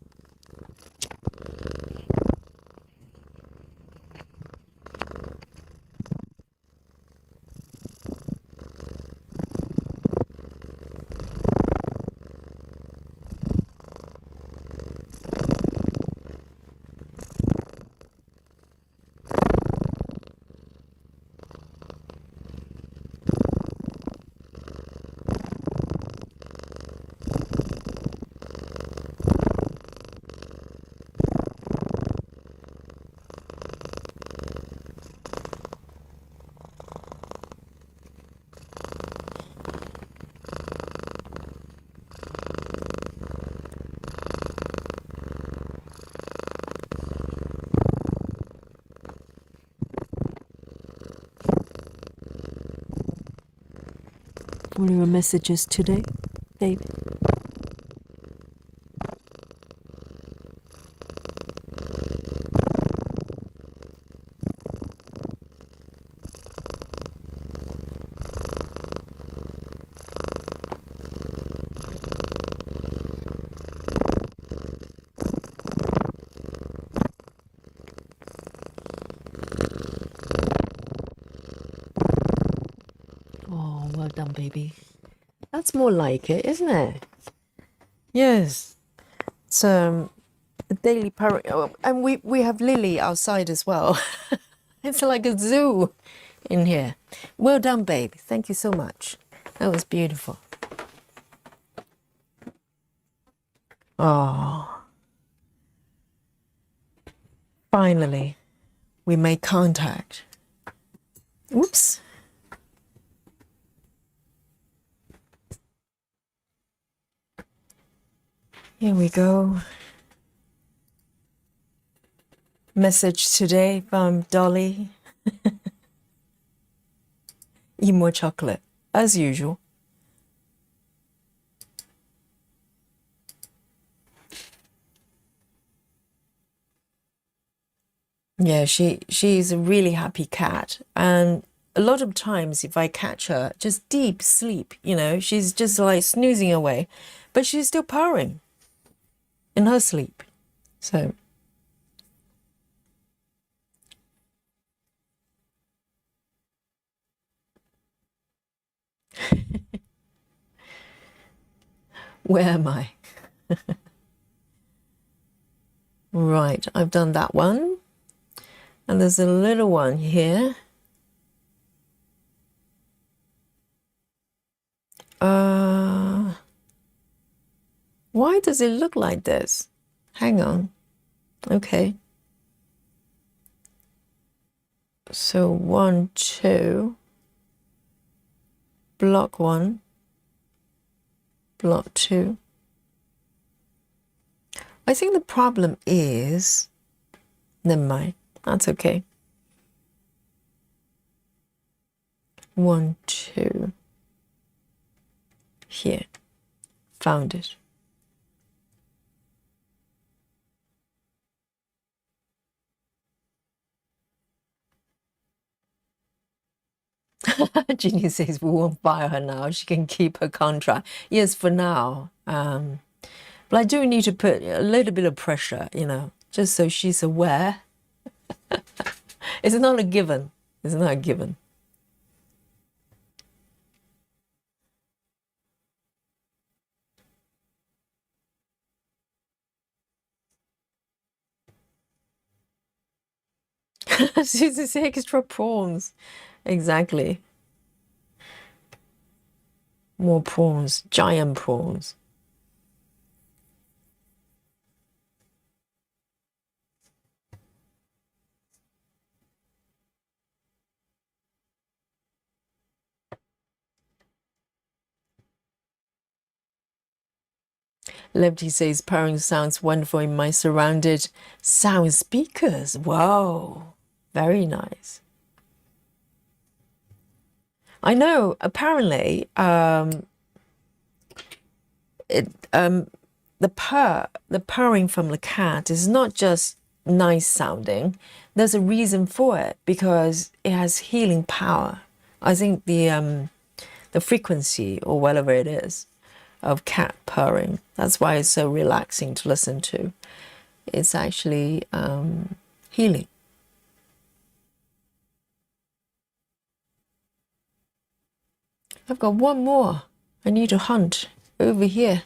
What are your messages today, baby? Oh, well done, baby. That's more like it, isn't it? Yes. It's a daily parrot. Oh, and we have Lily outside as well. It's like a zoo in here. Well done, babe. Thank you so much. That was beautiful. Oh, finally, we made contact. Oops. Here we go. Message today from Dolly. Eat more chocolate, as usual. Yeah, she's a really happy cat. And a lot of times if I catch her, just deep sleep, she's just like snoozing away, but she's still purring in her sleep. So where am I? Right, I've done that one. And there's a little one here. Why does it look like this? Hang on. Okay. So 1, 2, block 1, block 2. I think the problem is, never mind, that's okay. 1, 2, here, found it. Ginny says we won't fire her now. She can keep her contract. Yes, for now. But I do need to put a little bit of pressure, just so she's aware. It's not a given. It's not a given. She's just extra prawns. Exactly. More prawns, giant prawns. Lefty says purring sounds wonderful in my surrounded sound speakers. Wow, very nice. I know. Apparently, the purring from the cat is not just nice sounding. There's a reason for it because it has healing power. I think the frequency or whatever it is of cat purring. That's why it's so relaxing to listen to. It's actually healing. I've got one more. I need to hunt over here.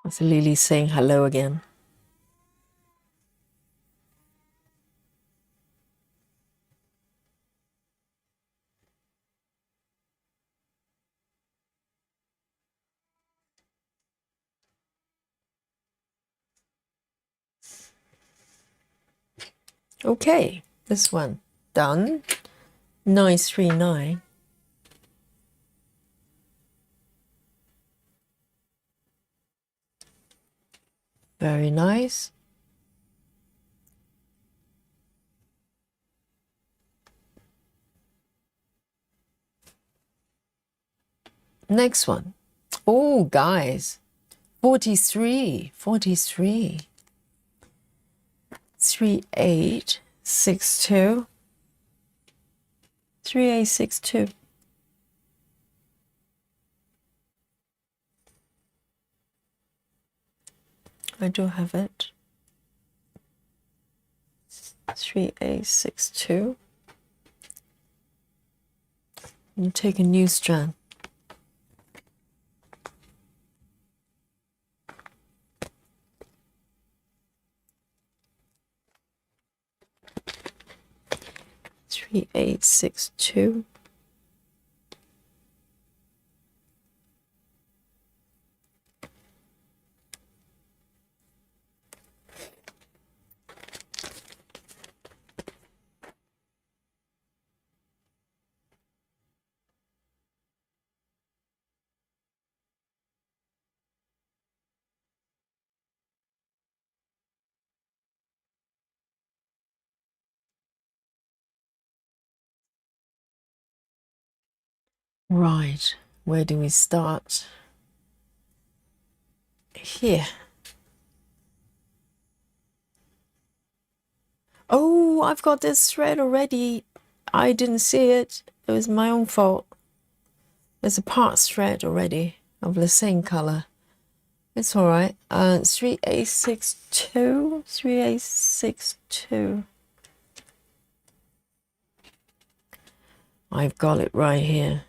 That's Lily saying hello again. Okay, this one done. 939. Very nice. Next one. Oh, guys. 43. 43. 3862. 3862. I do have it. 3862. You take a new strand. Three, 862. Right, where do we start? Here. Oh, I've got this thread already. I didn't see it. It was my own fault. There's a part thread already of the same color. It's all right. 3862. 3862. I've got it right here.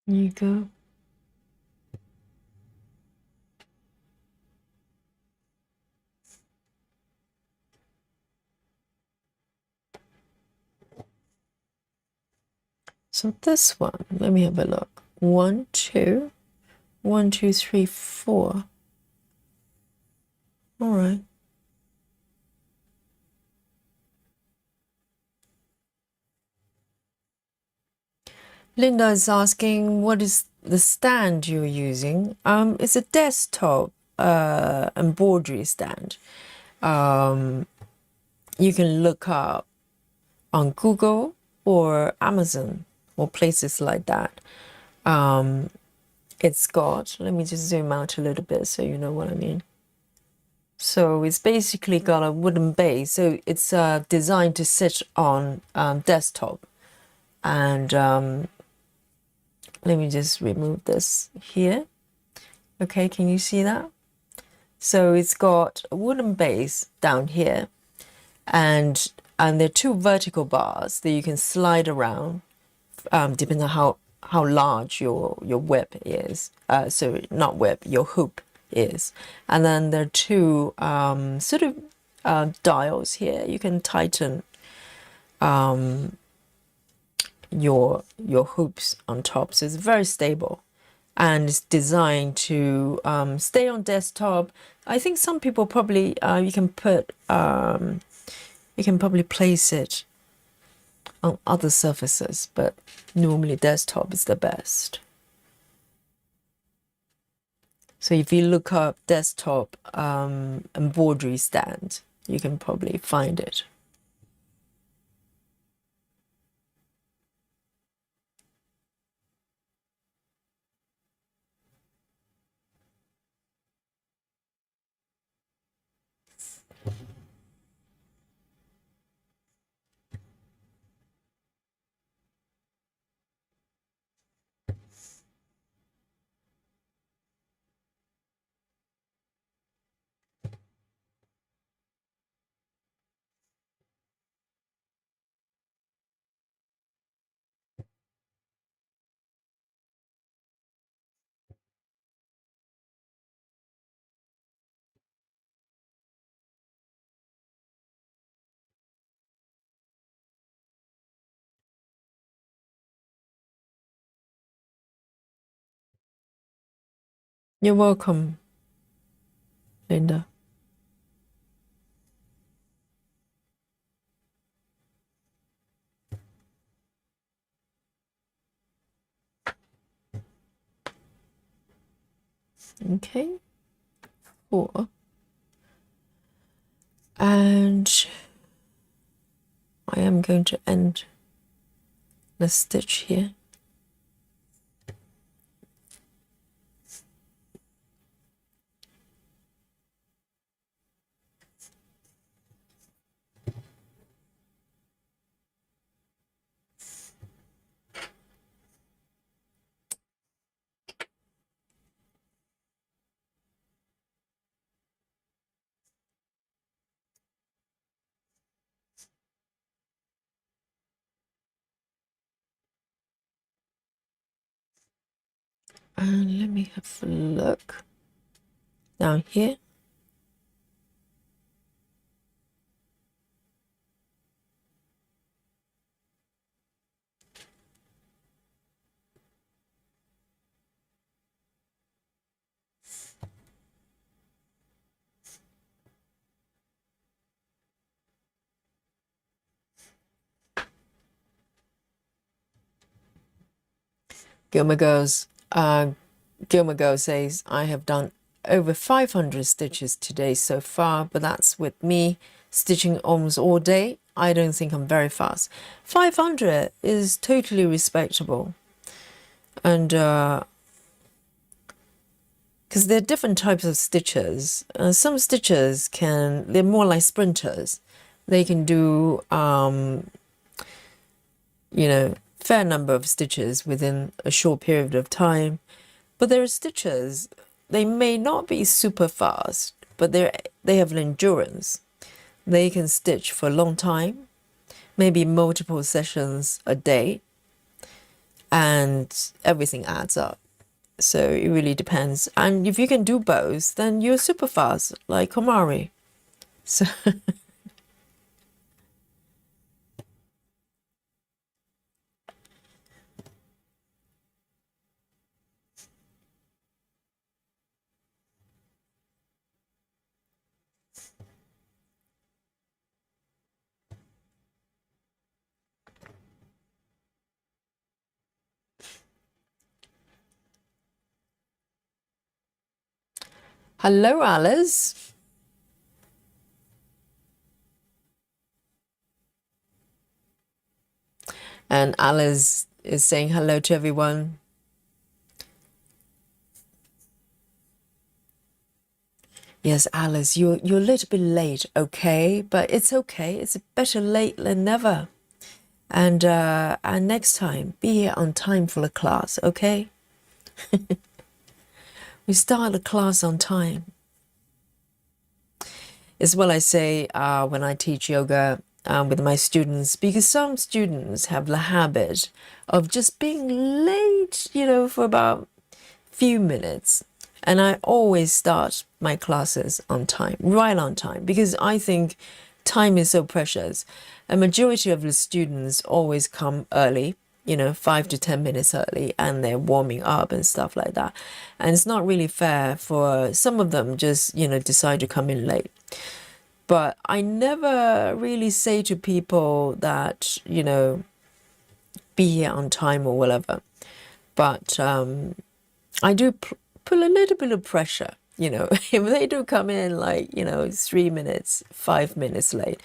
Here you go. So this one, let me have a look. 1, 2, 1, 2, 3, 4. All right. Linda is asking, what is the stand you're using? It's a desktop embroidery stand. You can look up on Google or Amazon or places like that. It's got, let me just zoom out a little bit so you know what I mean. So it's basically got a wooden base. So it's designed to sit on desktop. And let me just remove this here. Okay, can you see that? So it's got a wooden base down here, and there are two vertical bars that you can slide around, depending on how large your whip is. So not whip, your hoop is. And then there are two sort of dials here. You can tighten your hoops on top. So it's very stable. And it's designed to stay on desktop. I think some people probably you can probably place it on other surfaces, but normally desktop is the best. So if you look up desktop embroidery stand, you can probably find it. You're welcome, Linda. Okay, 4. And I am going to end the stitch here. And let me have a look down here. Gilmer goes, Gilmer Girl says, I have done over 500 stitches today so far, but that's with me stitching almost all day. I don't think I'm very fast. 500 is totally respectable. And because there are different types of stitches. Some stitches they're more like sprinters. They can do, fair number of stitches within a short period of time. But there are stitches, they may not be super fast, but they have an endurance. They can stitch for a long time, maybe multiple sessions a day, and everything adds up. So it really depends. And if you can do both, then you're super fast, like Komari. So hello, Alice. And Alice is saying hello to everyone. Yes, Alice, you're a little bit late, okay? But it's okay. It's better late than never. And next time, be here on time for the class, okay? We start the class on time. It's what I say when I teach yoga with my students, because some students have the habit of just being late, for about few minutes. And I always start my classes on time, right on time, because I think time is so precious. A majority of the students always come early, 5 to 10 minutes early, and they're warming up and stuff like that. And it's not really fair for some of them just, decide to come in late. But I never really say to people that, be here on time or whatever. But I do put a little bit of pressure, if they do come in like, 3 minutes, 5 minutes late.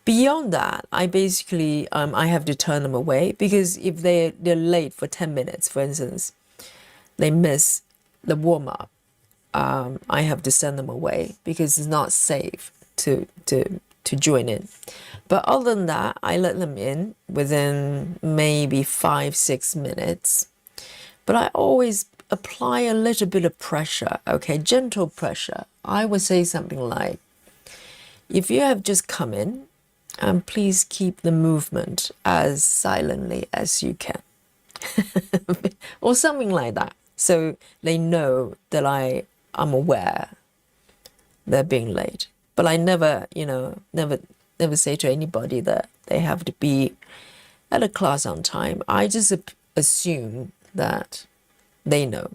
Beyond that, I basically, I have to turn them away, because if they're late for 10 minutes, for instance, they miss the warm up. I have to send them away because it's not safe to join in. But other than that, I let them in within maybe 5-6 minutes. But I always apply a little bit of pressure, okay, gentle pressure. I would say something like, if you have just come in, please keep the movement as silently as you can. Or something like that. So they know that I'm aware they're being late. But I never, never say to anybody that they have to be at a class on time. I just assume that they know.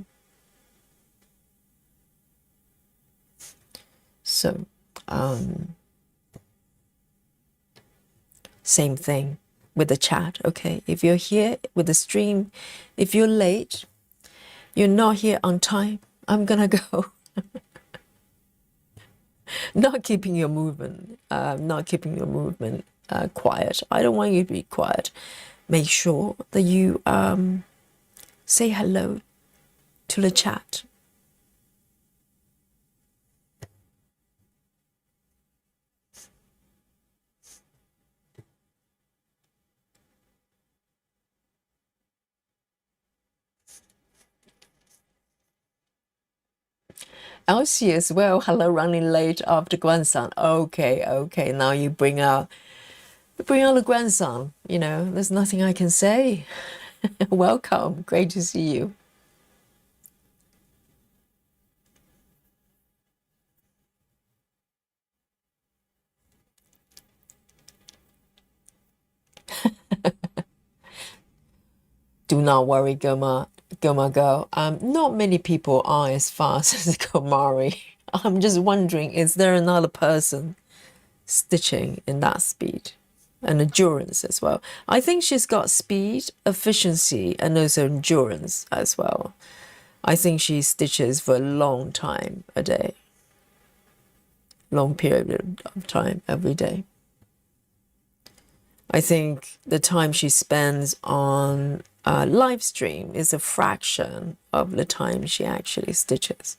So same thing with the chat. Okay, if you're here with the stream, if you're late, you're not here on time, I'm gonna go. Not keeping your movement, quiet. I don't want you to be quiet. Make sure that you say hello to the chat. Elsie as well. Hello, running late after grandson. Okay, okay. Now you bring out the grandson. You know, there's nothing I can say. Welcome. Great to see you. Do not worry, Goma girl. Not many people are as fast as Komari. I'm just wondering, is there another person stitching in that speed and endurance as well? I think she's got speed, efficiency, and also endurance as well. I think she stitches for a long time a day, long period of time every day. I think the time she spends on live stream is a fraction of the time she actually stitches.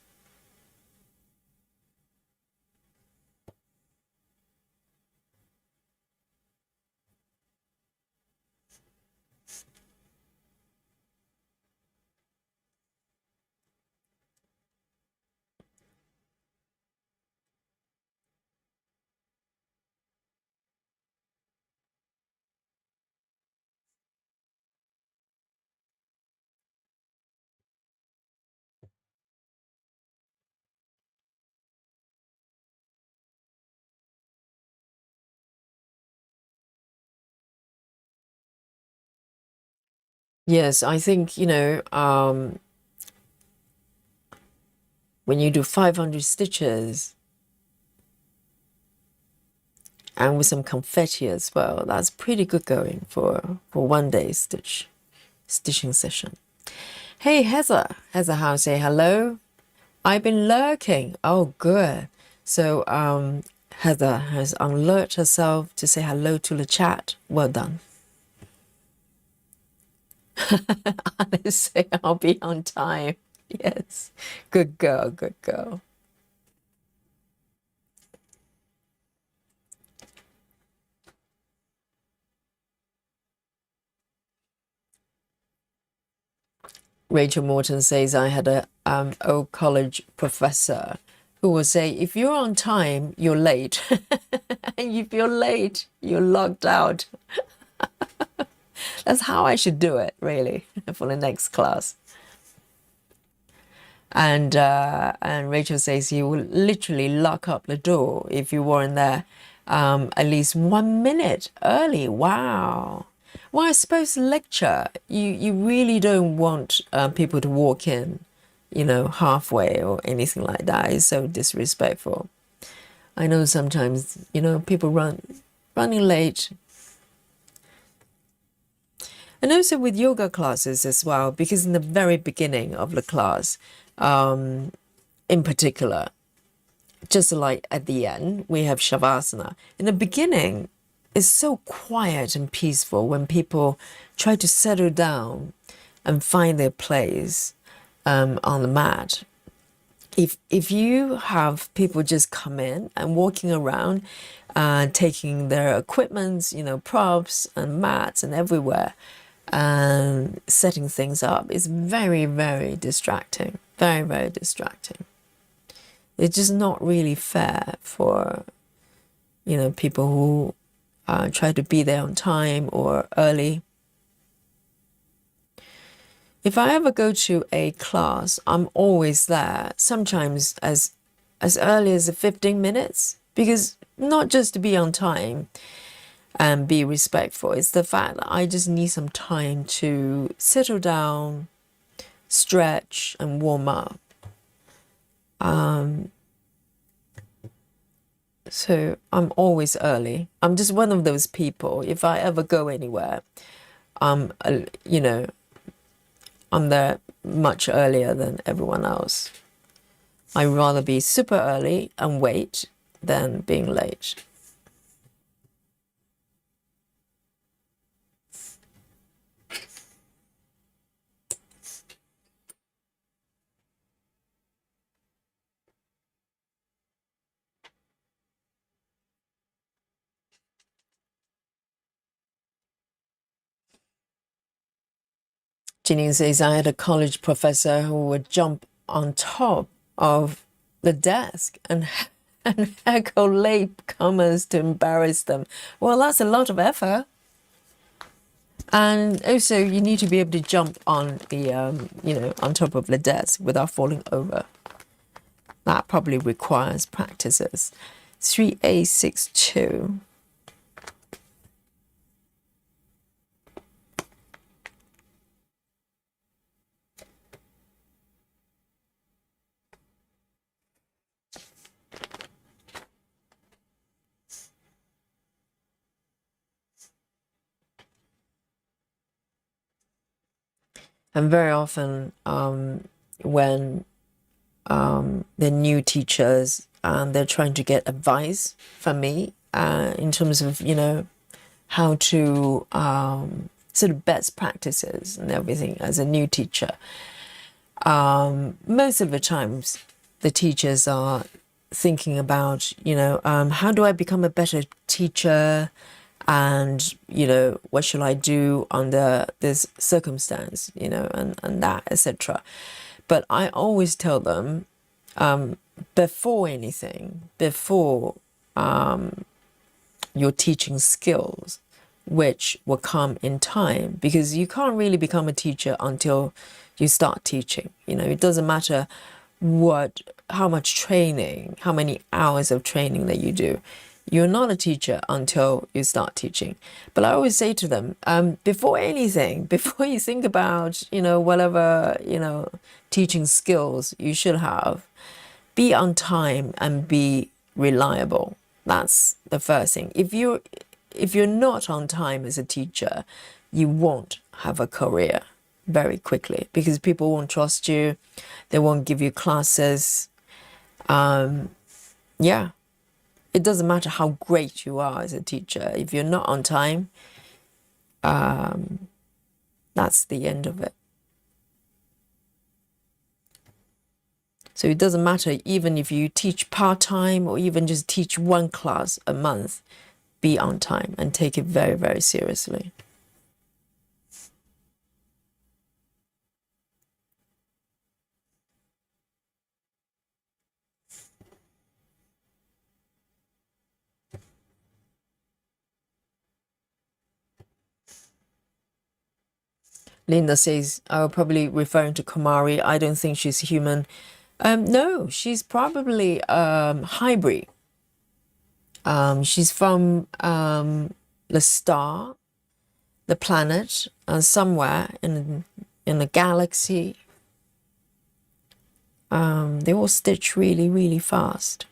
Yes, I think, you know, when you do 500 stitches and with some confetti as well, that's pretty good going for one day stitching session. Hey, Heather Howe, say hello. I've been lurking. Oh, good. So Heather has alerted herself to say hello to the chat. Well done. Alice say I'll be on time. Yes. Good girl, good girl. Rachel Morton says I had a old college professor who will say, if you're on time, you're late. And if you're late, you're logged out. That's how I should do it, really, for the next class. And Rachel says you will literally lock up the door if you weren't there at least 1 minute early. Wow. Well, I suppose lecture, you really don't want people to walk in, you know, halfway or anything like that. It's so disrespectful. I know sometimes, you know, people running late. And also with yoga classes as well, because in the very beginning of the class, in particular, just like at the end, we have Shavasana. In the beginning, it's so quiet and peaceful when people try to settle down and find their place on the mat. If you have people just come in and walking around, taking their equipments, you know, props and mats and everywhere, and setting things up, it's very, very distracting. Very, very distracting. It's just not really fair for, you know, people who try to be there on time or early. If I ever go to a class, I'm always there, sometimes as early as 15 minutes, because not just to be on time and be respectful, it's the fact that I just need some time to settle down, stretch and warm up. So I'm always early. I'm just one of those people. If I ever go anywhere, you know, I'm there much earlier than everyone else. I'd rather be super early and wait than being late. Janine says, I had a college professor who would jump on top of the desk and and heckle latecomers to embarrass them. Well, that's a lot of effort. And also, you need to be able to jump on the, on top of the desk without falling over. That probably requires practices. 3A62. And very often, when they're new teachers and they're trying to get advice from me in terms of, how to sort of best practices and everything as a new teacher, most of the times the teachers are thinking about, how do I become a better teacher? And, what shall I do under this circumstance, and that, etc. But I always tell them, before anything, before your teaching skills, which will come in time, because you can't really become a teacher until you start teaching. It doesn't matter how much training, how many hours of training that you do. You're not a teacher until you start teaching. But I always say to them, before anything, before you think about, whatever, teaching skills you should have, be on time and be reliable. That's the first thing. If you're not on time as a teacher, you won't have a career very quickly, because people won't trust you. They won't give you classes. Yeah. It doesn't matter how great you are as a teacher. If you're not on time, that's the end of it. So it doesn't matter, even if you teach part-time or even just teach one class a month, be on time and take it very, very seriously. Linda says, I will probably referring to Kumari. I don't think she's human. No, she's probably hybrid. She's from the star, the planet, somewhere in the galaxy. They all stitch really, really fast.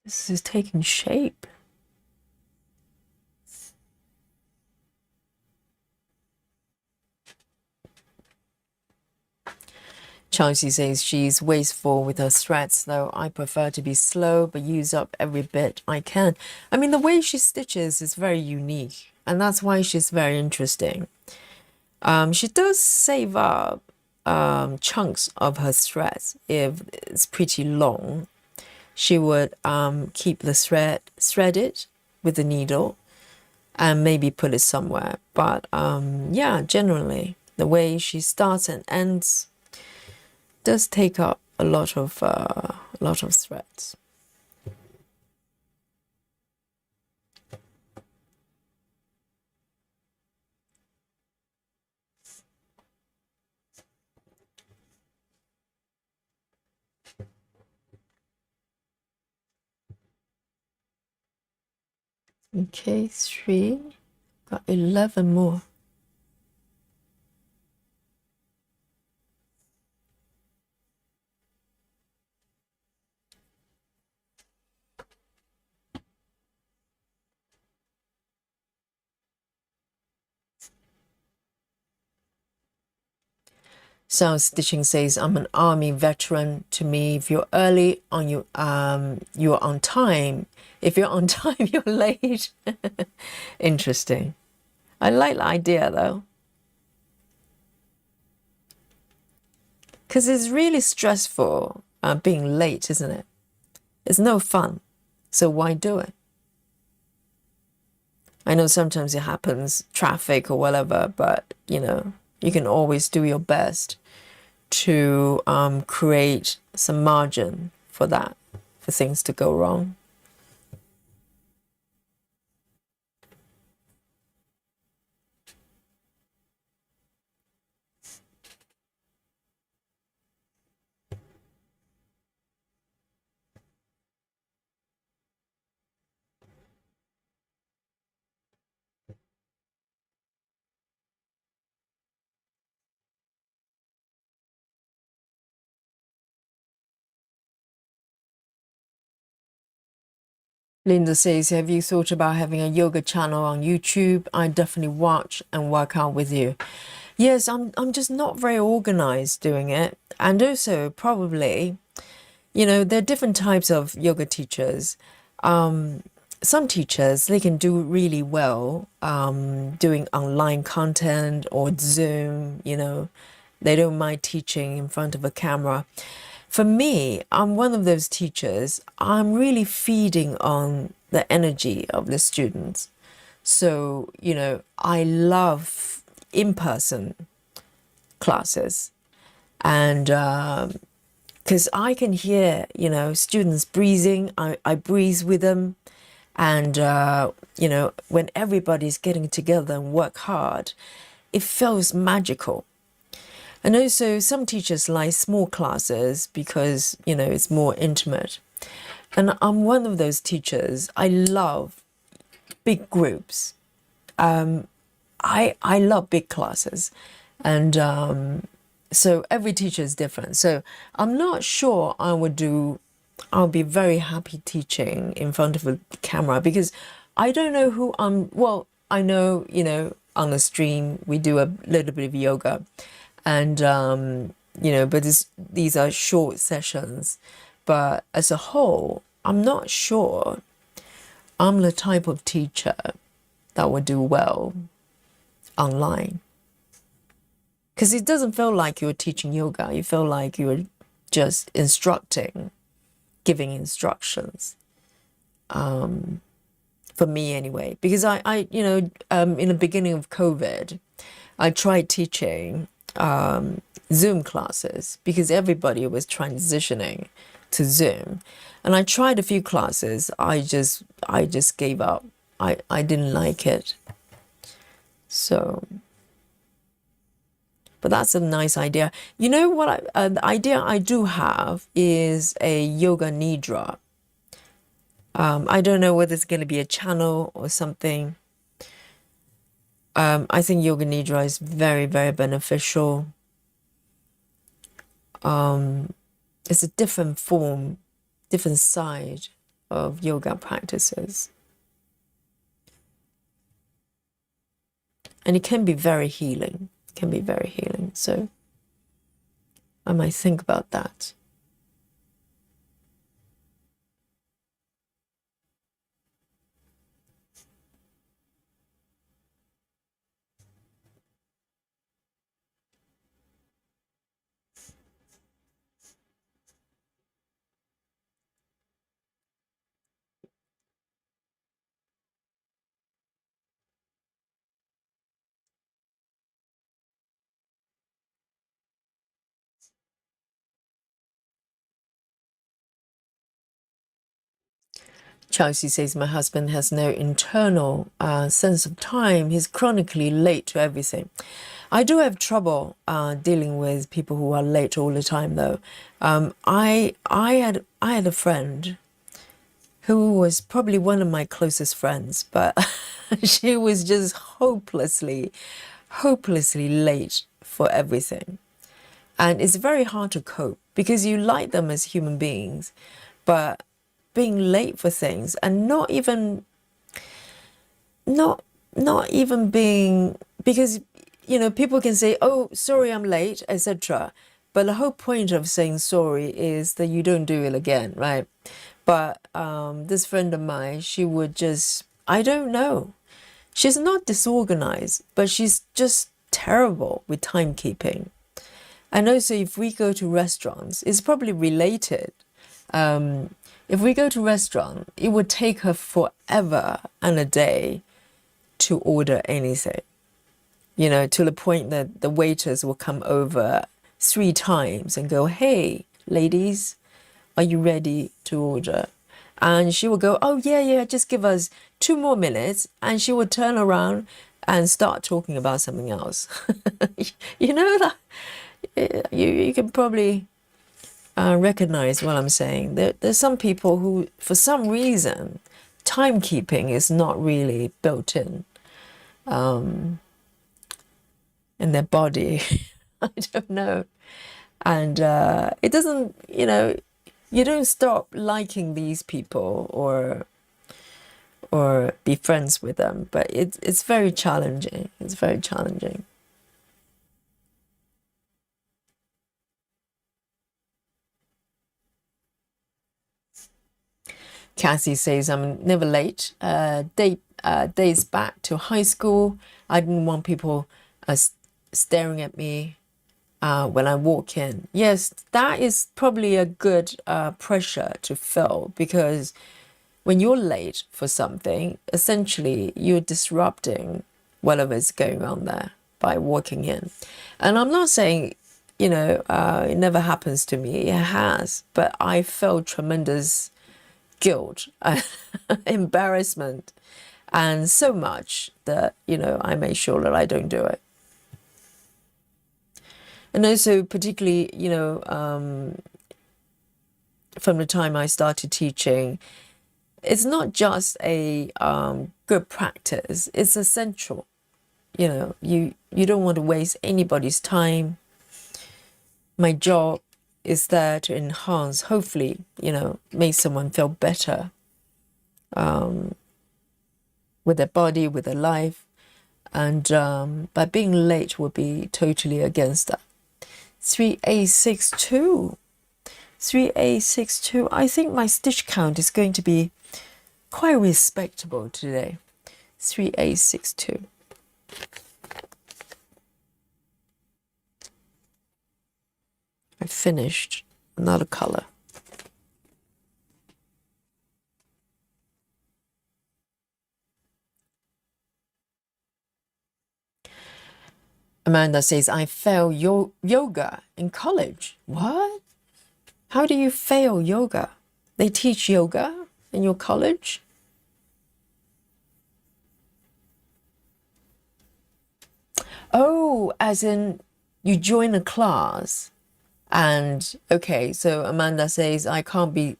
This is taking shape. Chelsea says she's wasteful with her threads, though I prefer to be slow but use up every bit I can. I mean, the way she stitches is very unique, and that's why she's very interesting. She does save up chunks of her threads. If it's pretty long, she would keep the thread threaded with the needle and maybe put it somewhere. But yeah, generally, the way she starts and ends does take up a lot of threads. Okay, 3. Got 11 more. Sound Stitching says, I'm an army veteran. To me, if you're early on you're on time. If you're on time, you're late. Interesting. I like the idea though. Because it's really stressful being late, isn't it? It's no fun. So why do it? I know sometimes it happens, traffic or whatever, but you can always do your best to create some margin for that, for things to go wrong. Linda says, have you thought about having a yoga channel on YouTube? I definitely watch and work out with you. Yes, I'm just not very organized doing it. And also probably, there are different types of yoga teachers. Some teachers, they can do really well doing online content or Zoom, they don't mind teaching in front of a camera. For me, I'm one of those teachers, I'm really feeding on the energy of the students. So, I love in-person classes. And because I can hear, students breathing, I breathe with them. And, when everybody's getting together and work hard, it feels magical. And also some teachers like small classes because, it's more intimate. And I'm one of those teachers. I love big groups. I love big classes. And so every teacher is different. So I'm not sure I'll be very happy teaching in front of a camera because I don't know who well, I know, on the stream, we do a little bit of yoga. And, but these are short sessions. But as a whole, I'm not sure I'm the type of teacher that would do well online. Because it doesn't feel like you're teaching yoga. You feel like you're just instructing, giving instructions. For me anyway. Because I in the beginning of COVID, I tried teaching Zoom classes because everybody was transitioning to Zoom, and I tried a few classes. I just gave up. I didn't like it. So, but that's a nice idea. You know what? The idea I do have is a yoga nidra. I don't know whether it's going to be a channel or something. I think yoga nidra is very, very beneficial. It's a different form, different side of yoga practices. And it can be very healing. It can be very healing. So I might think about that. Chelsea says, my husband has no internal sense of time. He's chronically late to everything. I do have trouble dealing with people who are late all the time, though. I had a friend who was probably one of my closest friends, but she was just hopelessly late for everything. And it's very hard to cope because you like them as human beings, but being late for things and not even being, because people can say, oh, sorry, I'm late, etc. But the whole point of saying sorry is that you don't do it again, right? But this friend of mine, she would just, I don't know, she's not disorganized, but she's just terrible with timekeeping. And also, if we go to restaurants, it's probably related. If we go to restaurant, it would take her forever and a day to order anything, to the point that the waiters will come over 3 times and go, hey, ladies, are you ready to order? And she will go, oh, yeah, just give us 2 more minutes. And she would turn around and start talking about something else. You know that you can probably recognize what I'm saying. There's some people who, for some reason, timekeeping is not really built in their body. I don't know. And it doesn't, you don't stop liking these people or be friends with them, but it's very challenging. It's very challenging. Cassie says, I'm never late. Days back to high school, I didn't want people staring at me when I walk in. Yes, that is probably a good pressure to feel, because when you're late for something, essentially you're disrupting whatever's going on there by walking in. And I'm not saying, it never happens to me. It has, but I felt tremendous guilt, embarrassment, and so much that, I make sure that I don't do it. And also, particularly, from the time I started teaching, it's not just a good practice, it's essential. You don't want to waste anybody's time. My job is there to enhance, hopefully, make someone feel better with their body, with their life. And by being late would be totally against that. 3A62. 3A62. I think my stitch count is going to be quite respectable today. 3A62. I finished another color. Amanda says, I failed yoga in college. What? How do you fail yoga? They teach yoga in your college? Oh, as in you join a class and, okay, so Amanda says, I can't be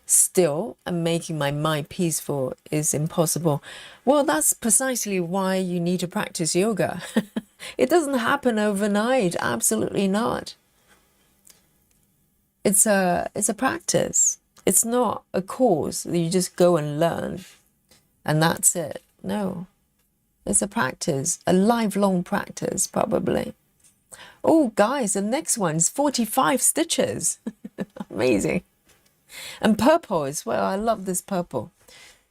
still and making my mind peaceful is impossible. Well, that's precisely why you need to practice yoga. It doesn't happen overnight. Absolutely not. It's a practice. It's not a course that you just go and learn and that's it. No, it's a practice, a lifelong practice, probably. Oh, guys, the next one's 45 stitches. Amazing. And purple as well. I love this purple.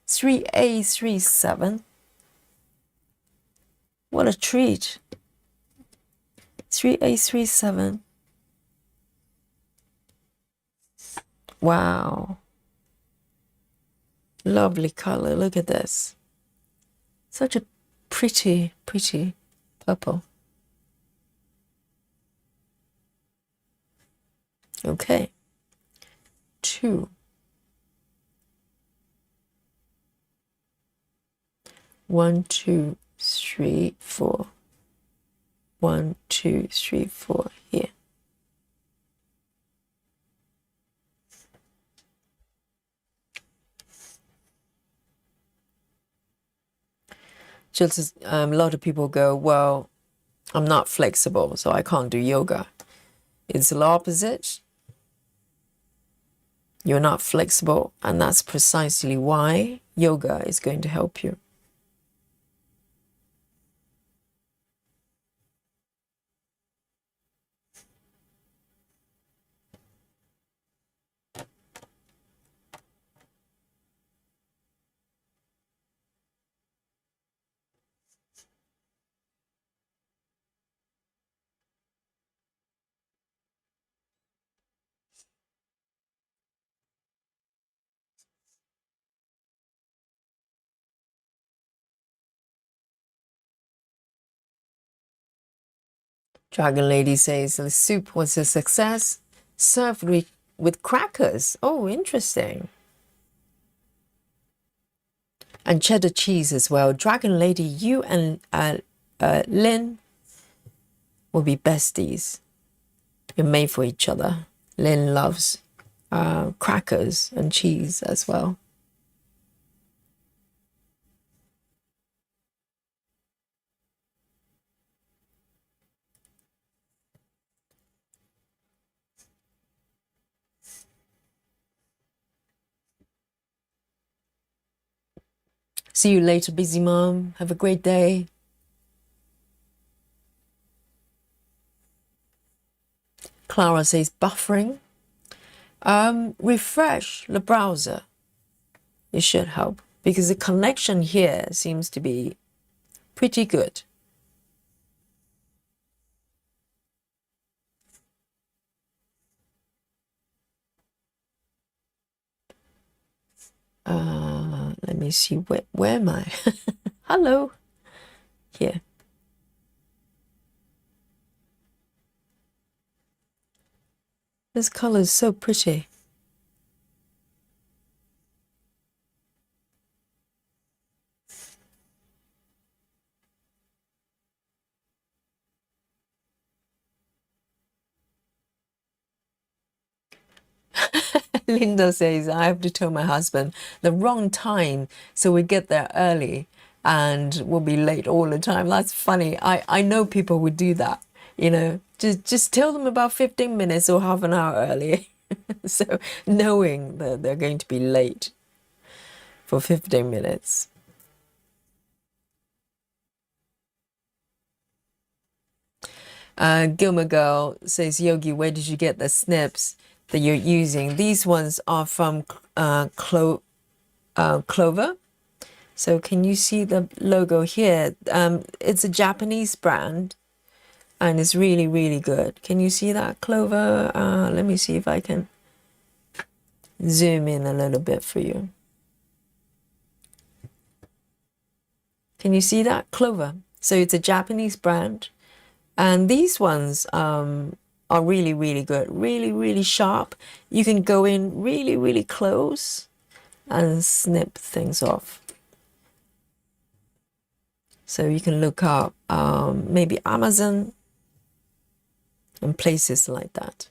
3A37. What a treat. 3A37. Wow. Lovely color. Look at this. Such a pretty purple. Okay. 2. 1, 2, 3, 4. 1, 2, 3, 4 here. Just a lot of people go, well, I'm not flexible, so I can't do yoga. It's the opposite. You're not flexible, and that's precisely why yoga is going to help you. Dragon Lady says the soup was a success, served with crackers. Oh, interesting. And cheddar cheese as well. Dragon Lady, you and Lynn will be besties. You're made for each other. Lynn loves crackers and cheese as well. See you later, busy mom. Have a great day. Clara says buffering. Refresh the browser. It should help because the connection here seems to be pretty good. Let me see, where am I? Hello. Here. This color is so pretty. Linda says, I have to tell my husband the wrong time so we get there early and we'll be late all the time. That's funny. I know people would do that, you know, just tell them about 15 minutes or half an hour early. So knowing that they're going to be late for 15 minutes. Gilmer Girl says, Yogi, where did you get the snips that you're using? These ones are from Clover. So can you see the logo here? It's a Japanese brand and it's really, really good. Can you see that, Clover? Let me see if I can zoom in a little bit for you. Can you see that? Clover. So it's a Japanese brand. And these ones are really, really good, really, really sharp. You can go in really, really close and snip things off. So you can look up maybe Amazon and places like that.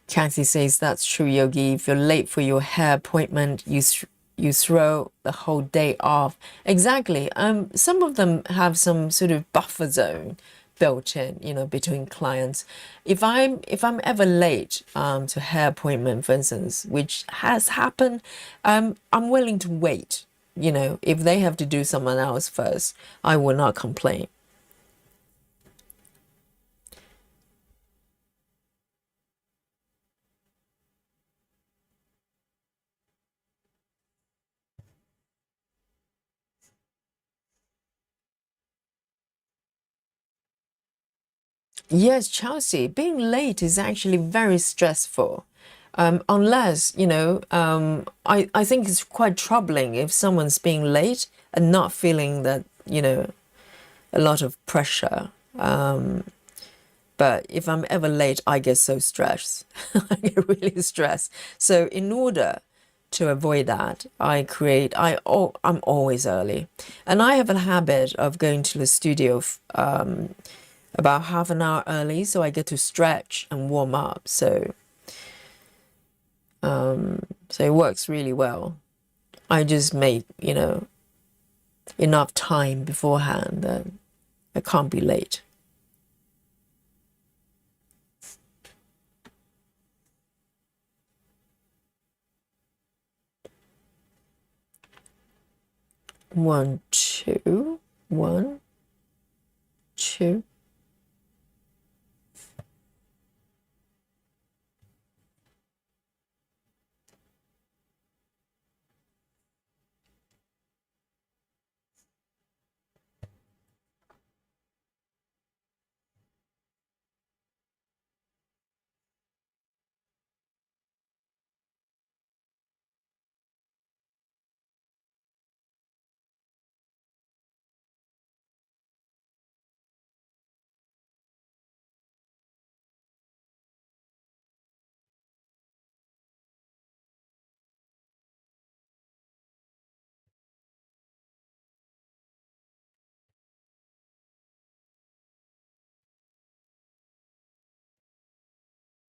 Kathy says, that's true, Yogi. If you're late for your hair appointment, you throw the whole day off. Exactly. Some of them have some sort of buffer zone built in, you know, between clients. If I'm ever late to hair appointment, for instance, which has happened, I'm willing to wait. You know, if they have to do someone else first, I will not complain. Yes, Chelsea, being late is actually very stressful. Unless, you know, I think it's quite troubling if someone's being late and not feeling that, you know, a lot of pressure. But if I'm ever late, I get so stressed. I get really stressed. So in order to avoid that, I'm always early. And I have a habit of going to the studio about half an hour early, so I get to stretch and warm up. So it works really well. I just make, enough time beforehand that I can't be late. One, two, one, two.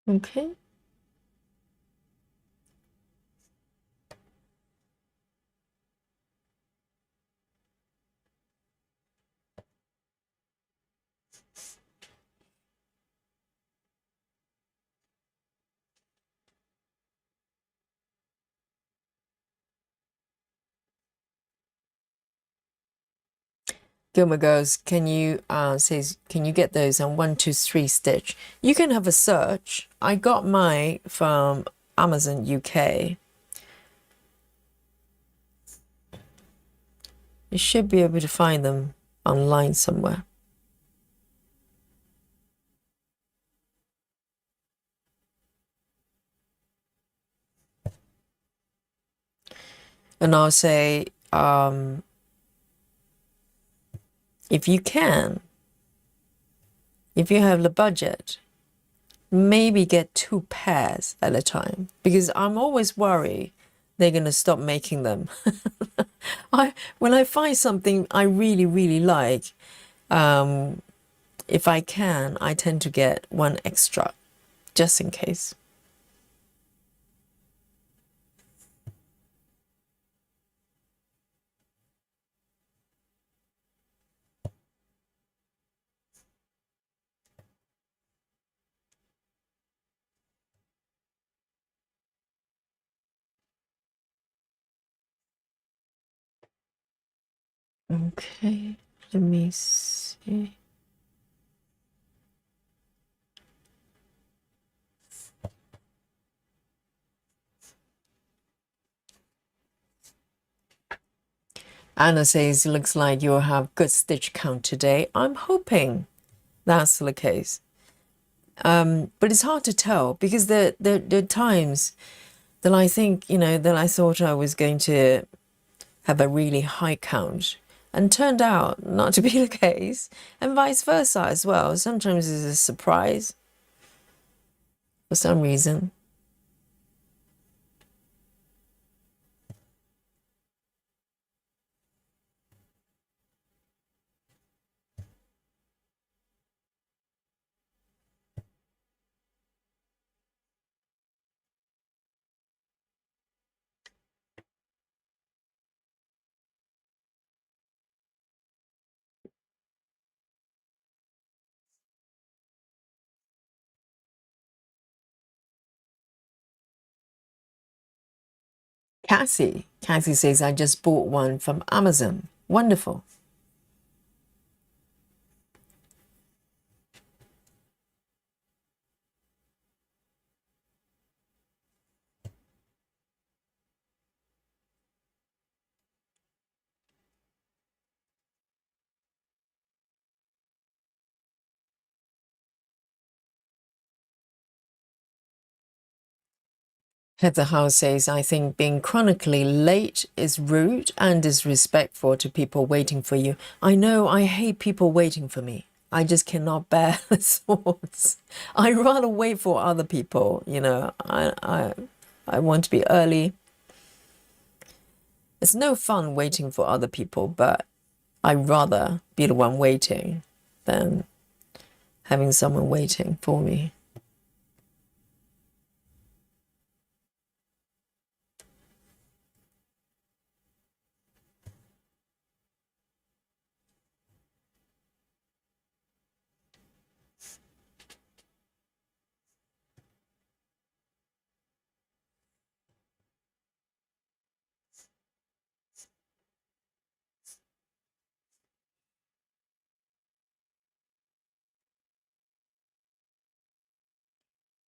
Okay. Gilmer goes, can you says, can you get those on 123 stitch? You can have a search. I got mine from Amazon UK. You should be able to find them online somewhere. And I'll say, if you can, if you have the budget, maybe get 2 pairs at a time, because I'm always worried they're going to stop making them. When I find something I really, really like, if I can, I tend to get 1 extra, just in case. Okay, let me see. Anna says, looks like you'll have good stitch count today. I'm hoping that's the case. But it's hard to tell, because there are times that I think, that I thought I was going to have a really high count, and turned out not to be the case, and vice versa as well. Sometimes it's a surprise for some reason. Cassie says, I just bought one from Amazon. Wonderful. Heather House says, I think being chronically late is rude and disrespectful to people waiting for you. I know, I hate people waiting for me. I just cannot bear the thoughts. I'd rather wait for other people, I want to be early. It's no fun waiting for other people, but I'd rather be the one waiting than having someone waiting for me.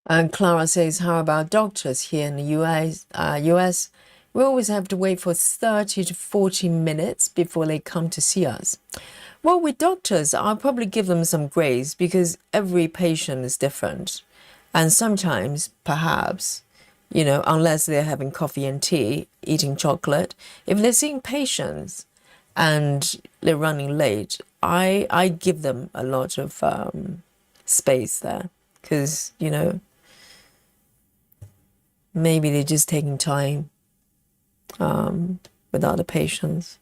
And Clara says, how about doctors here in the US? We always have to wait for 30 to 40 minutes before they come to see us. Well, with doctors, I'll probably give them some grace because every patient is different. And sometimes, perhaps, unless they're having coffee and tea, eating chocolate, if they're seeing patients and they're running late, I give them a lot of space there because, maybe they're just taking time with other patients.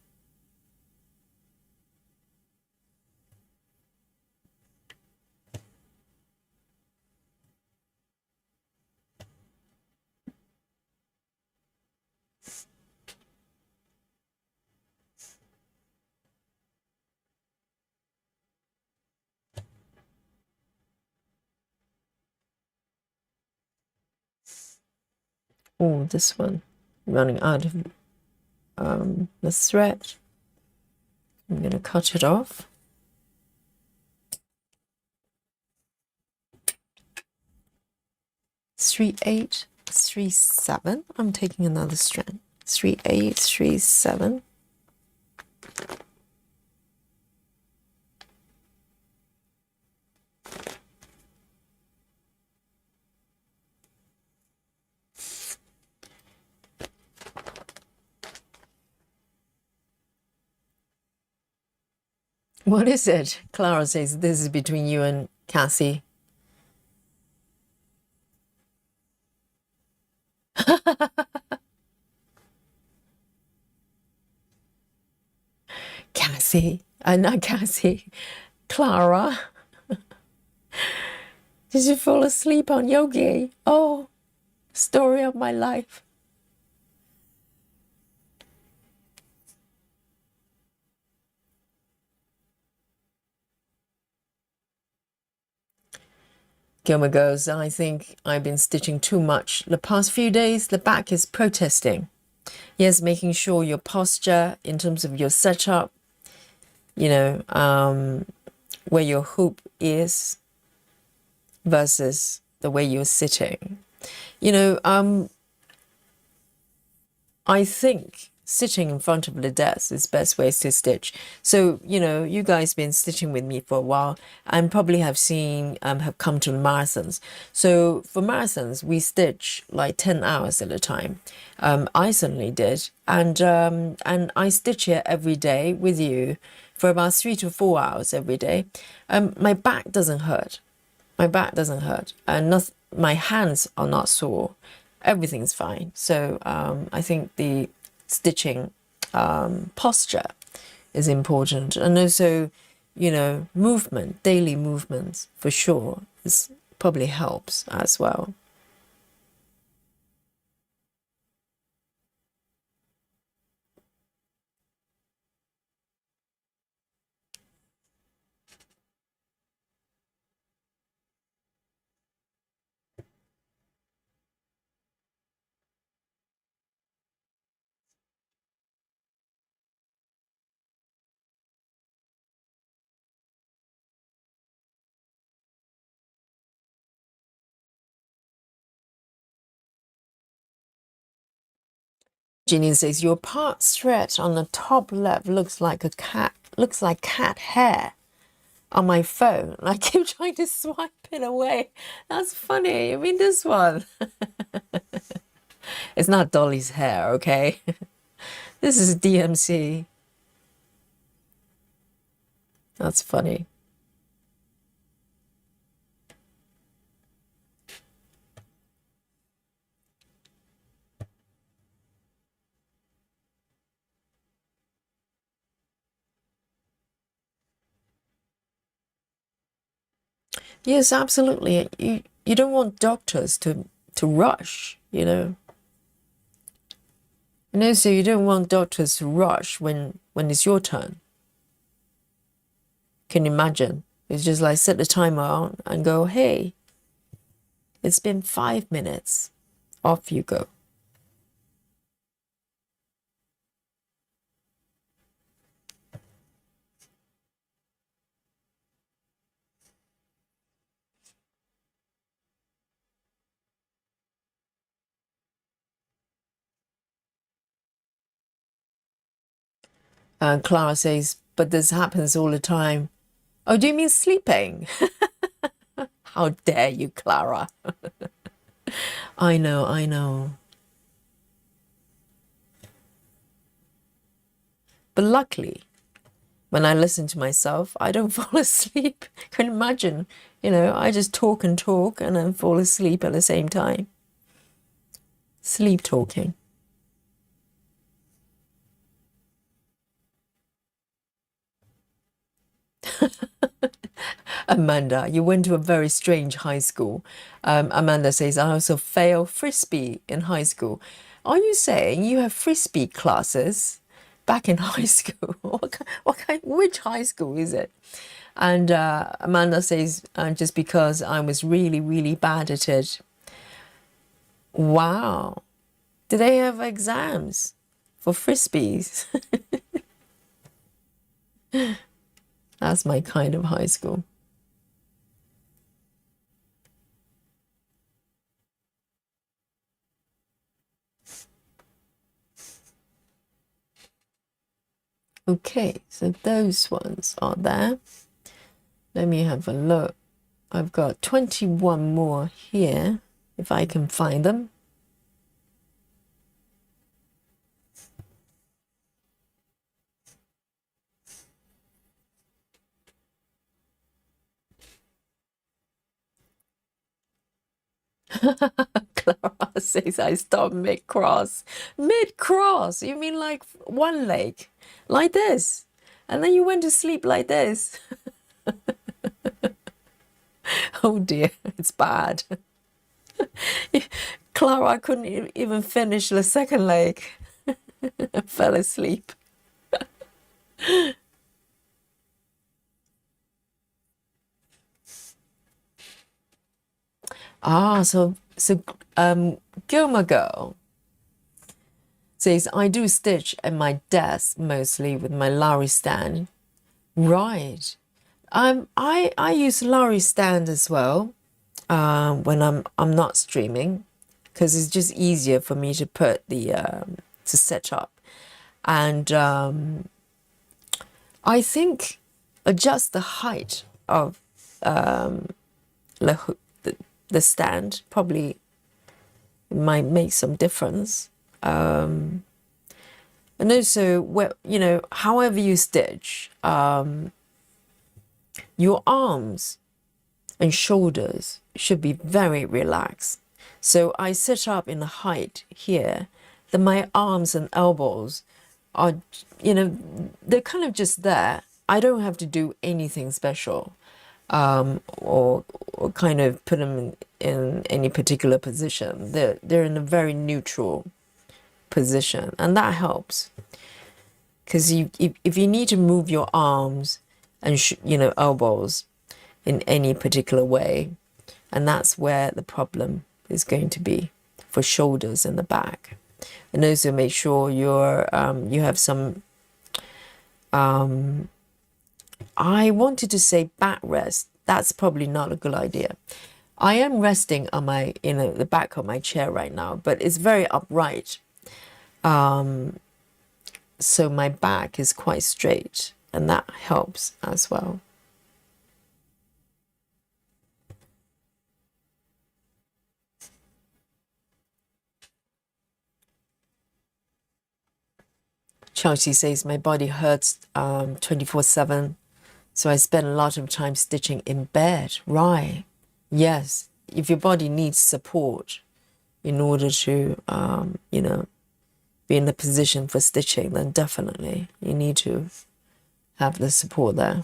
Oh, this one, running out of the thread. I'm going to cut it off. Three, 8, 3, 7. I'm taking another strand. 3, 8, 3, 7. What is it? Clara says this is between you and Cassie. Cassie, not Cassie, Clara. Did you fall asleep on Yogi? Oh, story of my life. Gilmer goes, I think I've been stitching too much. The past few days, the back is protesting. Yes, making sure your posture in terms of your setup, where your hoop is versus the way you're sitting. I think sitting in front of the desk is best ways to stitch. So, you guys been stitching with me for a while and probably have seen, have come to marathons. So for marathons, we stitch like 10 hours at a time. I certainly did. And I stitch here every day with you for about 3 to 4 hours every day. My back doesn't hurt. My back doesn't hurt, and my hands are not sore. Everything's fine. So I think the stitching posture is important, and also, movement, daily movements for sure, is probably helps as well. Jeannie says your part thread on the top left looks like cat hair on my phone. I keep trying to swipe it away. That's funny. I mean, this one. It's not Dolly's hair, okay? This is DMC. That's funny. Yes, absolutely. You don't want doctors to rush, you know. And also you don't want doctors to rush when it's your turn. Can you imagine? It's just like set the timer on and go, hey, it's been 5 minutes. Off you go. And Clara says, but this happens all the time. Oh, do you mean sleeping? How dare you, Clara? I know, I know. But luckily, when I listen to myself, I don't fall asleep. Can you imagine? You know, I just talk and then fall asleep at the same time. Sleep talking. Amanda, you went to a very strange high school. Amanda says, I also failed frisbee in high school. Are you saying you have frisbee classes back in high school? Which high school is it? And Amanda says, just because I was really, really bad at it. Wow. Do they have exams for frisbees? That's my kind of high school. Okay, so those ones are there. Let me have a look. I've got 21 more here, if I can find them. Clara says I stopped mid-cross. Mid-cross? You mean like one leg? Like this? And then you went to sleep like this? Oh dear, it's bad. Clara, I couldn't even finish the second leg. I fell asleep. Gilmer Girl says, I do stitch at my desk mostly with my Lowry stand. Right. I use Lowry stand as well when I'm not streaming, because it's just easier for me to put the to set up. And I think adjust the height of the stand probably might make some difference. And also, you know, however you stitch, your arms and shoulders should be very relaxed. So I set up in the height here that my arms and elbows are, you know, they're kind of just there. I don't have to do anything special, or kind of put them in any particular position. They're in a very neutral position, and that helps. Because if you need to move your arms and you know, elbows in any particular way, and that's where the problem is going to be for shoulders and the back. And also make sure you have some I wanted to say back rest. That's probably not a good idea. I am resting on my, you know, the back of my chair right now, but it's very upright. So my back is quite straight, and that helps as well. Chelsea says, my body hurts 24/7, so I spend a lot of time stitching in bed. Right. Yes. If your body needs support in order to, you know, be in the position for stitching, then definitely you need to have the support there.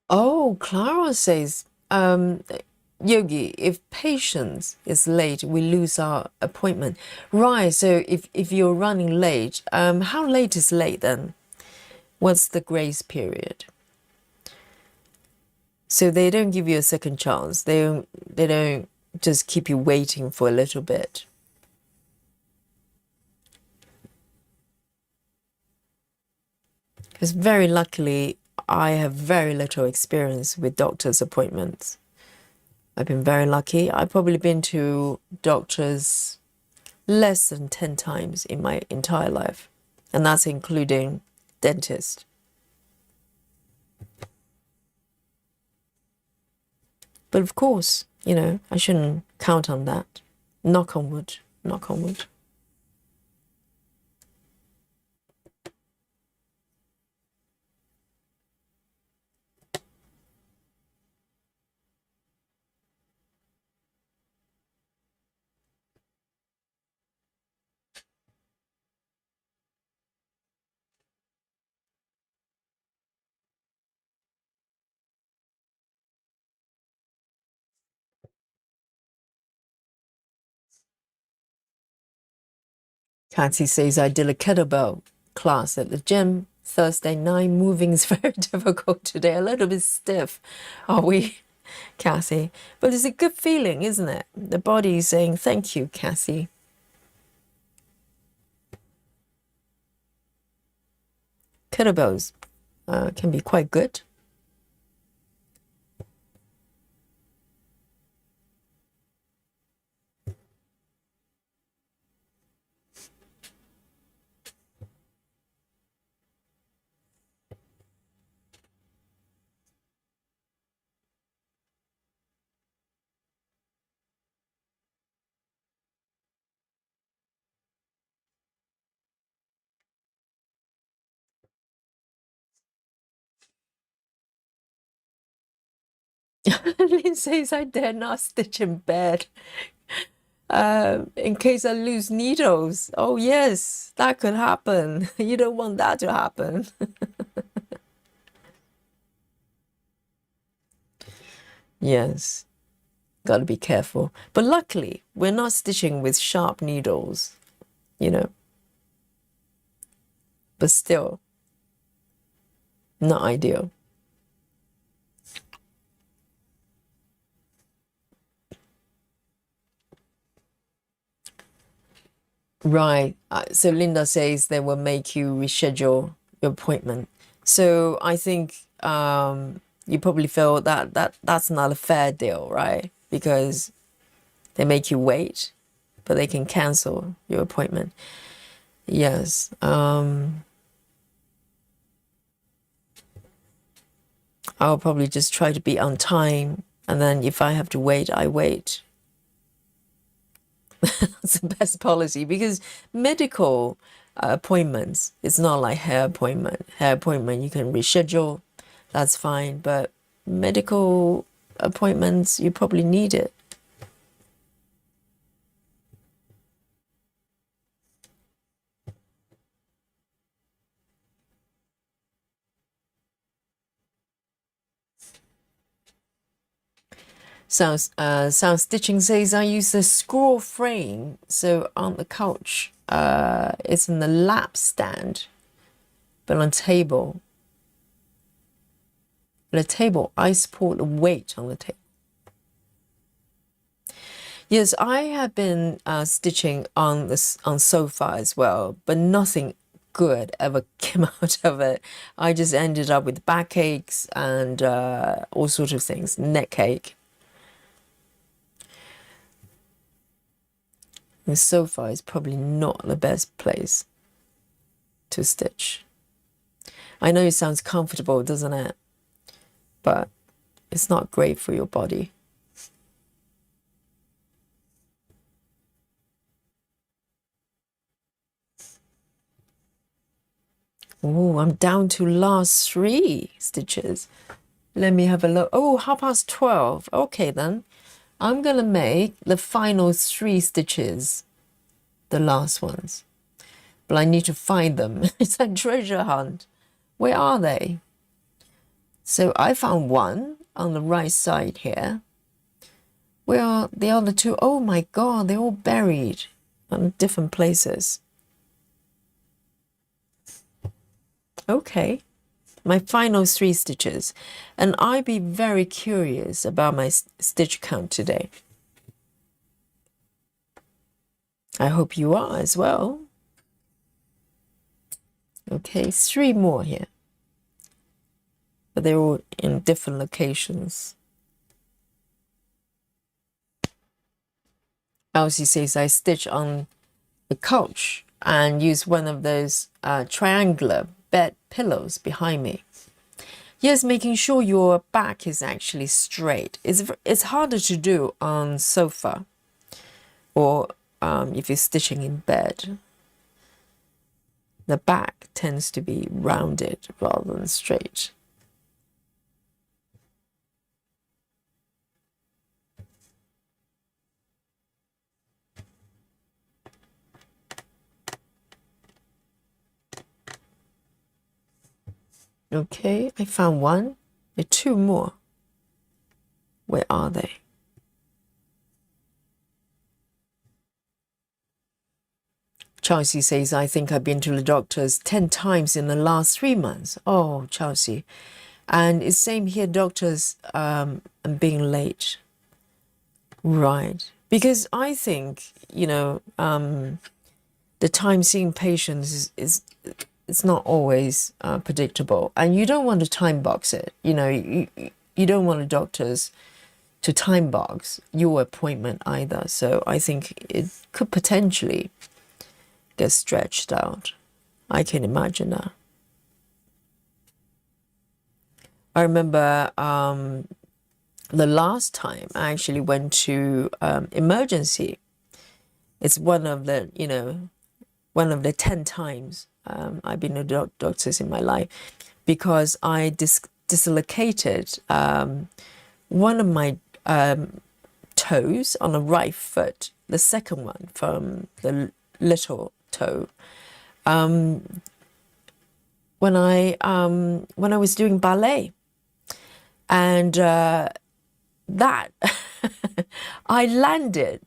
Oh, Clara says, Yogi, if patient is late, we lose our appointment. Right, so if you're running late, how late is late then? What's the grace period? So they don't give you a second chance. They don't just keep you waiting for a little bit. Because very luckily, I have very little experience with doctor's appointments. I've been very lucky. I've probably been to doctors less than 10 times in my entire life. And that's including dentist. But of course, I shouldn't count on that. Knock on wood. Knock on wood. Patsy says I did a kettlebell class at the gym Thursday night. Moving is very difficult today, a little bit stiff. Are we, Cassie? But it's a good feeling, isn't it? The body is saying thank you, Cassie. Kettlebells can be quite good. Lynn says I dare not stitch in bed in case I lose needles. Oh yes, that could happen. You don't want that to happen. Yes, got to be careful. But luckily, we're not stitching with sharp needles, but still not ideal. Right. So Linda says they will make you reschedule your appointment. So I think you probably feel that's not a fair deal, right? Because they make you wait, but they can cancel your appointment. Yes. I'll probably just try to be on time, and then if I have to wait, I wait. That's the best policy because medical appointments, it's not like hair appointment. Hair appointment, you can reschedule, that's fine. But medical appointments, you probably need it. Sounds Stitching says I use the scroll frame, so on the couch, it's in the lap stand, but on table. The table, I support the weight on the table. Yes, I have been stitching on sofa as well, but nothing good ever came out of it. I just ended up with backaches and all sorts of things, neck ache. The sofa is probably not the best place to stitch. I know it sounds comfortable, doesn't it? But it's not great for your body. Oh, I'm down to last 3 stitches. Let me have a look. Oh, 12:30. Okay, then. I'm going to make the final 3 stitches, the last ones. But I need to find them. It's a treasure hunt. Where are they? So I found one on the right side here. Where are the other two? Oh my God, they're all buried in different places. Okay, my final 3 stitches. And I'd be very curious about my stitch count today. I hope you are as well. Okay, 3 more here. But they're all in different locations. Elsie says I stitch on the couch and use one of those triangular bed pillows behind me. Yes, making sure your back is actually straight. It's harder to do on sofa or if you're stitching in bed. The back tends to be rounded rather than straight. Okay, I found one. There are 2 more. Where are they? Chelsea says, I think I've been to the doctors 10 times in the last 3 months. Oh, Chelsea. And it's same here, doctors, I'm being late. Right. Because I think, the time seeing patients is it's not always predictable. And you don't want to time box it. You don't want the doctors to time box your appointment either. So I think it could potentially get stretched out. I can imagine that. I remember the last time I actually went to emergency. It's one of the 10 times I've been to doctors in my life, because I dislocated one of my toes on the right foot, the second one from the little toe. When I was doing ballet, and that I landed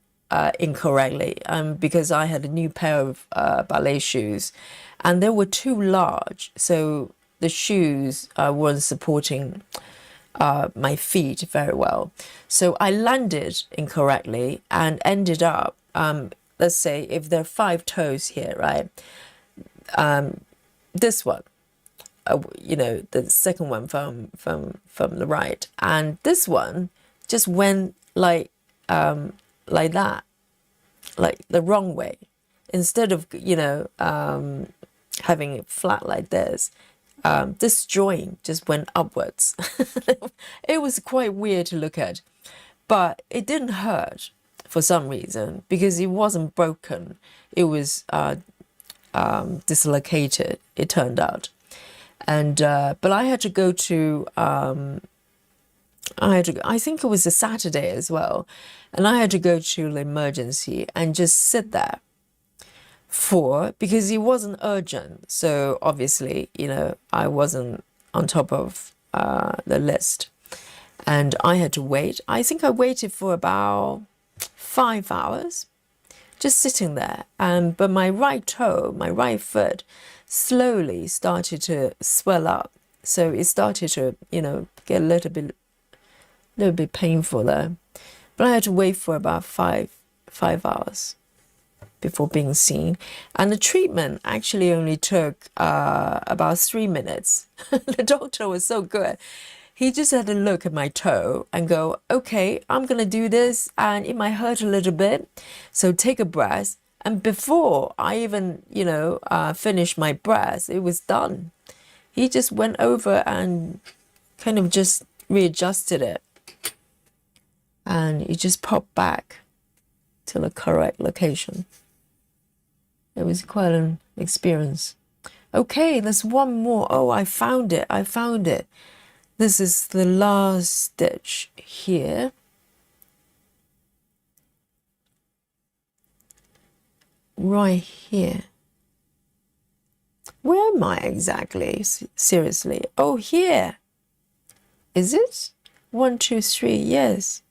incorrectly because I had a new pair of ballet shoes, and they were too large, so the shoes weren't supporting my feet very well. So I landed incorrectly and ended up, let's say if there are 5 toes here, right? This one, the second one from the right, and this one just went like that, like the wrong way. Instead of having it flat like this, this joint just went upwards. It was quite weird to look at, but it didn't hurt for some reason, because it wasn't broken. It was dislocated, it turned out. And but I had to go to I think it was a Saturday as well, and I had to go to the emergency and just sit there because it wasn't urgent. So obviously, I wasn't on top of the list, and I had to wait. I think I waited for about 5 hours, just sitting there. But my right toe, my right foot, slowly started to swell up. So it started to, get a little bit painful there. But I had to wait for about five hours before being seen. And the treatment actually only took about 3 minutes. The doctor was so good. He just had to look at my toe and go, okay, I'm going to do this, and it might hurt a little bit, so take a breath. And before I even, finished my breath, it was done. He just went over and kind of just readjusted it. And it just popped back to the correct location. It was quite an experience. Okay, there's one more. Oh, I found it. This is the last stitch here. Right here. Where am I exactly? Seriously. Oh, here. Is it? 1, 2, 3. Yes,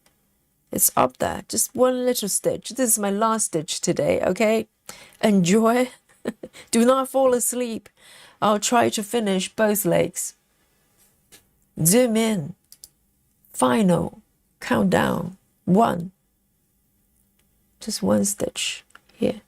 it's up there. Just one little stitch. This is my last stitch today, okay? Enjoy. Do not fall asleep. I'll try to finish both legs. Zoom in. Final. Countdown. 1. Just one stitch here.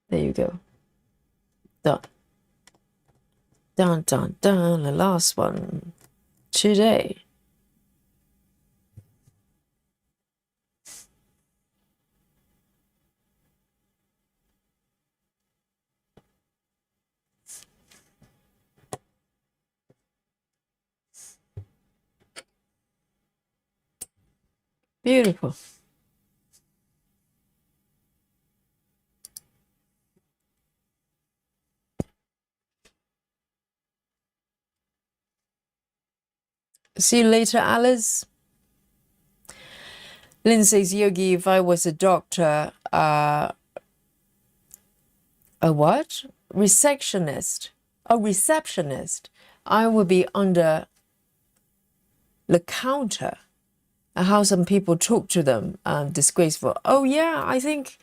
There you go. Done. Dun, dun, dun. The last one today. Beautiful. See you later, Alice. Lynn says, Yogi, if I was a doctor, a what? Receptionist. A receptionist. I would be under the counter. How some people talk to them, disgraceful. Oh yeah, I think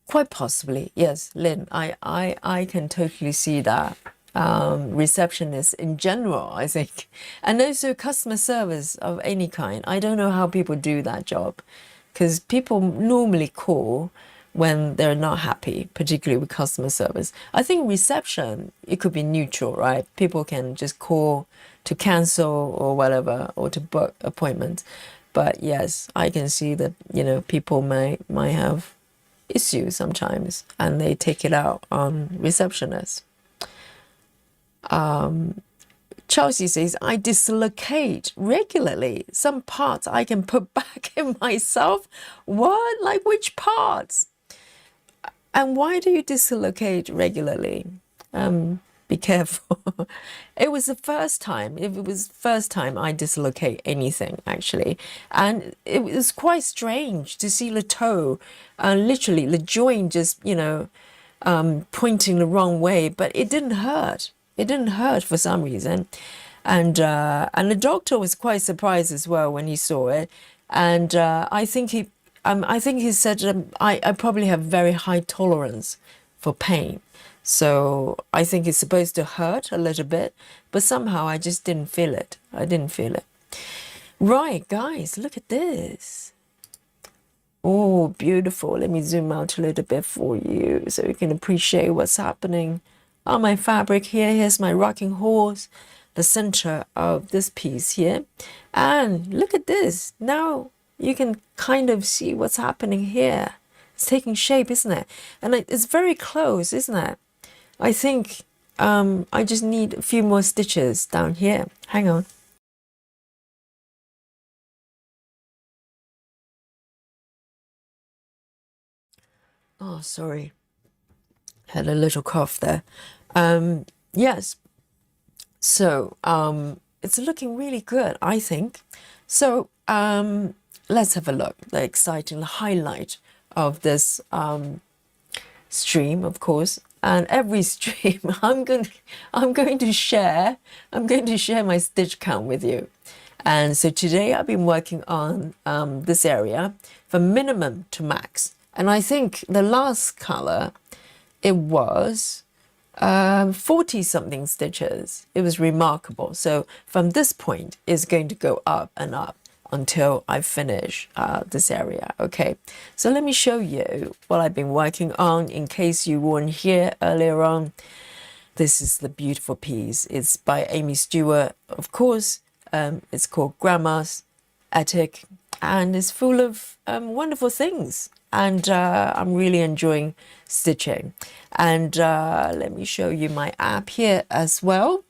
quite possibly. Yes, Lynn, I can totally see that. Receptionists in general, I think. And also customer service of any kind. I don't know how people do that job, because people normally call when they're not happy, particularly with customer service. I think reception, it could be neutral, right? People can just call to cancel or whatever, or to book appointments. But yes, I can see that, people might have issues sometimes, and they take it out on receptionists. Chelsea says, I dislocate regularly. Some parts I can put back in myself. What? Like which parts? And why do you dislocate regularly? Be careful. It was the first time. If it was the first time I dislocate anything, actually. And it was quite strange to see the toe, literally the joint just, pointing the wrong way, but it didn't hurt. It didn't hurt for some reason. And the doctor was quite surprised as well when he saw it. And I think he said, I probably have very high tolerance for pain. So I think it's supposed to hurt a little bit, but somehow I just didn't feel it. I didn't feel it. Right, guys, look at this. Oh, beautiful. Let me zoom out a little bit for you so you can appreciate what's happening on my fabric here. Here's my rocking horse, the center of this piece here. And look at this. Now you can kind of see what's happening here. It's taking shape, isn't it? And it's very close, isn't it? I think I just need a few more stitches down here. Hang on. Oh, sorry. Had a little cough there. Yes. So it's looking really good, I think. So let's have a look. The exciting highlight of this stream, of course. And every stream, I'm going to share my stitch count with you. And so today I've been working on this area from minimum to max. And I think the last color, it was 40 something stitches. It was remarkable. So from this point, it's going to go up and up until I finish this area. Okay, so let me show you what I've been working on in case you weren't here earlier on. This is the beautiful piece. It's by Aimee Stewart, of course. It's called Grandma's Attic, and it's full of wonderful things. And I'm really enjoying stitching. And let me show you my app here as well.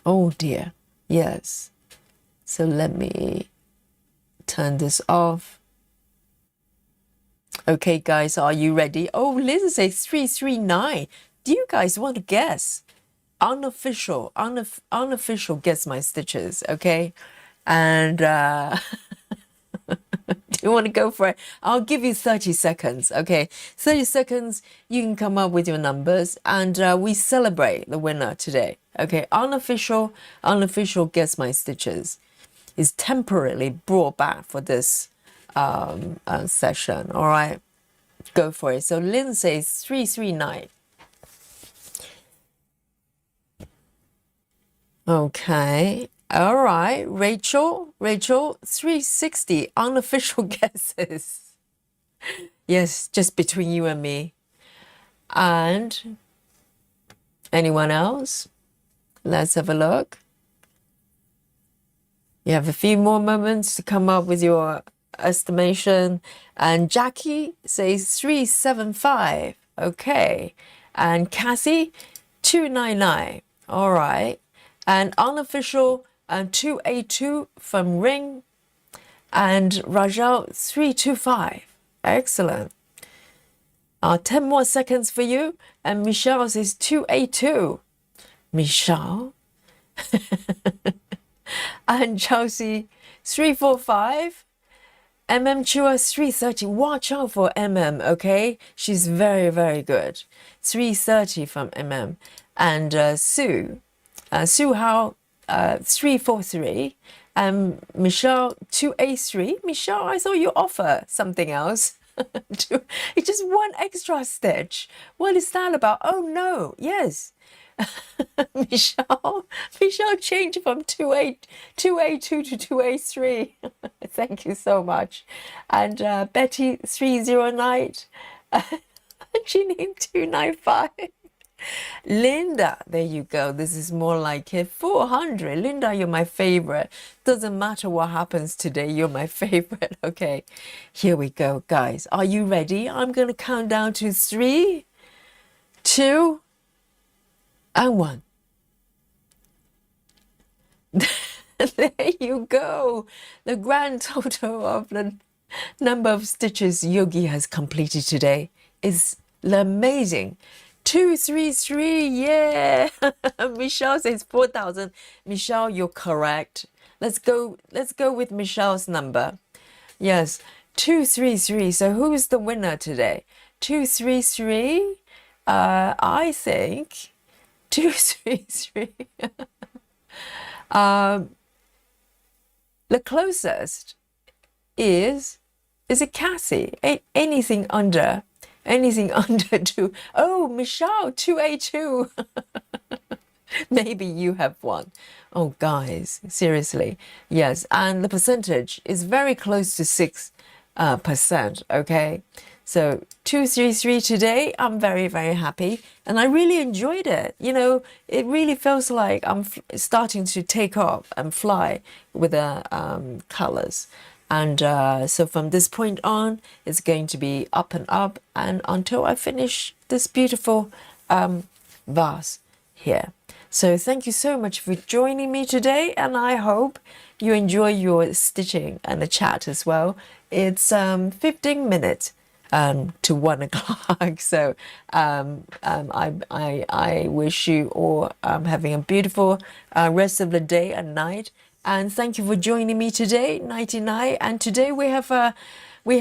Oh dear, yes. So let me turn this off. Okay, guys, are you ready? Oh, Lynn says 339. Do you guys want to guess? Unofficial guess my stitches, okay? And do you want to go for it? I'll give you 30 seconds, okay? 30 seconds, you can come up with your numbers, and we celebrate the winner today, okay? Unofficial guess my stitches is temporarily brought back for this session, all right? Go for it. So Lynn says 339. Okay. All right. Rachel, 360 unofficial guesses. Yes, just between you and me. And anyone else? Let's have a look. You have a few more moments to come up with your estimation. And Jackie says 375. Okay. And Cassie, 299. All right. And unofficial 282 from Ring. And Rajal 325. Excellent. 10 more seconds for you. And Michelle says 282. Michelle. And Chelsea 345. Chua 330. Watch out for okay? She's very, very good. 330 from And Sue Hao 343. And Michelle 283. Michelle, I thought you offer something else. It's just one extra stitch. What is that about? Oh no, yes. Michelle changed from 282 to 283. Thank you so much. And Betty 309. Jeanine 295. Linda, there you go. This is more like it. 400. Linda, you're my favorite. Doesn't matter what happens today, you're my favorite. Okay, here we go, guys. Are you ready? I'm going to count down to 3, 2, and 1. There you go. The grand total of the number of stitches Yogi has completed today is amazing. 233, yeah. Michelle says 4,000. Michelle, you're correct. Let's go with Michelle's number. Yes, 233. So who's the winner today? 233. I think 233. The closest is it Cassie? Anything under 2. Oh, Michelle, 282. Maybe you have won. Oh, guys, seriously. Yes, and the percentage is very close to 6%, okay? So 233 today, I'm very, very happy. And I really enjoyed it. You know, it really feels like I'm starting to take off and fly with the colors. And so from this point on, it's going to be up and up, and until I finish this beautiful vase here. So thank you so much for joining me today, and I hope you enjoy your stitching and the chat as well. It's 15 minutes to 1 o'clock. So I wish you all having a beautiful rest of the day and night. And thank you for joining me today, 99. And today we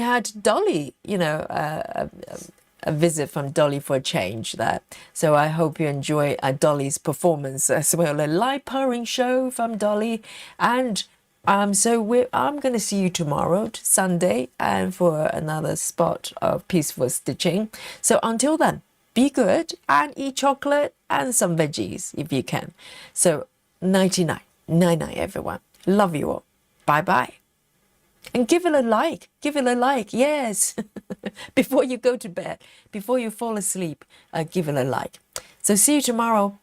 had Dolly, you know, a visit from Dolly for a change there. So I hope you enjoy Dolly's performance as well. A live purring show from Dolly. And so I'm going to see you tomorrow, Sunday, and for another spot of peaceful stitching. So until then, be good and eat chocolate and some veggies if you can. So 99. Night night, everyone. Love you all. Bye bye. And give it a like. Give it a like. Yes. Before you go to bed, before you fall asleep, give it a like. So see you tomorrow. Bye.